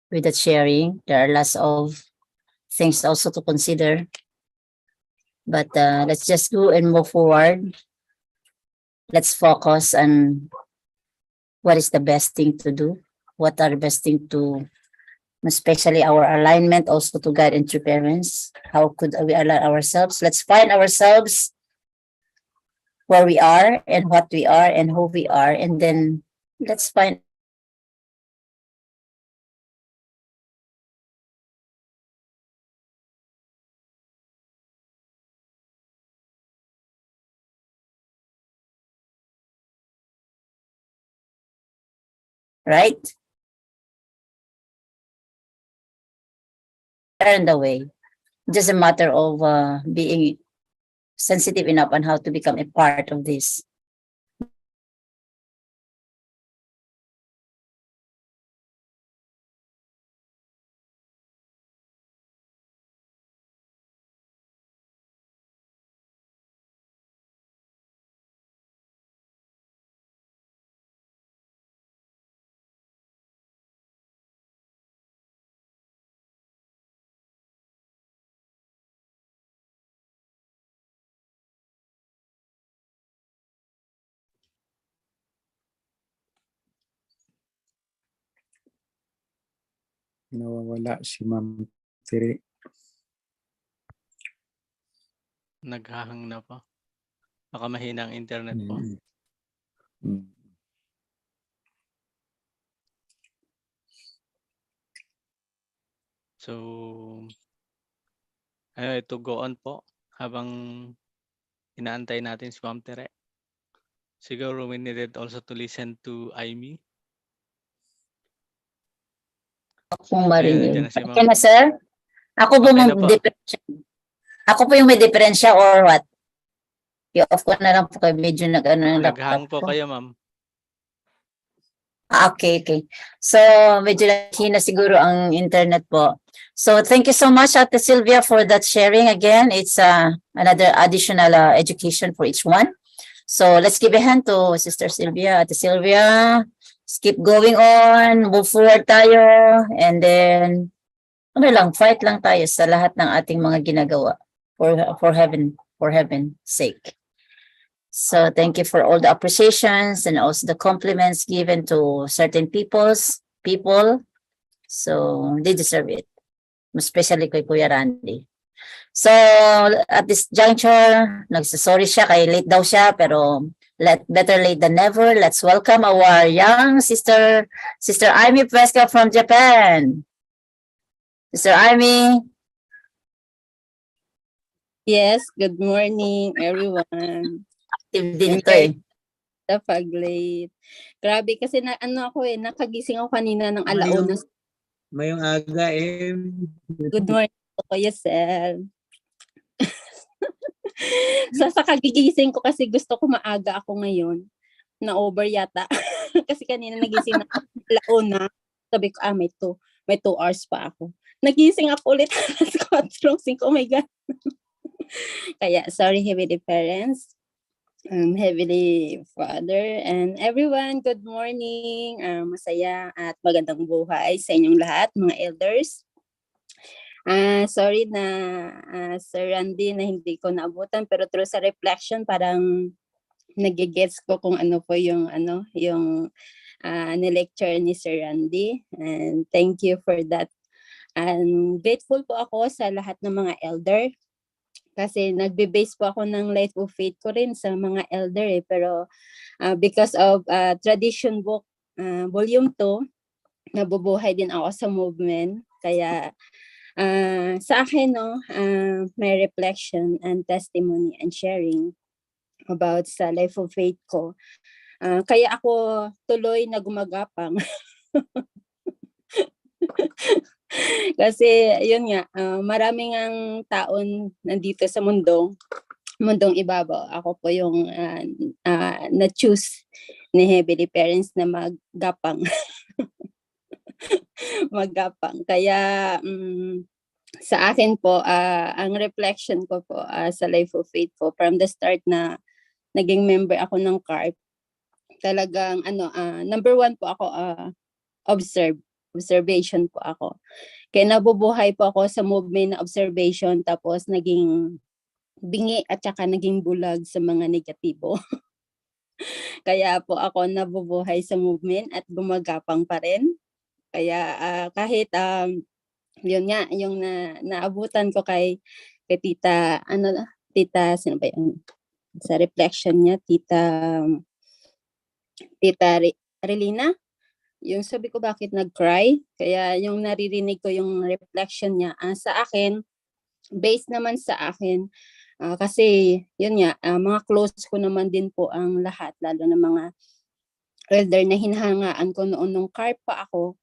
with that sharing, there are lots of things also to consider. But let's just go and move forward. Let's focus on what is the best thing to do. What are the best thing to, especially our alignment also to guide and to parents. How could we align ourselves? Let's find ourselves where we are and what we are and who we are. And then let's find right? Turn the way. It doesn't matter of being sensitive enough on how to become a part of this. Nawawala si Ma'am Tiri. Naghahang na po. Baka mahina ang internet po. Mm. So, to go on po habang inaantay natin si Ma'am Tere. Siguro we needed also to listen to Aimee. Kung Ayun, marinig. nandiyan na si Okay Ma'am. na, sir? Ako po Okay na po. mag-diferensya. Ako po yung may diferensya or what? I-off ko na lang po kayo. Medyo nag-ano yung Naghang laptop po ko. kayo, Ma'am. Okay, okay. So, medyo hina siguro ang internet po. So, thank you so much, Ate Sylvia, for that sharing again. It's another additional education for each one. So, let's give a hand to Sister Sylvia. Ate Sylvia, let's keep going on. Move forward tayo. And then, fight lang tayo sa lahat ng ating mga ginagawa for heaven's sake. So thank you for all the appreciations and also the compliments given to certain people. So they deserve it, especially kay Kuya Randy. So at this juncture, nagsasorry siya kay late daw siya, pero better late than never. Let's welcome our young sister Aimee Pesca from Japan. Sister Aimee. Yes, good morning everyone. Active din ito eh. Sa pag-late. Grabe kasi nakagising ako kanina ng alauna. Mayong aga eh. Good morning po, Kuya Sel. Sa kagigising ko kasi gusto ko maaga ako ngayon. Na-over yata. Kasi kanina nagising na ako alauna. Sabi ko, may 2 hours pa ako. Nagising ako ulit alas 4:05. Oh my God. Kaya, sorry, Heavenly Parents. Heavenly Father and everyone, good morning. Masaya at magandang buhay sa inyong lahat, mga elders. Sorry na Sir Randy na hindi ko naabutan, pero through sa reflection parang nagigets ko kung ano po yung ni-lecture ni Sir Randy, and thank you for that. And grateful po ako sa lahat ng mga elder. Kasi nagbe-base po ako ng life of faith ko rin sa mga elder pero because of tradition book volume 2, nabubuhay din ako sa movement. Kaya sa akin may reflection and testimony and sharing about sa life of faith ko. Kaya ako tuloy na gumagapang. Kasi yun nga, maraming ang taon nandito sa mundong ibabaw. Ako po yung na-choose ni Heavenly Parents na maggapang. Maggapang. Kaya sa akin po, ang reflection ko po sa life of faith ko from the start na naging member ako ng CARP, talagang number 1 po ako, observation po ako. Kaya nabubuhay po ako sa movement na observation, tapos naging bingi at saka naging bulag sa mga negatibo. Kaya po ako nabubuhay sa movement at gumagapang pa rin. Kaya kahit yun nga, yung naabutan ko kay tita, sino ba yun? Sa reflection niya, tita Relina. Yung sabi ko bakit nag-cry, kaya yung naririnig ko yung reflection niya sa akin, based naman sa akin, kasi yun nga, mga close ko naman din po ang lahat, lalo na mga elder na hinahangaan ko noon nung CARP pa ako.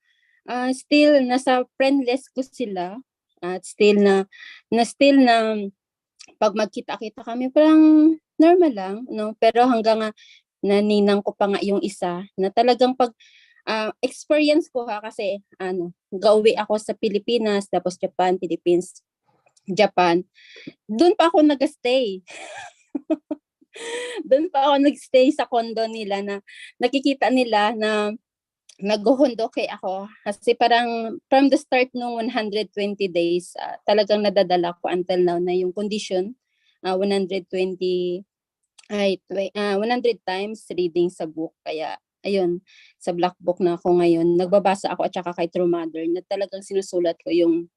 Still nasa friend list ko sila, at still na pag magkita-kita kami, parang normal lang, no? Pero hanggang nga naninang ko pa nga yung isa na talagang pag experience ko ha, kasi gauwi ako sa Pilipinas, tapos Japan, Philippines, Japan. Doon pa ako nag-stay. Doon pa ako nag-stay sa condo nila na nakikita nila na naghuhundoke ako. Kasi parang from the start nung 120 days, talagang nadadala ko until now na yung condition, 120 100 times reading sa book. Kaya ayun, sa black book na ako ngayon, nagbabasa ako at saka kay True Mother na talagang sinusulat ko yung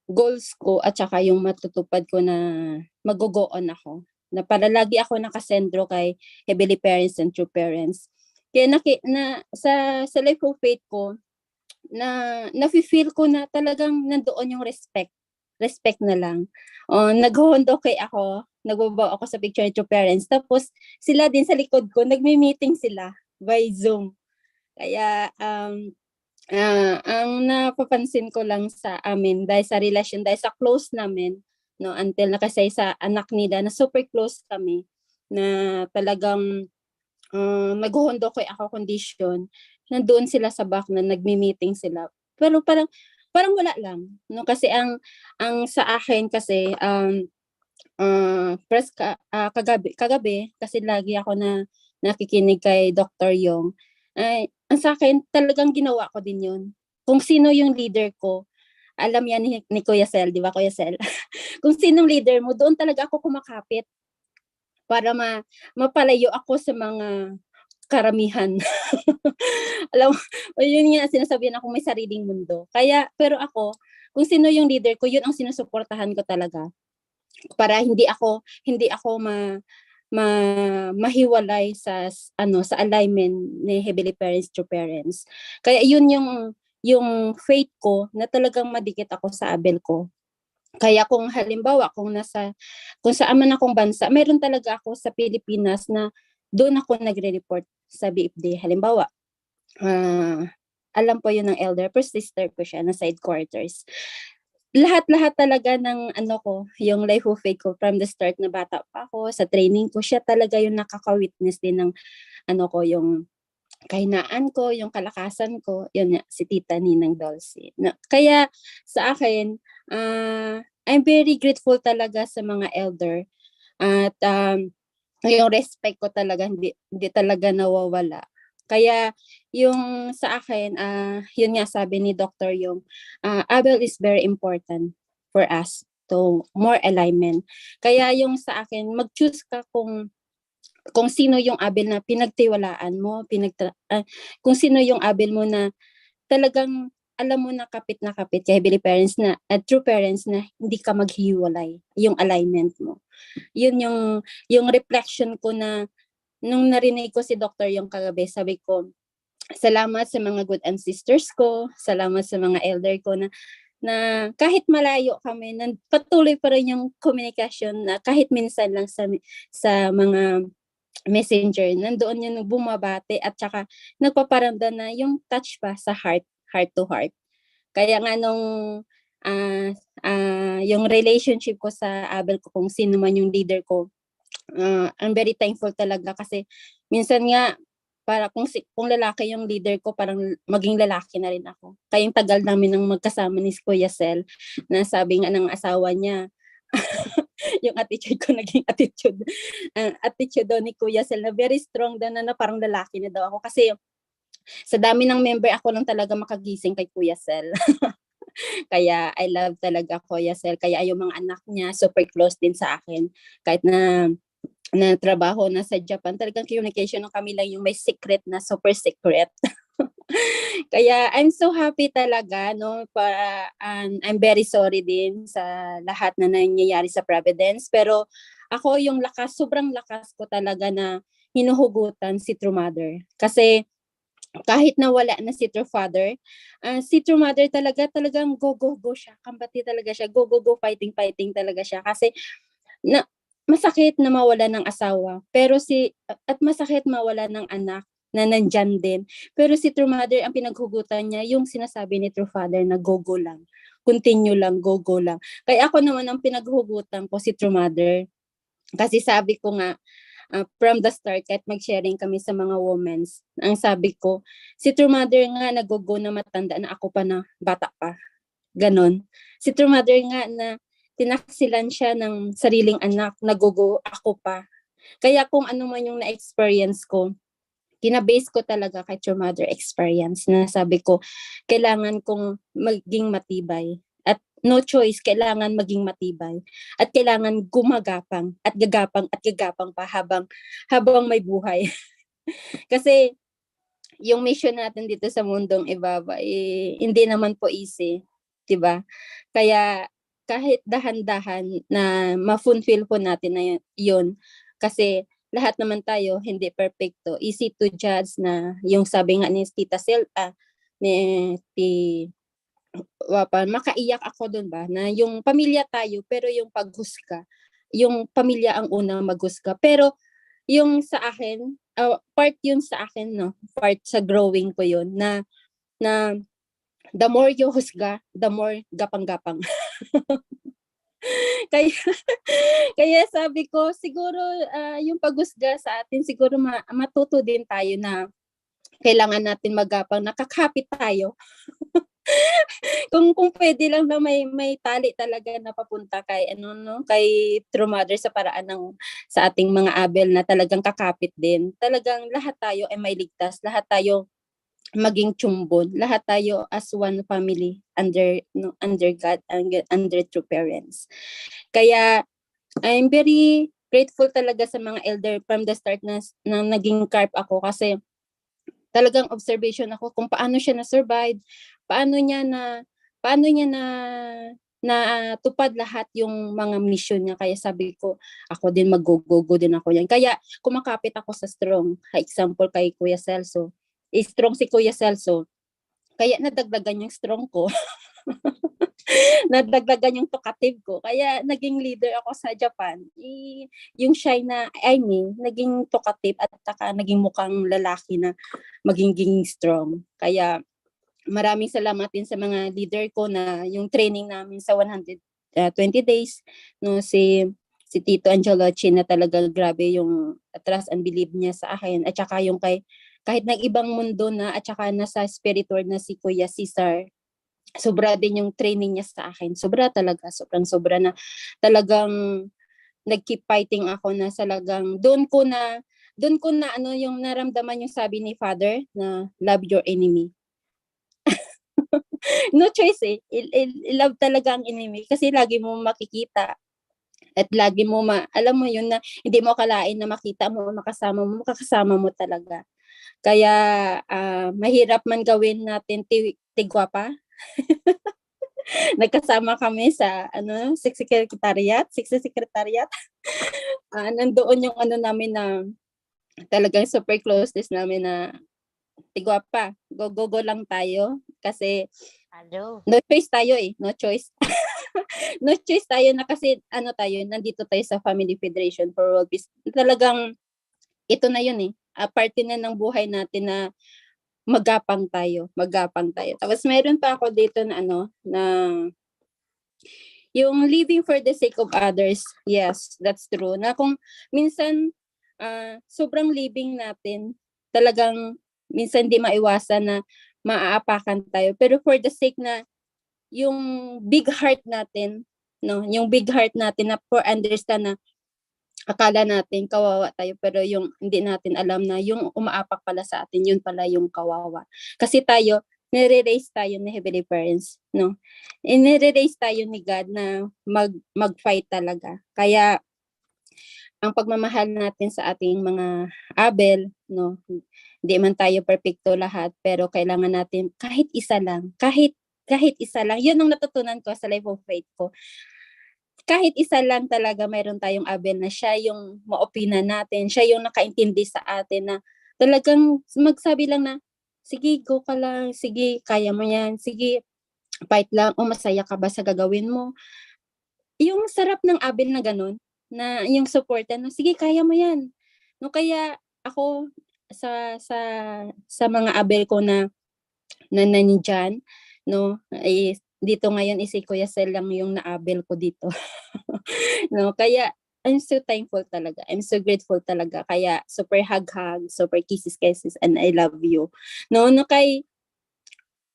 goals ko at saka yung matutupad ko na mag-go-on ako. Na para lagi ako nakasentro kay Heavenly Parents and True Parents. Kaya sa life of faith ko, nafe-feel ko na talagang nandoon yung respect. Respect na lang. Naghohondo kay ako, nagbabaw ako sa picture ni True Parents. Tapos sila din sa likod ko, nagme-meeting sila by Zoom. Kaya ang napapansin ko lang sa amin dahil sa relasyon, dahil sa close namin, no, until nakasay sa anak nila na super close kami, na talagang naghohondo ko ako condition, nandoon sila sa back na nagmi-meeting sila. Pero parang wala lang, no, kasi ang sa akin kasi kagabi kasi lagi ako na nakikinig kay Dr. Yong. Ay, ang sa akin talagang ginawa ko din 'yun. Kung sino yung leader ko, alam yan ni Kuya Sel, di ba Kuya Sel? Kung sinong leader mo, doon talaga ako kumakapit para mapalayo ako sa mga karamihan. Alam mo, yun nga sinasabihan ako may sariling mundo. Kaya, pero ako, kung sino yung leader ko, yun ang sinusuportahan ko talaga. Para hindi ako mahiwalay sa sa alignment ni Heavenly Parents, True Parents. Kaya yun yung faith ko na talagang madikit ako sa Abel ko. Kaya kung halimbawa kung saan man akong bansa, meron talaga ako sa Pilipinas na doon ako nagre-report sa BFD. Halimbawa, alam po yun ng elder, pero sister ko siya na side quarters. Lahat talaga ng yung life of faith ko from the start na bata pa ako, sa training ko, siya talaga yung nakaka-witness din ng yung kahinaan ko, yung kalakasan ko, yun nga, si Tita Ninang Dulce. Kaya sa akin, I'm very grateful talaga sa mga elder at yung respect ko talaga hindi talaga nawawala. Kaya yung sa akin, yun nga sabi ni Dr. Yung, Abel is very important for us to more alignment. Kaya yung sa akin, mag-choose ka kung sino yung Abel na pinagtiwalaan mo, kung sino yung Abel mo na talagang alam mo na kapit kay Heavenly Parents na at True Parents na hindi ka maghiwalay yung alignment mo. Yun yung reflection ko na nung narinig ko si Dr. yung kagabi, sabi ko, salamat sa mga good ancestors ko, salamat sa mga elder ko na kahit malayo kami, patuloy pa rin yung communication na kahit minsan lang sa mga messenger, nandoon yung bumabate at saka nagpaparamdam na yung touch pa sa heart to heart. Kaya nga nung yung relationship ko sa Abel ko, kung sino man yung leader ko, I'm very thankful talaga kasi minsan nga para kung lalaki yung leader ko, parang maging lalaki na rin ako. Kaya yung tagal namin ng magkasama ni Kuya Sel, na sabi nga ng asawa niya, yung attitude ko naging attitude daw ni Kuya Sel na very strong daw na parang lalaki na daw ako kasi sa dami ng member ako lang talaga makagising kay Kuya Sel. Kaya I love talaga Kuya Sel, kaya yung mga anak niya super close din sa akin kahit na trabaho na sa Japan, talagang communication ng kami lang yung may secret na super secret. Kaya I'm so happy talaga, no, I'm very sorry din sa lahat na nangyayari sa Providence, pero ako yung sobrang lakas ko talaga na hinuhugutan si True Mother. Kasi kahit na wala na si True Father, si True Mother talagang go siya, kambati talaga siya, go fighting talaga siya kasi masakit na mawala ng asawa, pero at masakit mawala ng anak na nandyan din. Pero si True Mother, ang pinaghugutan niya, yung sinasabi ni True Father na go lang. continue lang, go lang. Kaya ako naman ang pinaghugutan ko si True Mother. Kasi sabi ko nga, from the start, kahit mag-sharing kami sa mga women's, ang sabi ko, si True Mother nga nag-go na matanda na ako pa na bata pa. Ganon. Si True Mother nga na tinaksilan siya ng sariling anak, nag-go ako pa. Kaya kung ano man yung na-experience ko, kinabase ko talaga kay True Mother experience na sabi ko, kailangan kong maging matibay. At no choice, kailangan maging matibay. At kailangan gumagapang at gagapang pa habang may buhay. Kasi yung mission natin dito sa mundong ibaba, hindi naman po easy. 'Di ba? Kaya kahit dahan-dahan na ma-fulfill po natin na yun. Kasi lahat naman tayo hindi perfecto. Easy to judge na yung sabi nga ni Tita ni Wapa, makaiyak ako doon ba na yung pamilya tayo pero yung paghusga, yung pamilya ang unang maghusga. Pero yung sa akin, part yun sa akin, no? Part sa growing ko yun na the more you husga, the more gapang-gapang. kaya kaya sabi ko siguro yung paghusga sa atin siguro matuto din tayo na kailangan natin magapang, nakakapit tayo. kung pwede lang na may tali talaga na papunta kay kay True Mother sa paraan ng sa ating mga abel na talagang kakapit din. Talagang lahat tayo ay may ligtas, lahat tayo maging tsumbon, lahat tayo as one family under God, under true parents. Kaya I'm very grateful talaga sa mga elder from the start na naging carp ako kasi talagang observation ako kung paano siya na-survive, paano niya na tupad lahat yung mga mission niya. Kaya sabi ko, ako din mag-go din ako yan. Kaya kumakapit ako sa strong. Example kay Kuya Celso. Strong si Kuya Celso. Kaya nadagdagan yung strong ko. Nadagdagan yung talkative ko. Kaya naging leader ako sa Japan. Yung shy na, naging talkative at saka naging mukhang lalaki na maging strong. Kaya maraming salamat din sa mga leader ko na yung training namin sa 120 days. No, si Tito Angelochi na talaga grabe yung trust and believe niya sa akin. At saka yung kahit ng ibang mundo na at saka nasa spirit world na si Kuya Cesar, sobra din yung training niya sa akin. Sobra talaga, sobra na talagang nag-keep fighting ako na talagang doon ko na yung naramdaman yung sabi ni Father na love your enemy. No choice love talaga ang enemy kasi lagi mo makikita at lagi mo alam mo yun na hindi mo akalain na makita mo, makakasama mo talaga. Kaya mahirap man gawin natin tigwapa. Nagkasama kami sa 6 secretariat. Nandoon yung namin na talagang super closeness namin na tigwapa. Go lang tayo kasi no choice tayo no choice. No choice tayo na kasi nandito tayo sa Family Federation for World Peace. Talagang ito na yun parte na ng buhay natin na magapang tayo. Tapos mayroon pa ako dito na na yung living for the sake of others. Yes, that's true. Na kung minsan sobrang living natin, talagang minsan di maiwasan na maaapakan tayo. Pero for the sake na yung big heart natin, yung big heart natin na for understand na akala natin kawawa tayo pero yung hindi natin alam na yung umaapak pala sa atin yun pala yung kawawa. Kasi tayo nire-raise tayo ni Heavenly Parents, nire-raise tayo ni God na mag-fight talaga. Kaya ang pagmamahal natin sa ating mga abel, hindi man tayo perfecto lahat pero kailangan natin kahit isa lang, kahit isa lang. Yun ang natutunan ko sa life of faith ko. Kahit isa lang talaga mayroon tayong abel na siya yung maopina natin, siya yung nakaintindi sa atin na talagang magsabi lang na, sige, go ka lang, sige, kaya mo yan, sige, fight lang, masaya ka ba sa gagawin mo? Yung sarap ng abel na ganun, na yung support, sige, kaya mo yan. Kaya ako, sa mga abel ko na nandiyan, dito ngayon si Kuya Sel lang yung naabel ko dito. No, kaya I'm so thankful talaga. I'm so grateful talaga. Kaya super hug, super kisses, and I love you. No, kay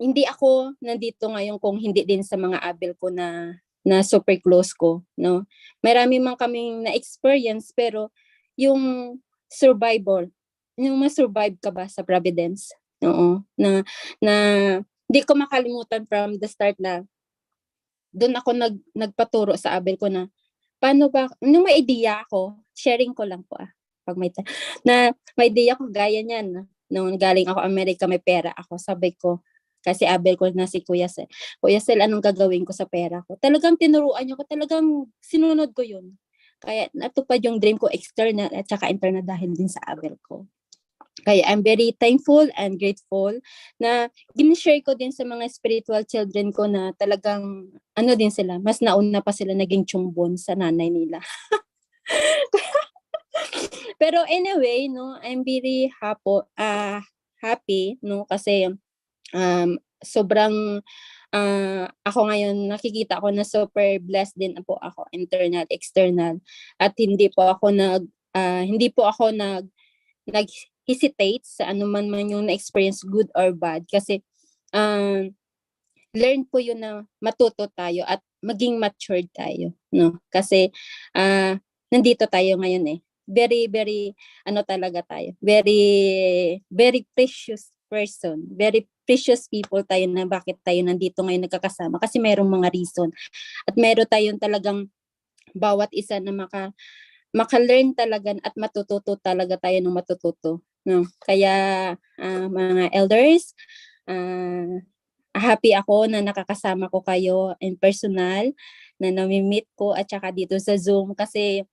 hindi ako nandito ngayon kung hindi din sa mga abel ko na super close ko, no. Marami man kaming na-experience pero yung survival, yung ma-survive ka ba sa Providence? Oo, na hindi ko makalimutan from the start na doon ako nagpaturo sa abel ko na paano ba, nung may idea ako, sharing ko lang po pag may idea ko gaya niyan, nung galing ako Amerika, may pera ako, sabi ko, kasi abel ko na si Kuya Sel. Kuya Sel, anong gagawin ko sa pera ko? Talagang tinuruan niyo ko, talagang sinunod ko yun. Kaya natupad yung dream ko external at saka internal dahil din sa abel ko. Kaya I'm very thankful and grateful na ginishare ko din sa mga spiritual children ko na talagang ano din sila, mas nauna pa sila naging tsumbon sa nanay nila. Pero anyway, no, I'm very happy, no, kasi sobrang ako ngayon nakikita ko na super blessed din po ako, internal, external, at hindi po ako nag-hesitate sa anuman man yung na-experience, good or bad, kasi learn po yun na matuto tayo at maging matured tayo, no, kasi nandito tayo ngayon very talaga tayo, very precious person, very precious people tayo na bakit tayo nandito ngayon nagkakasama, kasi merong mga reason at meron tayong talagang bawat isa na maka-learn talaga at matututo talaga tayo ng matututo, no. Kaya mga elders, happy ako na nakakasama ko kayo in personal, na nami-meet ko at saka dito sa Zoom, kasi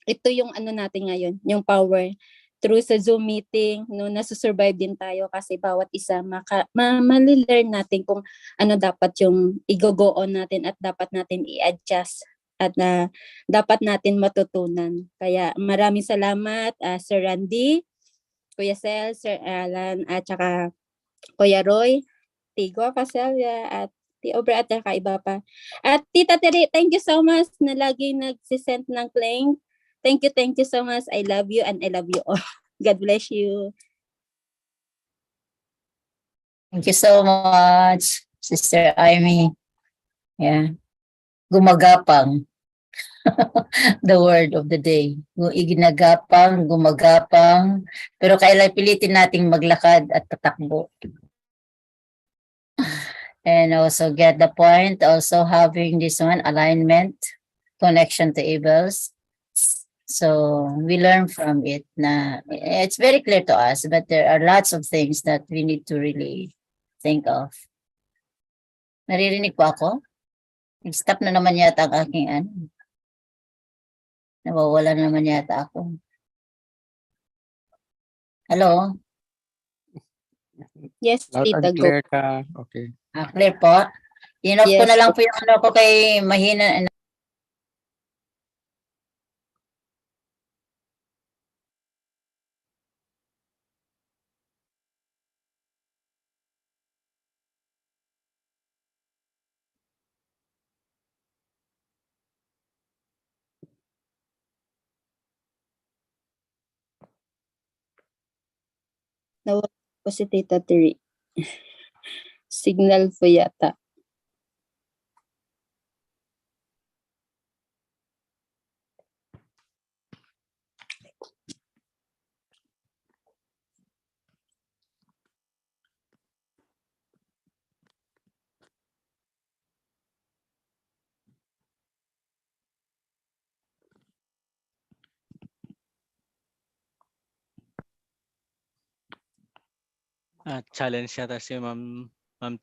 ito yung ano natin ngayon, yung power through sa Zoom meeting, no, nasusurvive din tayo kasi bawat isa mali-learn natin kung ano dapat yung i-go on natin at dapat natin i-adjust at dapat natin matutunan. Kaya maraming salamat, Sir Randy, Kuya Sel, Sir Alan, at saka Kuya Roy, Tigo, Caselia, at Obra, at saka iba pa. At Tita Tere, thank you so much na lagi nagsisend ng claim. Thank you so much. I love you and I love you all. God bless you. Thank you so much, Sister Amy. Yeah. Gumagapang. The word of the day. Iginagapang, gumagapang, pero kailan pilitin nating maglakad at tatakbo. And also get the point, also having this one, alignment, connection to evils. So we learn from it na it's very clear to us, but there are lots of things that we need to really think of. Naririnig po ako? Stop na naman yata ang aking nawawala na naman yata ako. Hello? Yes, Loud Tita, and go. clear ka. Okay. Clear po? Inoff ko Yes na lang po. po yung ano ko kay mahina. Nawala po si Tita Tere. Signal po yata. Challenge yata si Ma'am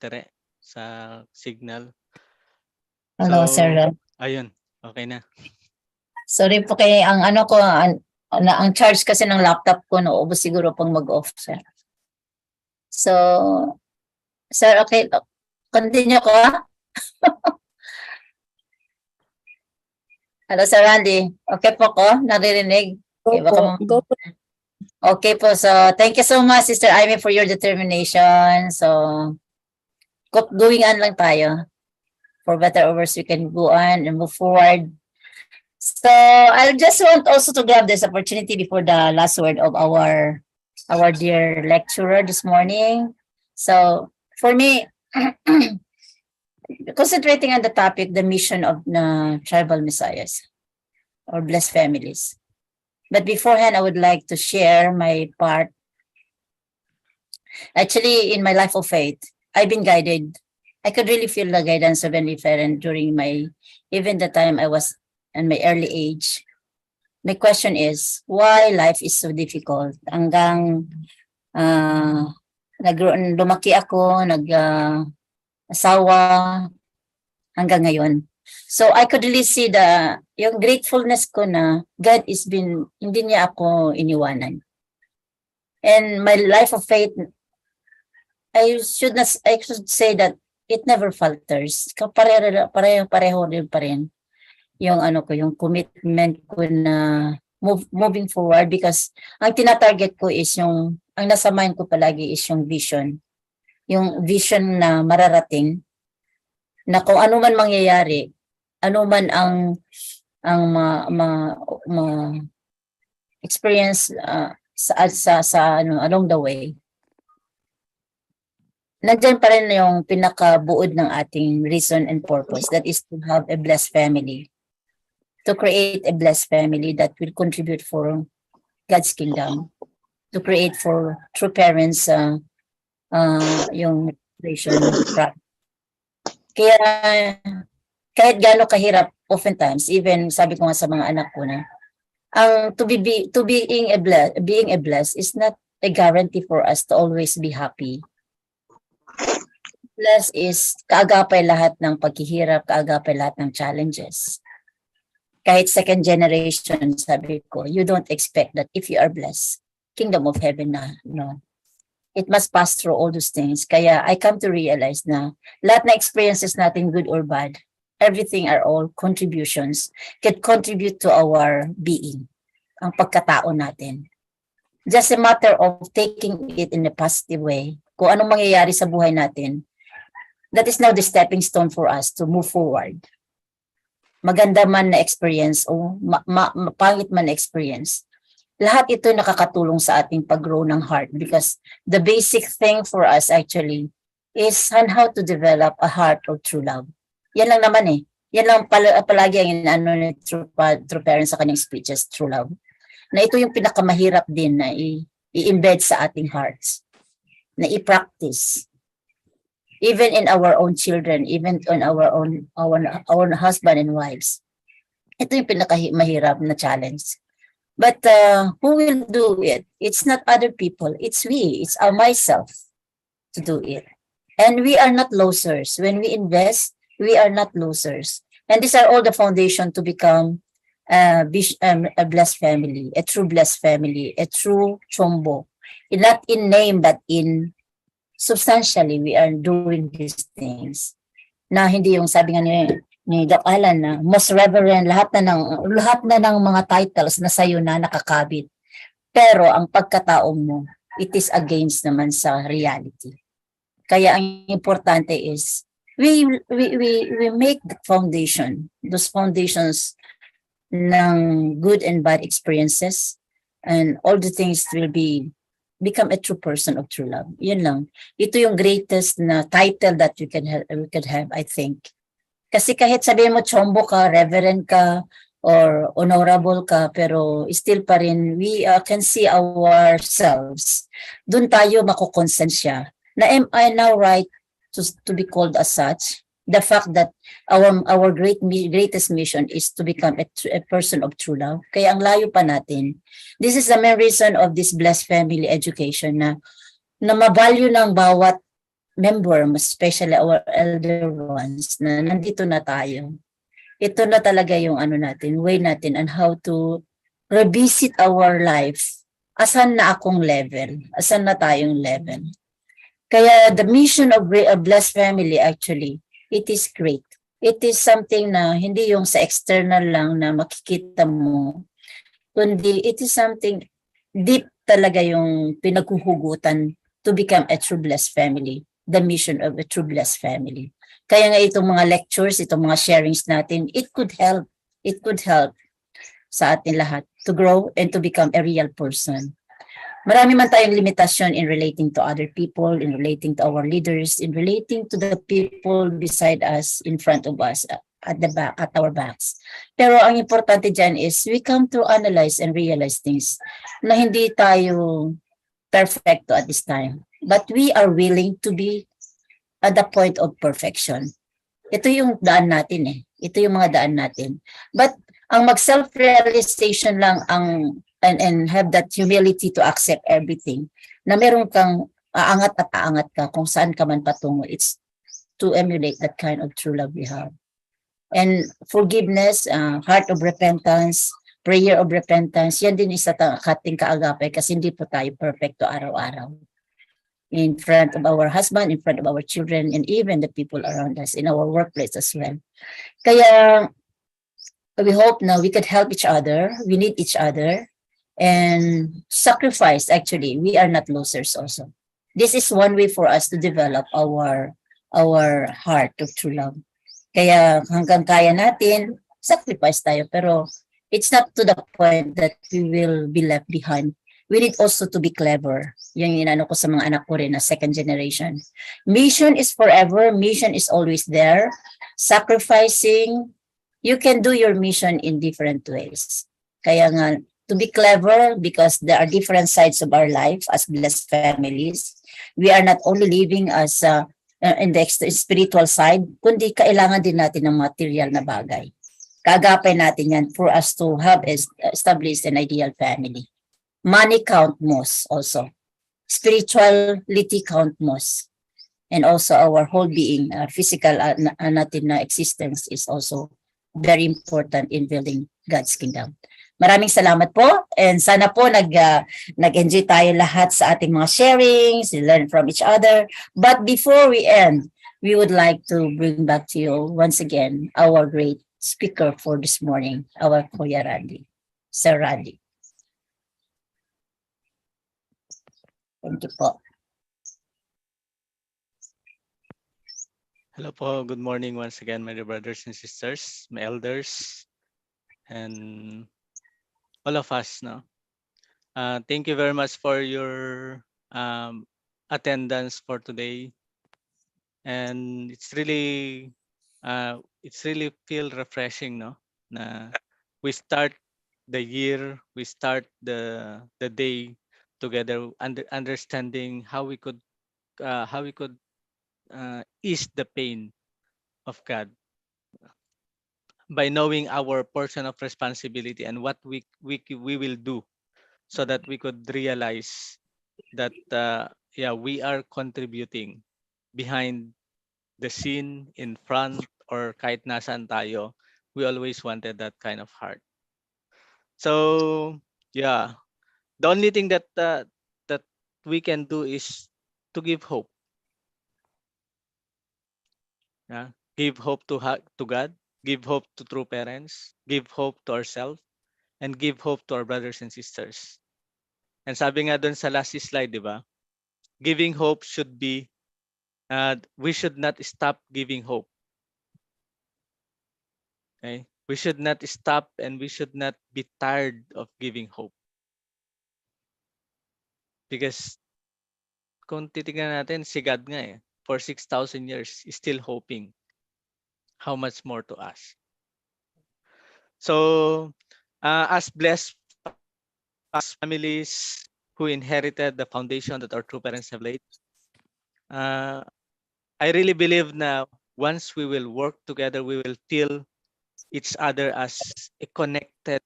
Tere sa signal. Hello, So, sir. ayun, okay na. Sorry po kay ang ano ko, ang charge kasi ng laptop ko naubos siguro pang mag-off, sir. So, sir, okay, continue ko. Hello, Sir Randy. Okay po ko? Naririnig? Okay, Go po. Okay po, so thank you so much, Sister Amy, for your determination. So, going on lang tayo. for better or worse, we can go on and move forward. So I just want also to grab this opportunity before the last word of our dear lecturer this morning. So for me, concentrating on the topic, the mission of the tribal messiahs or blessed families. But beforehand, I would like to share my part. Actually, in my life of faith, I've been guided. I could really feel the guidance of Heavenly Parent during even the time I was in my early age. My question is, why life is so difficult? Hanggang lumaki ako, asawa, hanggang ngayon. So I could really see yung gratefulness ko na God hindi niya ako iniwanan. And my life of faith, I should say that it never falters. Pareho din pa rin yung yung commitment ko na moving forward, because ang tinatarget ko is ang nasa mind ko palagi is yung vision. Yung vision na mararating, na kung ano man mangyayari, ano man ang experience along the way, nandiyan pa rin yung pinakabuod ng ating reason and purpose, that is to have a blessed family, to create a blessed family that will contribute for God's kingdom, to create for true parents yung creation. Kaya kahit gaano kahirap, oftentimes, even sabi ko nga sa mga anak ko na, being a blessed is not a guarantee for us to always be happy. Blessed is kaagapay lahat ng paghihirap, kaagapay lahat ng challenges. Kahit second generation, sabi ko, you don't expect that if you are blessed, kingdom of heaven na, no. It must pass through all those things. Kaya I come to realize na lahat na experiences natin, good or bad, everything are all contributions, can contribute to our being, ang pagkatao natin. Just a matter of taking it in a positive way. Kung anong mangyayari sa buhay natin, that is now the stepping stone for us to move forward. Maganda man na experience o pangit man na experience, lahat ito nakakatulong sa ating pag-grow ng heart, because the basic thing for us actually is on how to develop a heart of true love. Yan lang naman eh. Yan lang palagi ang ni true parents sa kanyang speeches, true love. Na ito yung pinakamahirap din na i-embed sa ating hearts, na i-practice. Even in our own children, even on our own husband and wives. Ito yung pinakamahirap na challenge. But who will do it? It's not other people. It's we. It's myself to do it. And we are not losers. When we invest, we are not losers. And these are all the foundation to become a blessed family, a true blessed family, a true chombo. Not in name, but in substantially, we are doing these things. Na hindi yung sabi nga ni Doc Alan na most reverend, lahat na ng mga titles na sa'yo na nakakabit. Pero ang pagkatao mo, it is against naman sa reality. Kaya ang importante is we make the foundation, those foundations ng good and bad experiences, and all the things will become a true person of true love. Yun lang. Ito yung greatest na title that we could have, I think. Kasi kahit sabihin mo chombo ka, reverend ka, or honorable ka, pero still pa rin, we can see ourselves. Doon tayo makukonsensya na am I now right to be called as such? The fact that our greatest mission is to become a person of true love. Kaya ang layo pa natin. This is the main reason of this blessed family education na mabalyo ng bawat member, especially our elder ones, na nandito na tayo. Ito na talaga yung way natin on how to revisit our life. Asan na akong level? Asan na tayong level? Kaya the mission of a blessed family actually, it is great. It is something na hindi yung sa external lang na makikita mo, kundi it is something deep talaga yung pinaghuhugutan to become a true blessed family, the mission of a true blessed family. Kaya nga itong mga lectures, itong mga sharings natin, it could help sa atin lahat to grow and to become a real person. Marami man tayong limitasyon in relating to other people, in relating to our leaders, in relating to the people beside us, in front of us, at the back, at our backs. Pero ang importante dyan is we come to analyze and realize things na hindi tayo perfecto at this time. But we are willing to be at the point of perfection. Ito yung daan natin eh. Ito yung mga daan natin. But ang mag-self-realization lang and have that humility to accept everything, na meron kang aangat at aangat ka kung saan ka man patungo, it's to emulate that kind of true love we have. And forgiveness, heart of repentance, prayer of repentance, yan din isa ating kaagapay kasi hindi po tayo perfecto araw-araw. In front of our husband, in front of our children, and even the people around us, in our workplace as well. Kaya we hope now we could help each other, we need each other, and sacrifice, actually, we are not losers also. This is one way for us to develop our heart of true love. Kaya hanggang kaya natin, sacrifice tayo, pero it's not to the point that we will be left behind. We need also to be clever. Yung inano ko sa mga anak ko rin na second generation. Mission is forever. Mission is always there. Sacrificing, you can do your mission in different ways. Kaya nga, to be clever because there are different sides of our life as blessed families. We are not only living as in the spiritual side, kundi kailangan din natin ng material na bagay. Kaagapay natin yan for us to have established an ideal family. Money count most also. Spirituality count most. And also our whole being, physical natin na existence is also very important in building God's kingdom. Maraming salamat po and sana po nag-enjoy tayo lahat sa ating mga sharings, learn from each other. But before we end, we would like to bring back to you once again our great speaker for this morning, our Kuya Randy, Sir Randy. Thank you po. Hello po. Good morning once again, my dear brothers and sisters, my elders, and all of us. No, thank you very much for your attendance for today, and it's really feel refreshing. No, na we start the year, we start the day together, understanding how we could ease the pain of God by knowing our portion of responsibility and what we will do so that we could realize that we are contributing behind the scene, in front, or kahit nasaan tayo. We always wanted that kind of heart. So yeah, the only thing that we can do is to give hope. Yeah, give hope to God, give hope to true parents, give hope to ourselves, and give hope to our brothers and sisters. And sabi nga doon sa last slide, di ba? Giving hope should be, we should not stop giving hope. Okay? We should not stop and we should not be tired of giving hope. Because kung titignan natin, si God nga for 6,000 years is still hoping. How much more to us? So, as blessed families who inherited the foundation that our true parents have laid, I really believe now once we will work together, we will feel each other as connected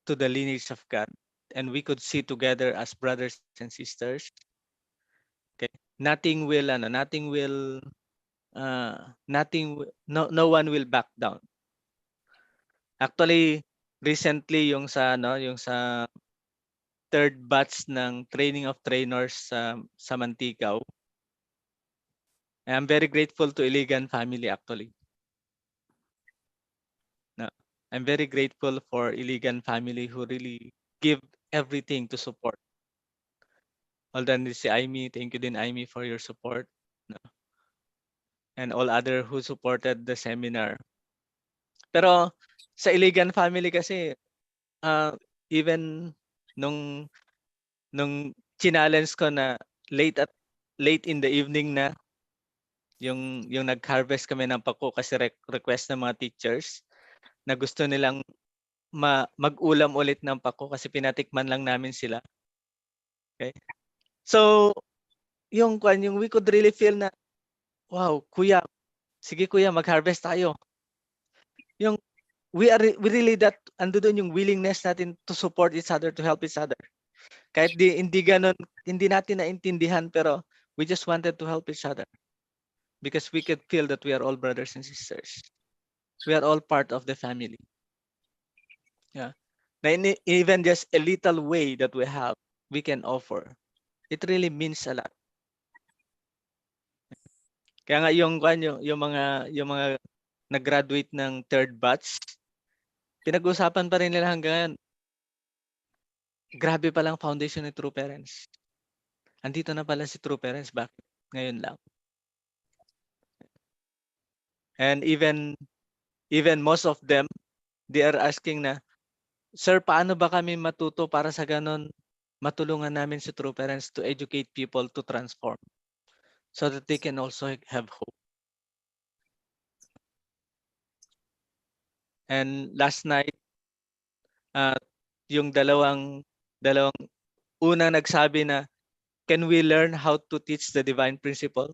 to the lineage of God, and we could see together as brothers and sisters. Okay, no one will back down. Actually, recently yung sa third batch ng training of trainers sa Manticaw, I'm very grateful to Iligan family actually. No, I'm very grateful for Iligan family who really give everything to support. All done si Aimee, thank you din Aimee for your support. No. and all other who supported the seminar. Pero sa Iligan family kasi, even nung challenge ko na late in the evening na yung nag-harvest kami ng pako kasi request ng mga teachers na gusto nilang mag-ulam ulit ng pako kasi pinatikman lang namin sila. Okay? So, yung we could really feel na, wow, kuya, sige kuya, mag-harvest tayo. Yung we really that ando doon yung willingness natin to support each other, to help each other. Kahit hindi ganon, hindi natin naintindihan, pero we just wanted to help each other because we could feel that we are all brothers and sisters. We are all part of the family. Yeah. Na even just a little way that we have, we can offer. It really means a lot. Kaya nga yung mga nag-graduate ng third batch, pinag-usapan pa rin nila hanggang ngayon. Grabe pa lang foundation ni True Parents. Andito na pala si True Parents, bakit ngayon lang? And even most of them, they are asking na, sir, paano ba kami matuto para sa ganon matulungan namin si True Parents to educate people to transform so that they can also have hope. And last night, yung dalawang unang nagsabi na, can we learn how to teach the divine principle?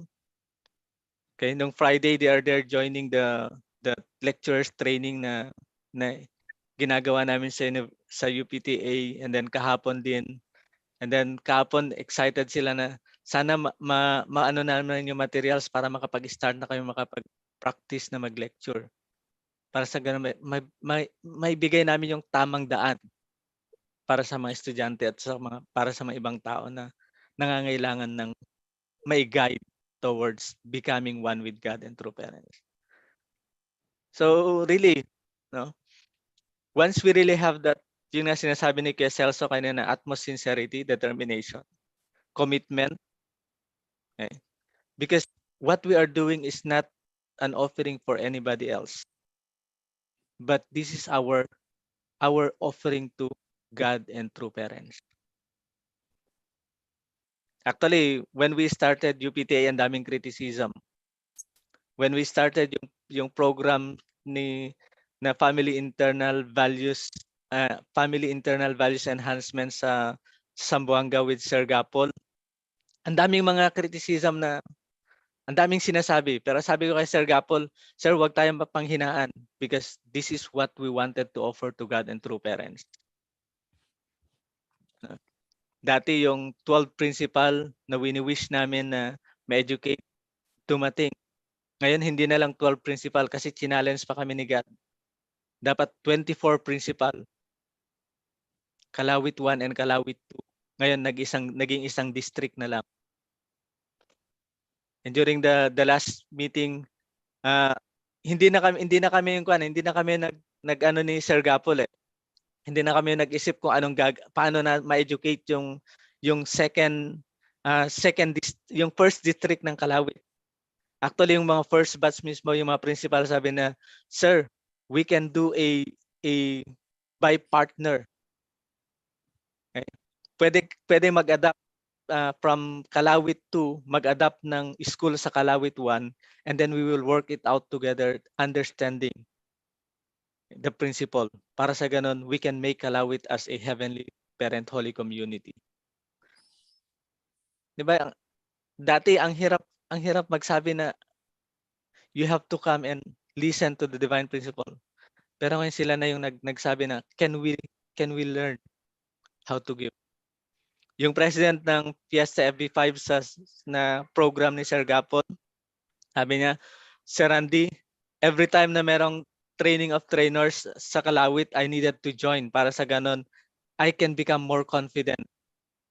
Okay, nung Friday, they are there joining the lecturers training na ginagawa namin sa UPTA, and then kahapon din. And then kahapon excited sila na sana maano namin yung materials para makapag-start na kayo makapag-practice na mag-lecture. Para sa ganun may bigay namin yung tamang daan para sa mga estudyante at para sa mga ibang tao na nangangailangan ng may guide towards becoming one with God and True Parents. So really, no? Once we really have that, yun nga sinasabi ni Kuya Celso kanina, utmost sincerity, determination, commitment. Okay? Because what we are doing is not an offering for anybody else. But this is our offering to God and True Parents. Actually, when we started UPTA, ang daming criticism. When we started yung program na family internal values enhancement sa Zamboanga with Sir Gapol, ang daming mga criticism na ang daming sinasabi. Pero sabi ko kay Sir Gapol, sir, wag tayong mapanghinaan because this is what we wanted to offer to God and True Parents. Dati yung 12 principle na wini-wish namin na ma-educate, dumating. Ngayon hindi na lang 12 principle kasi challenge pa kami ni God. Dapat 24 principle. Kalawit 1 and Kalawit 2. Ngayon naging isang district na lang. And during the last meeting, hindi na kami nag-ano ni Sir Gapol eh. Hindi na kami nag-isip kung paano na ma-educate yung yung first district ng Kalawit. Actually, yung mga first batch mismo, yung mga principal sabi na, sir, we can do a by partner. Okay? Pwede mag-adapt from Kalawit 2, mag-adapt ng school sa Kalawit 1, and then we will work it out together, understanding the principle. Para sa ganun, we can make Kalawit as a heavenly parent holy community. Diba? Dati ang hirap magsabi na you have to come and listen to the divine principle. Pero ngayon sila na yung nagsabi na can we learn how to give. Yung president ng Fiesta FB5 na program ni Sir Gapon, sabi niya, Sir Randy, every time na merong training of trainers sa Kalawit, I needed to join para sa ganon, I can become more confident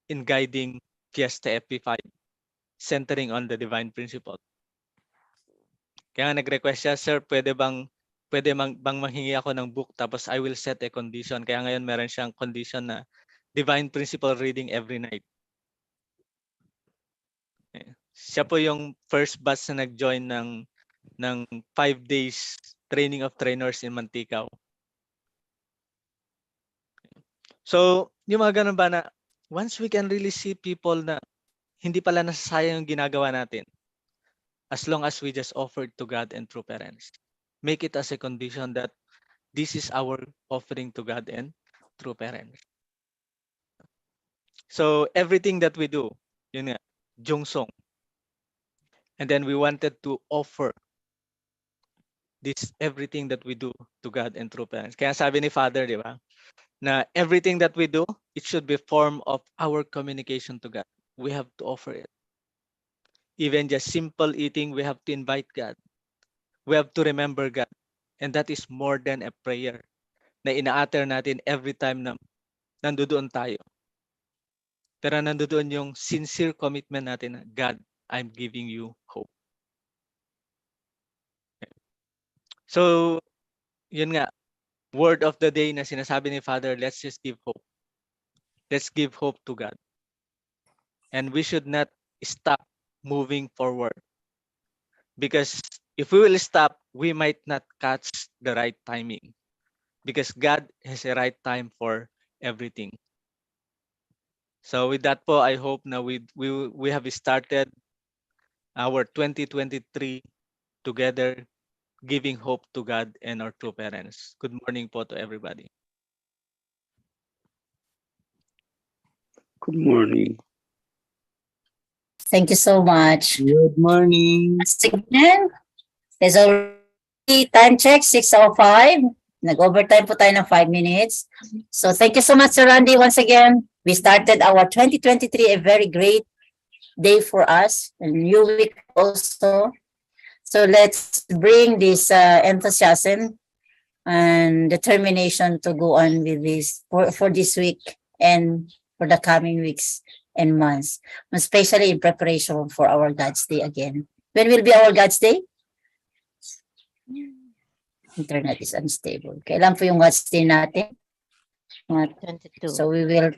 in guiding Fiesta FB5, centering on the divine principle. Kaya nag-request siya, sir, pwede bang manghingi ako ng book tapos I will set a condition. Kaya ngayon meron siyang condition na divine principle reading every night. Siya po yung first batch na nag-join ng ng 5 days training of trainers in Mantikao. So, yung mga ganun ba na once we can really see people na hindi pala nasasayang yung ginagawa natin, as long as we just offer it to God and through parents. Make it as a condition that this is our offering to God and through parents. So everything that we do, yun nga, Jungsong. And then we wanted to offer this everything that we do to God and through parents. Kaya sabi ni Father, di ba, na everything that we do, it should be form of our communication to God. We have to offer it. Even just simple eating, we have to invite God. We have to remember God. And that is more than a prayer na ina-utter natin every time na nandoon tayo. Pero nandoon yung sincere commitment natin na, God, I'm giving you hope. So, yun nga, word of the day na sinasabi ni Father, let's just give hope. Let's give hope to God. And we should not stop moving forward. Because if we will stop, we might not catch the right timing. Because God has a right time for everything. So with that po, I hope na we have started our 2023 together, giving hope to God and our true parents. Good morning po to everybody. Good morning. Thank you so much. Good morning. Again, there's already time check, 6:05. Nag-overtime po tayo ng 5 minutes. So thank you so much, Sir Randy, once again. We started our 2023, a very great day for us, a new week also. So let's bring this enthusiasm and determination to go on with this for this week and for the coming weeks and months, especially in preparation for our God's Day again. When will be our God's Day? Internet is unstable. Kailan po yung God's Day natin? 22. So we will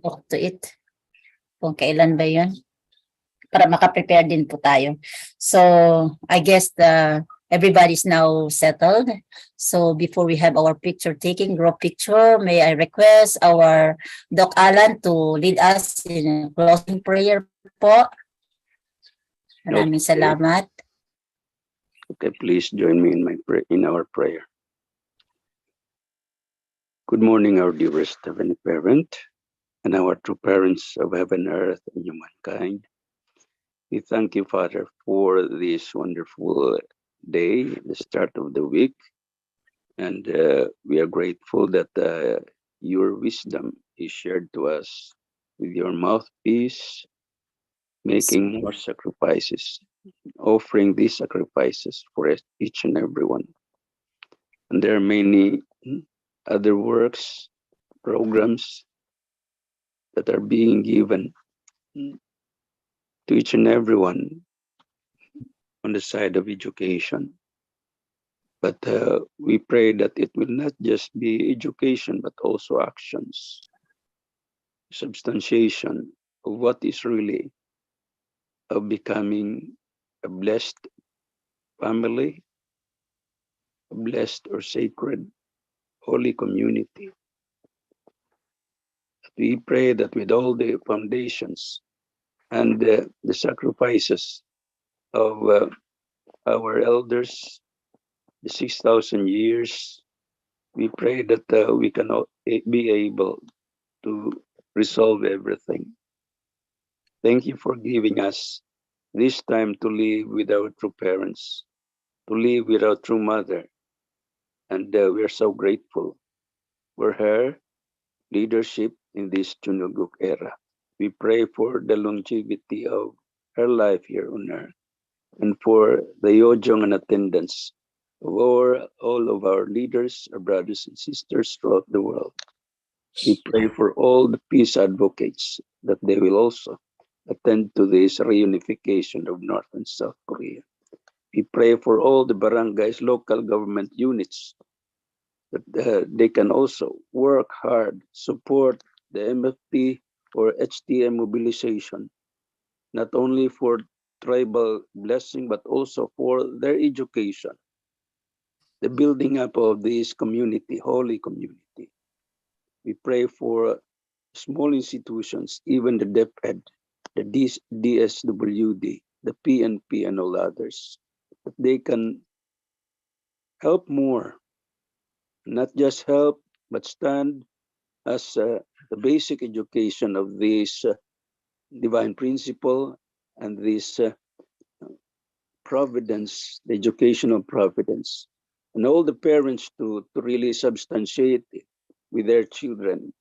look to it. Kung kailan ba yun? Para makaprepare din po tayo. So I guess everybody's now settled. So before we have our picture taking, group picture, may I request our Doc Alan to lead us in a closing prayer po. Maraming Okay. salamat. Okay, please join me in our prayer. Good morning, our dearest Heavenly Parent, and our true parents of heaven, earth, and humankind. We thank you, Father, for this wonderful day, the start of the week, and we are grateful that your wisdom is shared to us with your mouthpiece, making more sacrifices, offering these sacrifices for each and every one. And there are many other works, programs that are being given to each and everyone on the side of education. But we pray that it will not just be education, but also actions, substantiation of what is really of becoming a blessed family, a blessed or sacred holy community. We pray that with all the foundations and the sacrifices of our elders, the 6,000 years, we pray that we can be able to resolve everything. Thank you for giving us this time to live with our true parents, to live with our true mother. And we're so grateful for her leadership in this Chunuguk era. We pray for the longevity of her life here on earth and for the yojong and attendance of all of our leaders, our brothers and sisters throughout the world. We pray for all the peace advocates that they will also attend to this reunification of North and South Korea. We pray for all the barangays, local government units, that they can also work hard, support the MFT or HTM mobilization, not only for tribal blessing, but also for their education, the building up of this community, holy community. We pray for small institutions, even the DepEd, the DSWD, the PNP, and all others, that they can help more, not just help, but stand as the basic education of this divine principle and this providence, the education of providence, and all the parents to really substantiate it with their children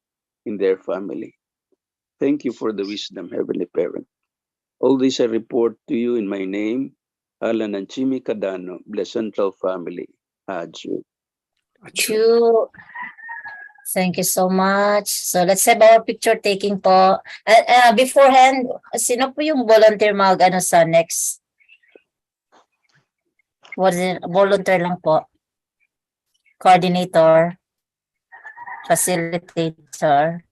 in their family. Thank you for the wisdom, Heavenly Parent. All this I report to you in my name, Alan and Chimi Cadano, Blessed Central Family. Adju. Chu. Thank you so much. So let's have our picture taking po. Beforehand, sino po yung volunteer mag sa next? Volunteer lang po. Coordinator. Facilitator.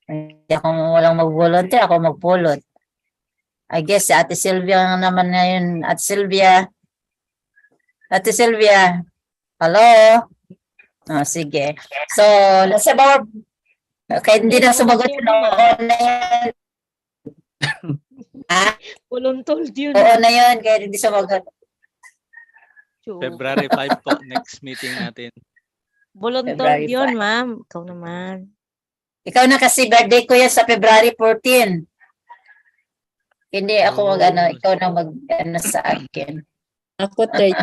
Hindi ako walang mag-volunteer, ako magpulot. I guess si Ate Sylvia naman na yun. Ate Sylvia. Ate Sylvia. Hello? Oh, sige. So, let's have our... Okay, hindi na sumagot yun. Oo na yun. Voluntold yun. Oo na yun, kaya hindi sumagot. February 5 po, next meeting natin. Voluntold February yun, 5. ma'am. Ikaw naman. Ikaw na kasi birthday ko yan sa February 14. Hindi ako ikaw na sa akin. Ako 30.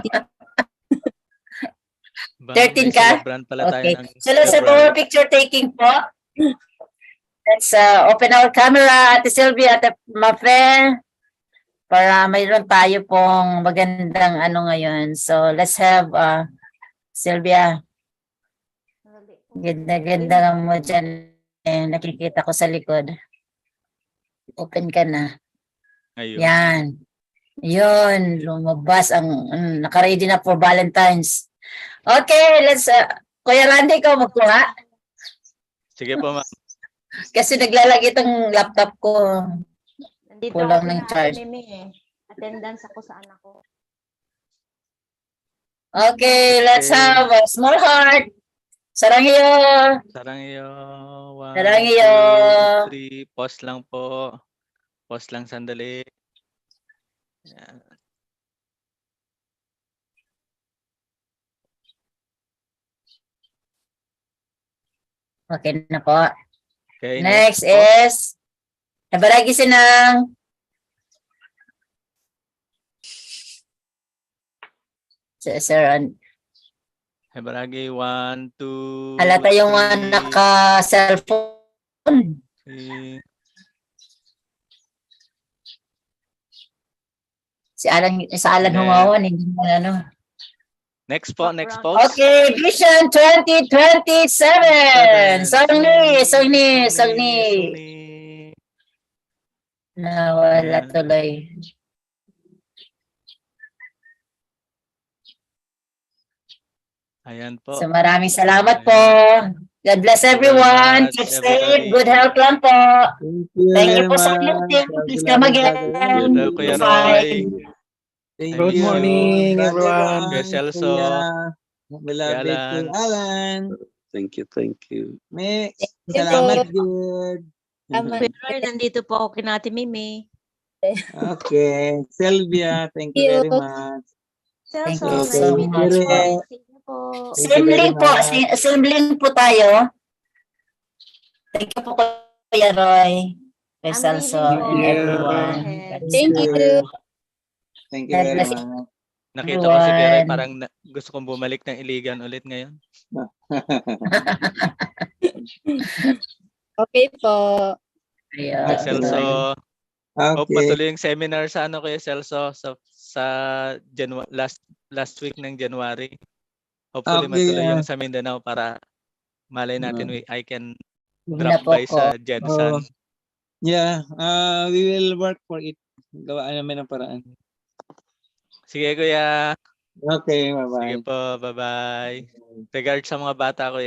13 ka? Okay. So let's have our picture taking po. Let's open our camera, Ate Sylvia, Ate Mafe, para mayroon tayo pong magandang ngayon. So let's have Sylvia. Ganda-ganda mo dyan. Nakikita ko sa likod. Open ka na. Ayun. Yan. Yun, lumabas ang naka-ready na for Valentine's. Okay, let's Kuya Randy, ikaw magkuha. Sige po, ma'am. Kasi naglalagay itong laptop ko. Nandito Kulang ako ng na charge. Mimi. Attendance ako sa anak ko. Okay, let's have a small heart. Sarangyo. Sarangyo. 1, Sarangyo. 2, 3. Pause lang po. Pause lang sandali. Yan. Okay na po. Okay, Next po. is nabaragi sinang Sir, Hebaragi, 1, 2, halata yung 3, naka-cellphone. 3. Sa Alan humawan, hindi mo Next po, next pause. Okay, Vision 2027. Sogni. Nawala tuloy. Ayan po. So maraming salamat po. God bless Thank you very everyone. much, Keep safe. everybody. Good health lang po. Thank you very po sa much. meeting. Please come Good again. daw, Kuya Bye. Roy. Thank Good you. morning, Brother everyone. Ron, Kuya Celso. Kuya, beloved Alan. Kuya Alan. Thank you. May you salamat po. good. Tama. Pero nandito po ako kinati Mimi. Okay. Sylvia, thank you very much. Thank Celso, you nice so meeting much you. po. See you po. Thank you very Assembling po. much. Assembling po tayo. Thank you po Kuya Roy. Kuya I'm Celso leaving po. and Yeah. everyone. Ahead. Thank you. Thank you God very bless much. Nakita ko si Kuya Roy, everyone. parang gusto kong bumalik ng Iligan ulit ngayon. Okay po. Ayun. Kuya Celso. Hope Okay. matuloy yung seminar sa Kuya Celso sa last week ng January. Hopefully Okay, matuloy yung sa Mindanao para malay natin I can Hindi na drop po by ko. sa Jedsan. Yeah, we will work for it. Gawaan namin ang paraan. Sige Kuya. Okay, Sige bye-bye. po, bye-bye. Regards sa mga bata Kuya.